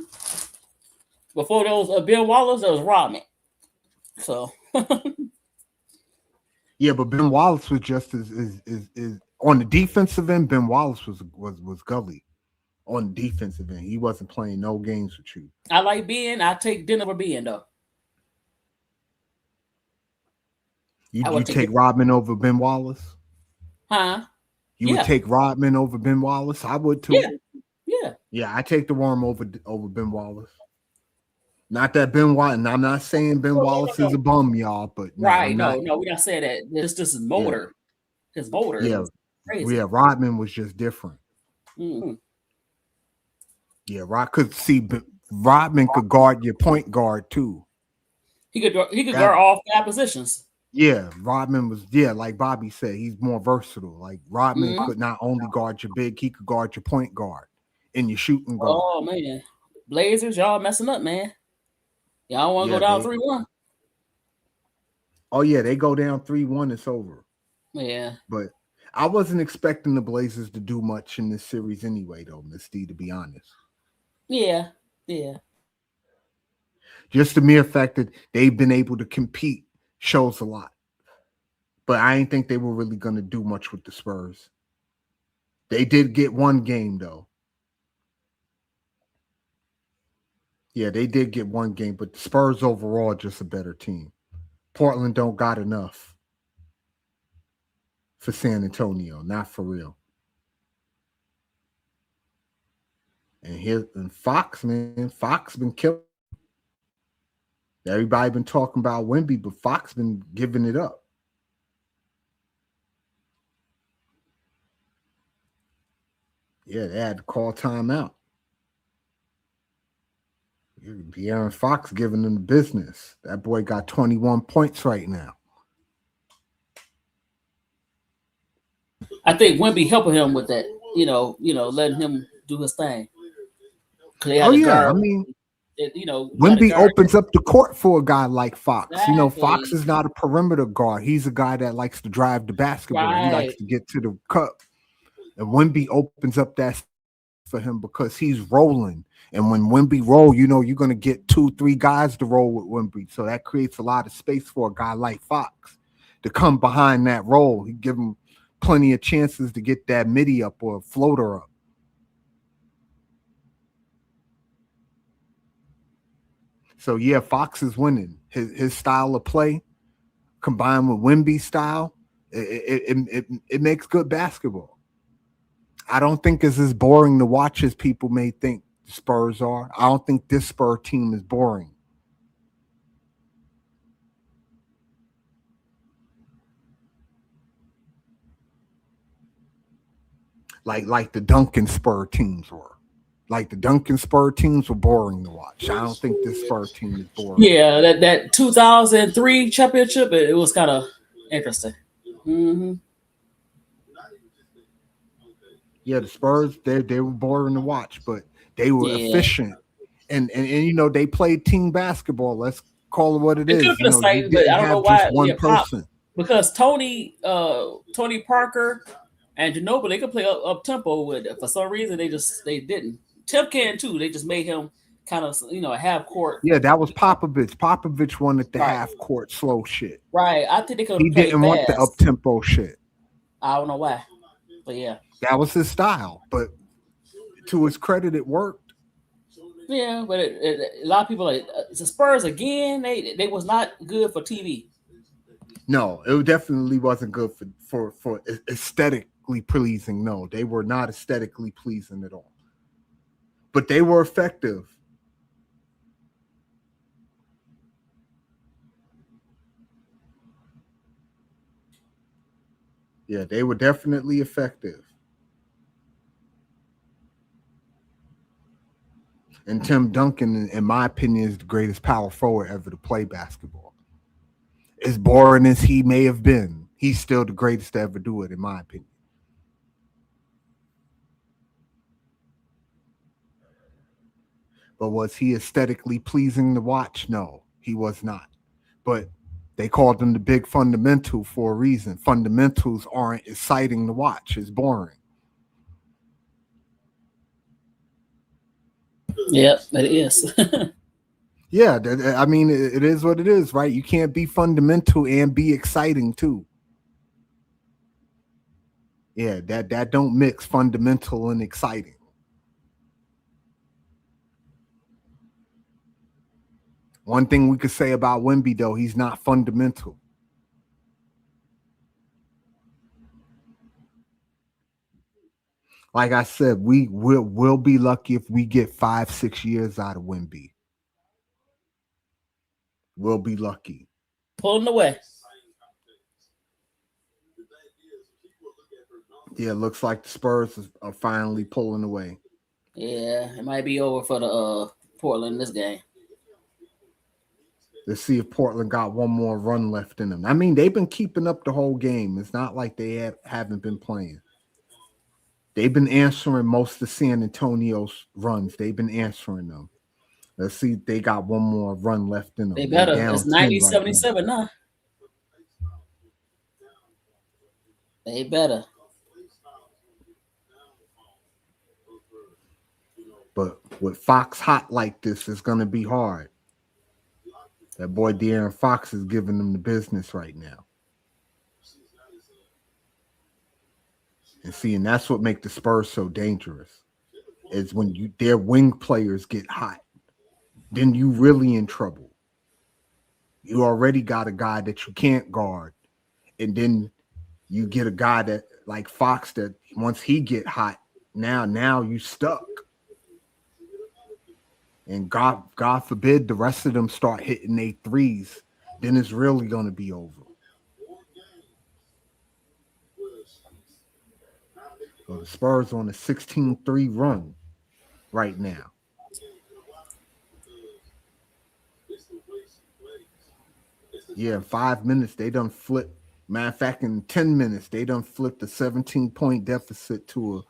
Before there was Ben Wallace, there was Rodman. So yeah, but Ben Wallace was just as on the defensive end. Ben Wallace was gully on the defensive end. He wasn't playing no games with you. I like Ben. I take Den over Ben though. You take Rodman over Ben Wallace? Huh? You would take Rodman over Ben Wallace? I would too. Yeah. Yeah, I take the Worm over Ben Wallace. Not that Ben Wallace, and I'm not saying Ben Wallace is a bum, y'all, but right, no, we're not saying that. It's just his motor. Yeah. His motor. Yeah. Crazy. Yeah, Rodman was just different. Mm-hmm. Yeah, Rodman could guard your point guard too. He could guard all 5 positions. Yeah, Rodman was like Bobby said, he's more versatile. Like Rodman could not only guard your big, he could guard your point guard and your shooting guard. Oh man, Blazers, y'all messing up, man. Y'all want to go down 3-1? Oh yeah, they go down 3-1. It's over. Yeah, but I wasn't expecting the Blazers to do much in this series anyway, though, Misty. To be honest. Yeah. Just the mere fact that they've been able to compete shows a lot. But I didn't think they were really going to do much with the Spurs. They did get one game, though. Yeah, they did get one game, but the Spurs overall just a better team. Portland don't got enough for San Antonio, not for real. And Fox, man, Fox been killing. Everybody been talking about Wemby, but Fox been giving it up. Yeah, they had to call timeout. De'Aaron Fox giving them the business. That boy got 21 points right now. I think Wemby helping him with that. Letting him do his thing. Oh yeah, I mean, Wemby opens up the court for a guy like Fox. Exactly. Fox is not a perimeter guard. He's a guy that likes to drive the basketball. Right. He likes to get to the cup. And Wemby opens up that for him because he's rolling. And when Wemby roll, you're going to get 2-3 guys to roll with Wemby. So that creates a lot of space for a guy like Fox to come behind that roll. He give him plenty of chances to get that midi up or a floater up. So yeah, Fox is winning. His style of play, combined with Wemby's style, it makes good basketball. I don't think it's as boring to watch as people may think the Spurs are. I don't think this Spur team is boring. Like the Duncan Spur teams were. Like the Duncan Spur teams were boring to watch. I don't think this Spur team is boring. Yeah, that 2003 championship, it was kind of interesting. Mm-hmm. Yeah, the Spurs, they were boring to watch, but they were efficient. And you know, they played team basketball. Let's call it what it is. You know, you but I don't know why. one person. Because Tony Parker and Ginobili, they could play up tempo with it. For some reason, they didn't. Tim can too. They just made him kind of, you know, a half court. Yeah, that was Popovich. Popovich wanted the half court slow shit. Right. I think they could. He didn't want the up tempo shit. I don't know why, but yeah, that was his style. But to his credit, it worked. Yeah, but a lot of people like the Spurs again. They was not good for TV. No, it definitely wasn't good for aesthetically pleasing. No, they were not aesthetically pleasing at all. But they were effective. Yeah, they were definitely effective. And Tim Duncan, in my opinion, is the greatest power forward ever to play basketball. As boring as he may have been, he's still the greatest to ever do it, in my opinion. But was he aesthetically pleasing to watch? No, he was not. But they called him the big fundamental for a reason. Fundamentals aren't exciting to watch. It's boring. Yep, it is. Yeah, I mean, it is what it is, right? You can't be fundamental and be exciting too. Yeah, that don't mix fundamental and exciting. One thing we could say about Wemby, though, he's not fundamental. Like I said, we'll be lucky if we get 5-6 years out of Wemby. We'll be lucky. Pulling away. Yeah, looks like the Spurs are finally pulling away. Yeah, it might be over for the Portland this game. Let's see if Portland got one more run left in them. I mean, they've been keeping up the whole game. It's not like they haven't been playing. They've been answering most of San Antonio's runs. They've been answering them. Let's see if they got one more run left in them. They better. It's 90-77 right now. They better. But with Fox hot like this, it's going to be hard. That boy De'Aaron Fox is giving them the business right now. And that's what makes the Spurs so dangerous. Is when their wing players get hot, then you really in trouble. You already got a guy that you can't guard, and then you get a guy that like Fox that once he get hot, now you stuck. And God forbid the rest of them start hitting their threes, then it's really going to be over. So the Spurs on a 16-3 run right now. Yeah, in 5 minutes, they done flipped. Matter of fact, in 10 minutes, they done flipped a 17-point deficit to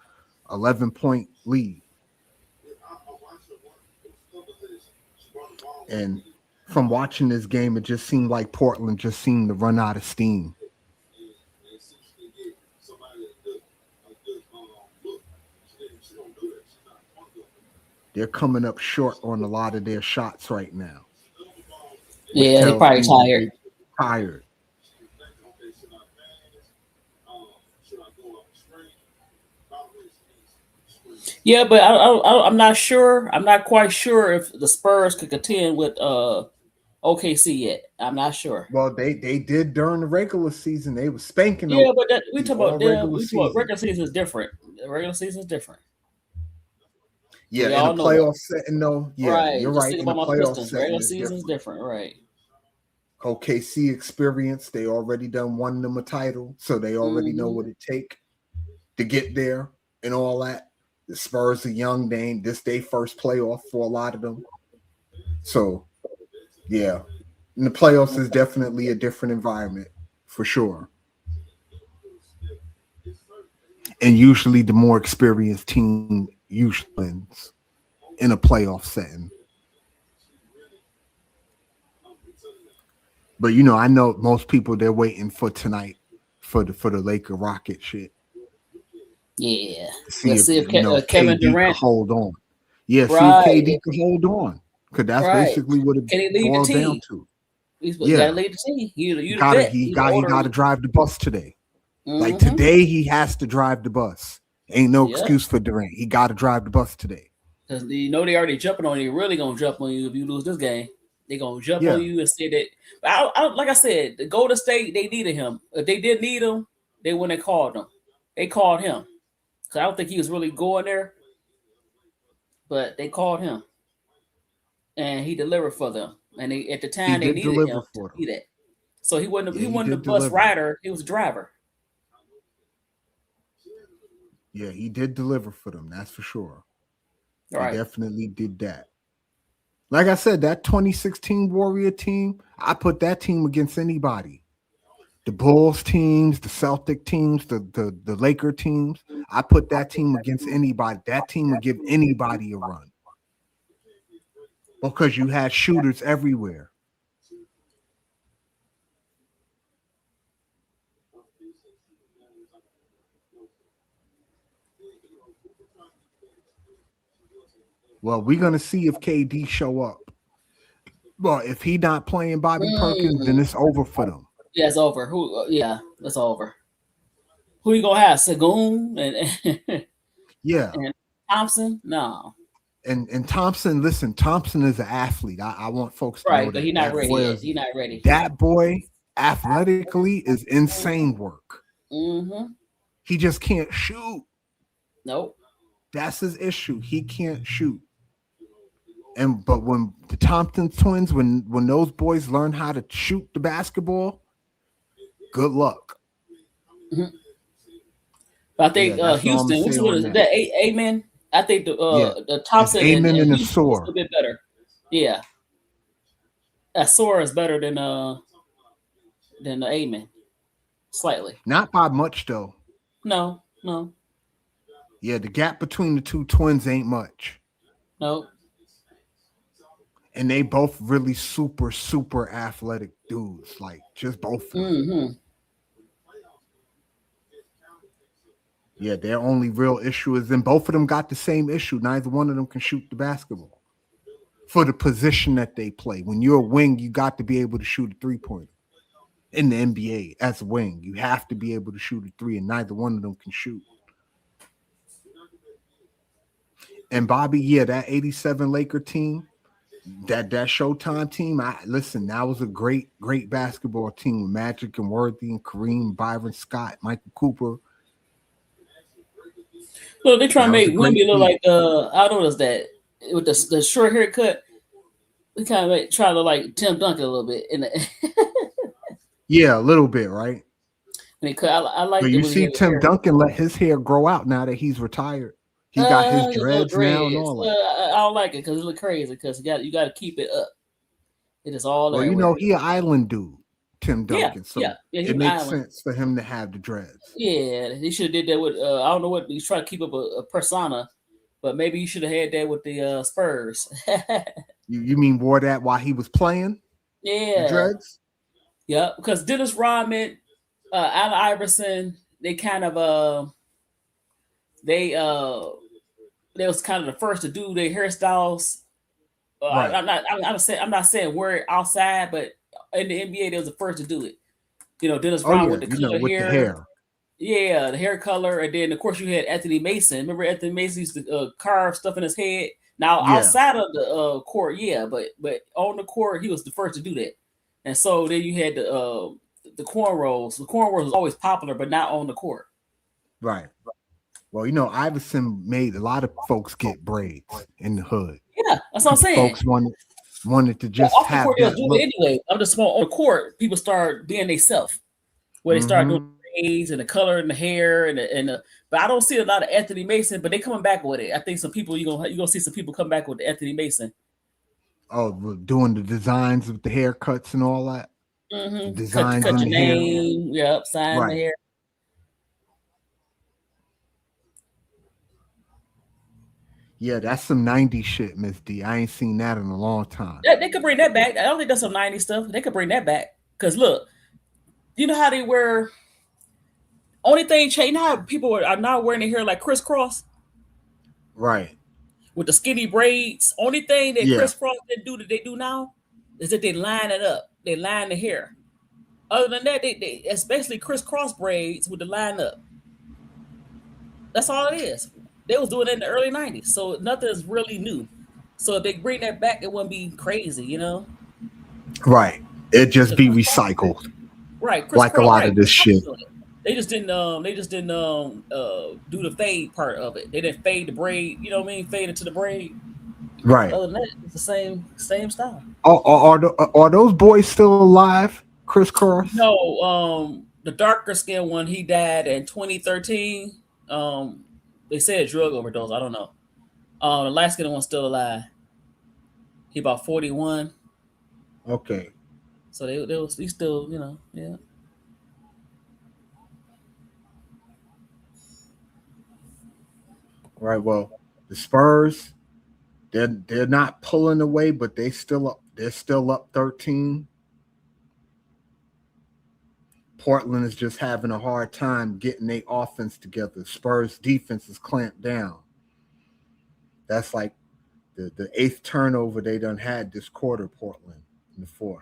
a 11-point lead. And from watching this game, it just seemed like Portland just seemed to run out of steam. They're coming up short on a lot of their shots right now. Yeah, they're probably tired. Tired. Yeah, but I'm not sure. I'm not quite sure if the Spurs could contend with OKC yet. I'm not sure. Well, they did during the regular season. They was spanking Yeah, but we OKC talk all about them. regular We talk about season. regular season is different. The regular season is different. Yeah, We in a all know that. playoff setting though. Yeah, Right. you're Just right. think In a about my playoff Pistons. setting Regular is season is different. different. Right. OKC experience. They already done won them a title, so they already know what it take to get there and all that. The Spurs are young. They ain't this day first playoff for a lot of them. So yeah, and the playoffs is definitely a different environment for sure. And usually the more experienced team usually wins in a playoff setting. But you know, I know most people they're waiting for tonight for the Laker Rocket shit. Yeah. To see Let's if see if you know if Kevin KD Durant. could hold on. Yeah, see if Right. KD could hold on. Because that's Right. basically what it Can he lead the boils down team? to. He's Yeah. got to lead the team. You the Gotta, vet. he He's got older. to drive the bus today. Like Mhm. today, he has to drive the bus. Ain't no Yeah. excuse for Durant. He got to drive the bus today. Because you know they already jumping on you. Really gonna jump on you if you lose this game. They gonna jump Yeah. on you and say that. But like I said, the Golden State they needed him. If they did need him, they wouldn't have called him. They called him. Cause I don't think he was really going there, but they called him, and he delivered for them. And they, at the time they did needed deliver him for to them. be that. So he wasn't Yeah, he he wasn't the did bus deliver. rider. He was a driver. Yeah, he did deliver for them. That's for sure. Right. He definitely did that. Like I said, that 2016 Warrior team, I put that team against anybody. The Bulls teams, the Celtic teams, the Laker teams. I put that team against anybody. That team would give anybody a run. Because you had shooters everywhere. Well, we're gonna see if KD show up. Well, if he not playing Bobby Perkins, then it's over for them. Yeah, it's over. Who? Yeah, it's over. Who you gonna have? Sagoon and Yeah. and Thompson? No. And Thompson, listen, Thompson is an athlete. I want folks to know Right, that. but he's not That ready boy yet. is- He's not ready. That boy athletically is insane work. Mm-hmm. He just can't shoot. Nope. That's his issue. He can't shoot. But when the Thompson twins, when those boys learn how to shoot the basketball, good luck. Mm-hmm. But I think Yeah, that's all I'm Houston, which saying one on is that. that? Amen. I think the Thompson It's Amen and the Houston Soar. is a bit better. Yeah. That Soar is better than the Amen. Slightly. Not by much though. No. Yeah, the gap between the two twins ain't much. No. And they both really super, super athletic dudes. Like just both of them. Mm-hmm. Yeah, their only real issue is then both of them got the same issue. Neither one of them can shoot the basketball for the position that they play. When you're a wing, you got to be able to shoot a three-pointer. In the NBA, as a wing, you have to be able to shoot a three, and neither one of them can shoot. And Bobby, yeah, that 87 Laker team, that Showtime team, that was a great basketball team with Magic and Worthy and Kareem, Byron Scott, Michael Cooper. So they trying to make Wemby look team. like I noticed that with the short haircut. We kind of try to look like Tim Duncan a little bit in the Yeah, a little bit, right? I like. But you see, Tim Duncan let his hair grow out now that he's retired. He got his dreads now and all that. I don't like it because it look crazy. Because you got to keep it up. It is all. Well, you know, he an island dude, Tim Duncan. Yeah, it makes sense for him to have the dreads. Yeah, he should have did that with. I don't know what he's trying to keep up a persona, but maybe you should have had that with the Spurs. You mean wore that while he was playing? Yeah, the dreads. Yeah, because Dennis Rodman, Allen Iverson, they kind of they was kind of the first to do their hairstyles. Right. I'm not saying wear it outside, but in the NBA they was the first to do it. You know, Dennis Rodman with the color hair. Yeah, the hair color, and then of course you had Anthony Mason. Remember Anthony Mason used to carve stuff in his head. Now Yeah. outside of the court, yeah, but on the court, he was the first to do that. And so then you had the cornrows. The cornrows was always popular, but not on the court. Right. Well, you know, Iverson made a lot of folks get braids in the hood. Yeah, that's what I'm saying. Folks wanted to just Off the have court, they'll that do look. it anyway. I'm just on the court. People start being themselves, where they start doing braids and the color and the hair and the. But I don't see a lot of Anthony Mason. But they coming back with it. I think some people you gonna see some people come back with the Anthony Mason. Oh, doing the designs with the haircuts and all that. Mm-hmm. Designs cut on your the hair. name. Yep, sign the hair. Yeah, that's some 90s shit, Miss D. I ain't seen that in a long time. Yeah, they could bring that back. I don't think that's some 90s stuff. They could bring that back. Because look, you know how they wear. Only thing changed. You know how people are not wearing their hair like crisscross? Right. With the skinny braids. Only thing that crisscross didn't do that they do now is that they line it up. They line the hair. Other than that, they especially crisscross braids with the line up. That's all it is. They was doing it in the early 90s. So nothing's really new. So if they bring that back, it wouldn't be crazy, you know? Right. It'd just be recycled. Right. Like a lot of this shit. They just didn't do the fade part of it. They didn't fade the braid, you know what I mean? Fade it to the braid. Right. Other than that, it's the same style. Are those boys still alive? Crisscross? No, the darker skinned one, he died in 2013. They said drug overdose. I don't know. The light skinned one's still alive. He about 41. Okay. So he's still, you know, yeah. Right. Well, the Spurs, they're not pulling away, but they're still up 13. Portland is just having a hard time getting their offense together. Spurs defense is clamped down. That's like the 8th turnover they done had this quarter, Portland, in the 4th.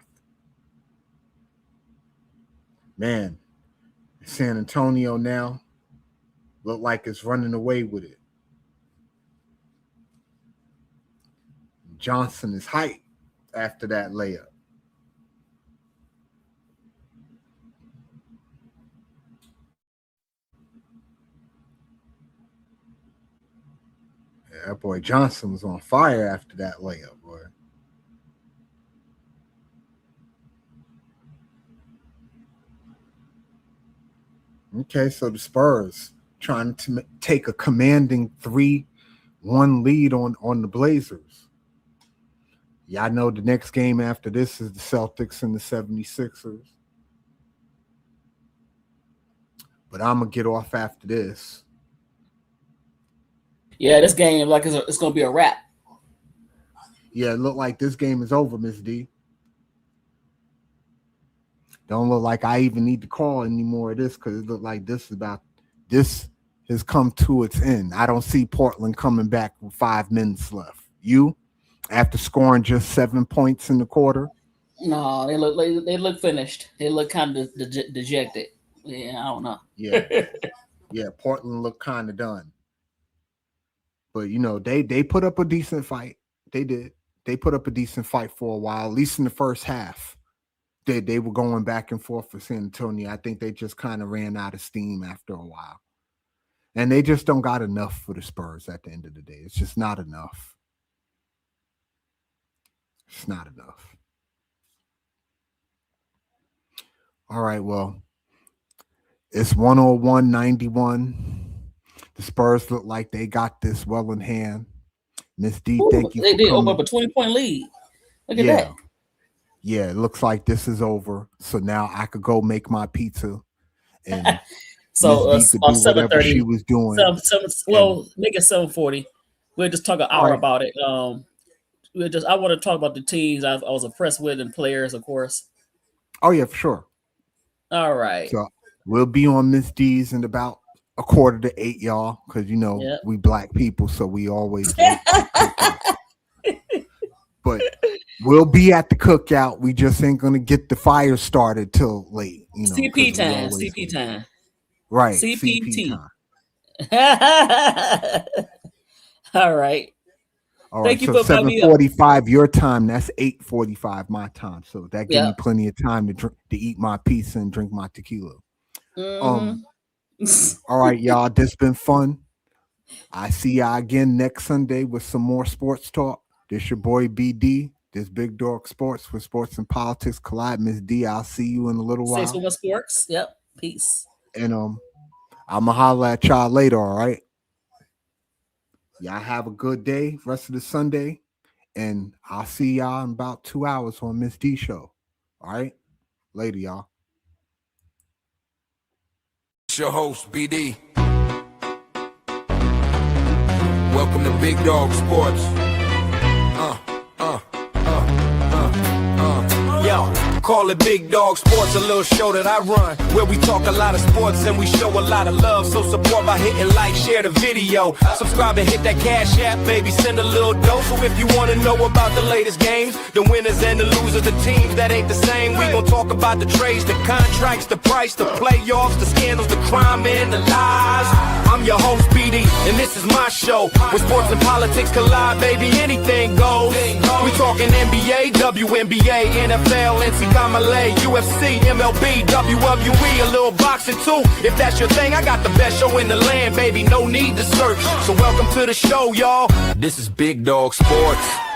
Man, San Antonio now look like it's running away with it. Johnson is hyped after that layup. Yeah, that boy Johnson was on fire after that layup, boy. Okay, so the Spurs trying to take a commanding 3-1 lead on the Blazers. Yeah, I know the next game after this is the Celtics and the 76ers. But I'm going to get off after this. Yeah, this game, like, it's going to be a wrap. Yeah, it looked like this game is over, Miss D. Don't look like I even need to call any more of this because it looked like this has come to its end. I don't see Portland coming back with 5 minutes left. You, after scoring just 7 points in the quarter? No, they look finished. They look kind of dejected. Yeah, I don't know. Yeah, Portland looked kind of done. But you know, they put up a decent fight. They did. They put up a decent fight for a while, at least in the first half. They were going back and forth for San Antonio. I think they just kind of ran out of steam after a while. And they just don't got enough for the Spurs at the end of the day. It's just not enough. It's not enough. All right, well, it's 101-91. The Spurs look like they got this well in hand. Miss D, thank you. They opened up a 20-point lead. Look at that. Yeah, it looks like this is over. So now I could go make my pizza. And so Ms. D could do whatever she was doing. Make it 7:40. We'll just talk an hour about it. I want to talk about the teams I was impressed with and players, of course. Oh yeah, for sure. All right. So we'll be on Miss D's in about 7:45, y'all, because you know we black people, so we always. But we'll be at the cookout. We just ain't gonna get the fire started till late. You know, CP time. Right. CP time. All right. All right, Thank you so for inviting me up. 7:45 your time. That's 8:45 my time. So that gives Yeah. me plenty of time to eat my pizza and drink my tequila. Mhm. All right, y'all. This been fun. I see y'all again next Sunday with some more sports talk. This your boy BD. This Big Dog Sports, where sports and politics collide. Miss D, I'll see you in a little Say while. so much sports. Yep. Peace. And I'ma holler at y'all later, all right? Y'all have a good day, rest of the Sunday. And I'll see y'all in about 2 hours on Miss D Show. All right? Later, y'all. It's your host, BD. Welcome to Big Dog Sports. Yo, call it Big Dog Sports, a little show that I run, where we talk a lot of sports and we show a lot of love. So support by hitting like, share the video, subscribe and hit that cash app, baby, send a little dough. So if you want to know about the latest games, the winners and the losers, the teams that ain't the same, we gon' talk about the trades, the contracts, the price, the playoffs, the scandals, the crime and the lies. I'm your host, BD, and this is my show, where sports and politics collide, baby, anything goes. We talking NBA, WNBA, NFL, NCAA, UFC, MLB, WWE, a little boxing too. If that's your thing, I got the best show in the land, baby, no need to search. So welcome to the show, y'all. This is Big Dog Sports.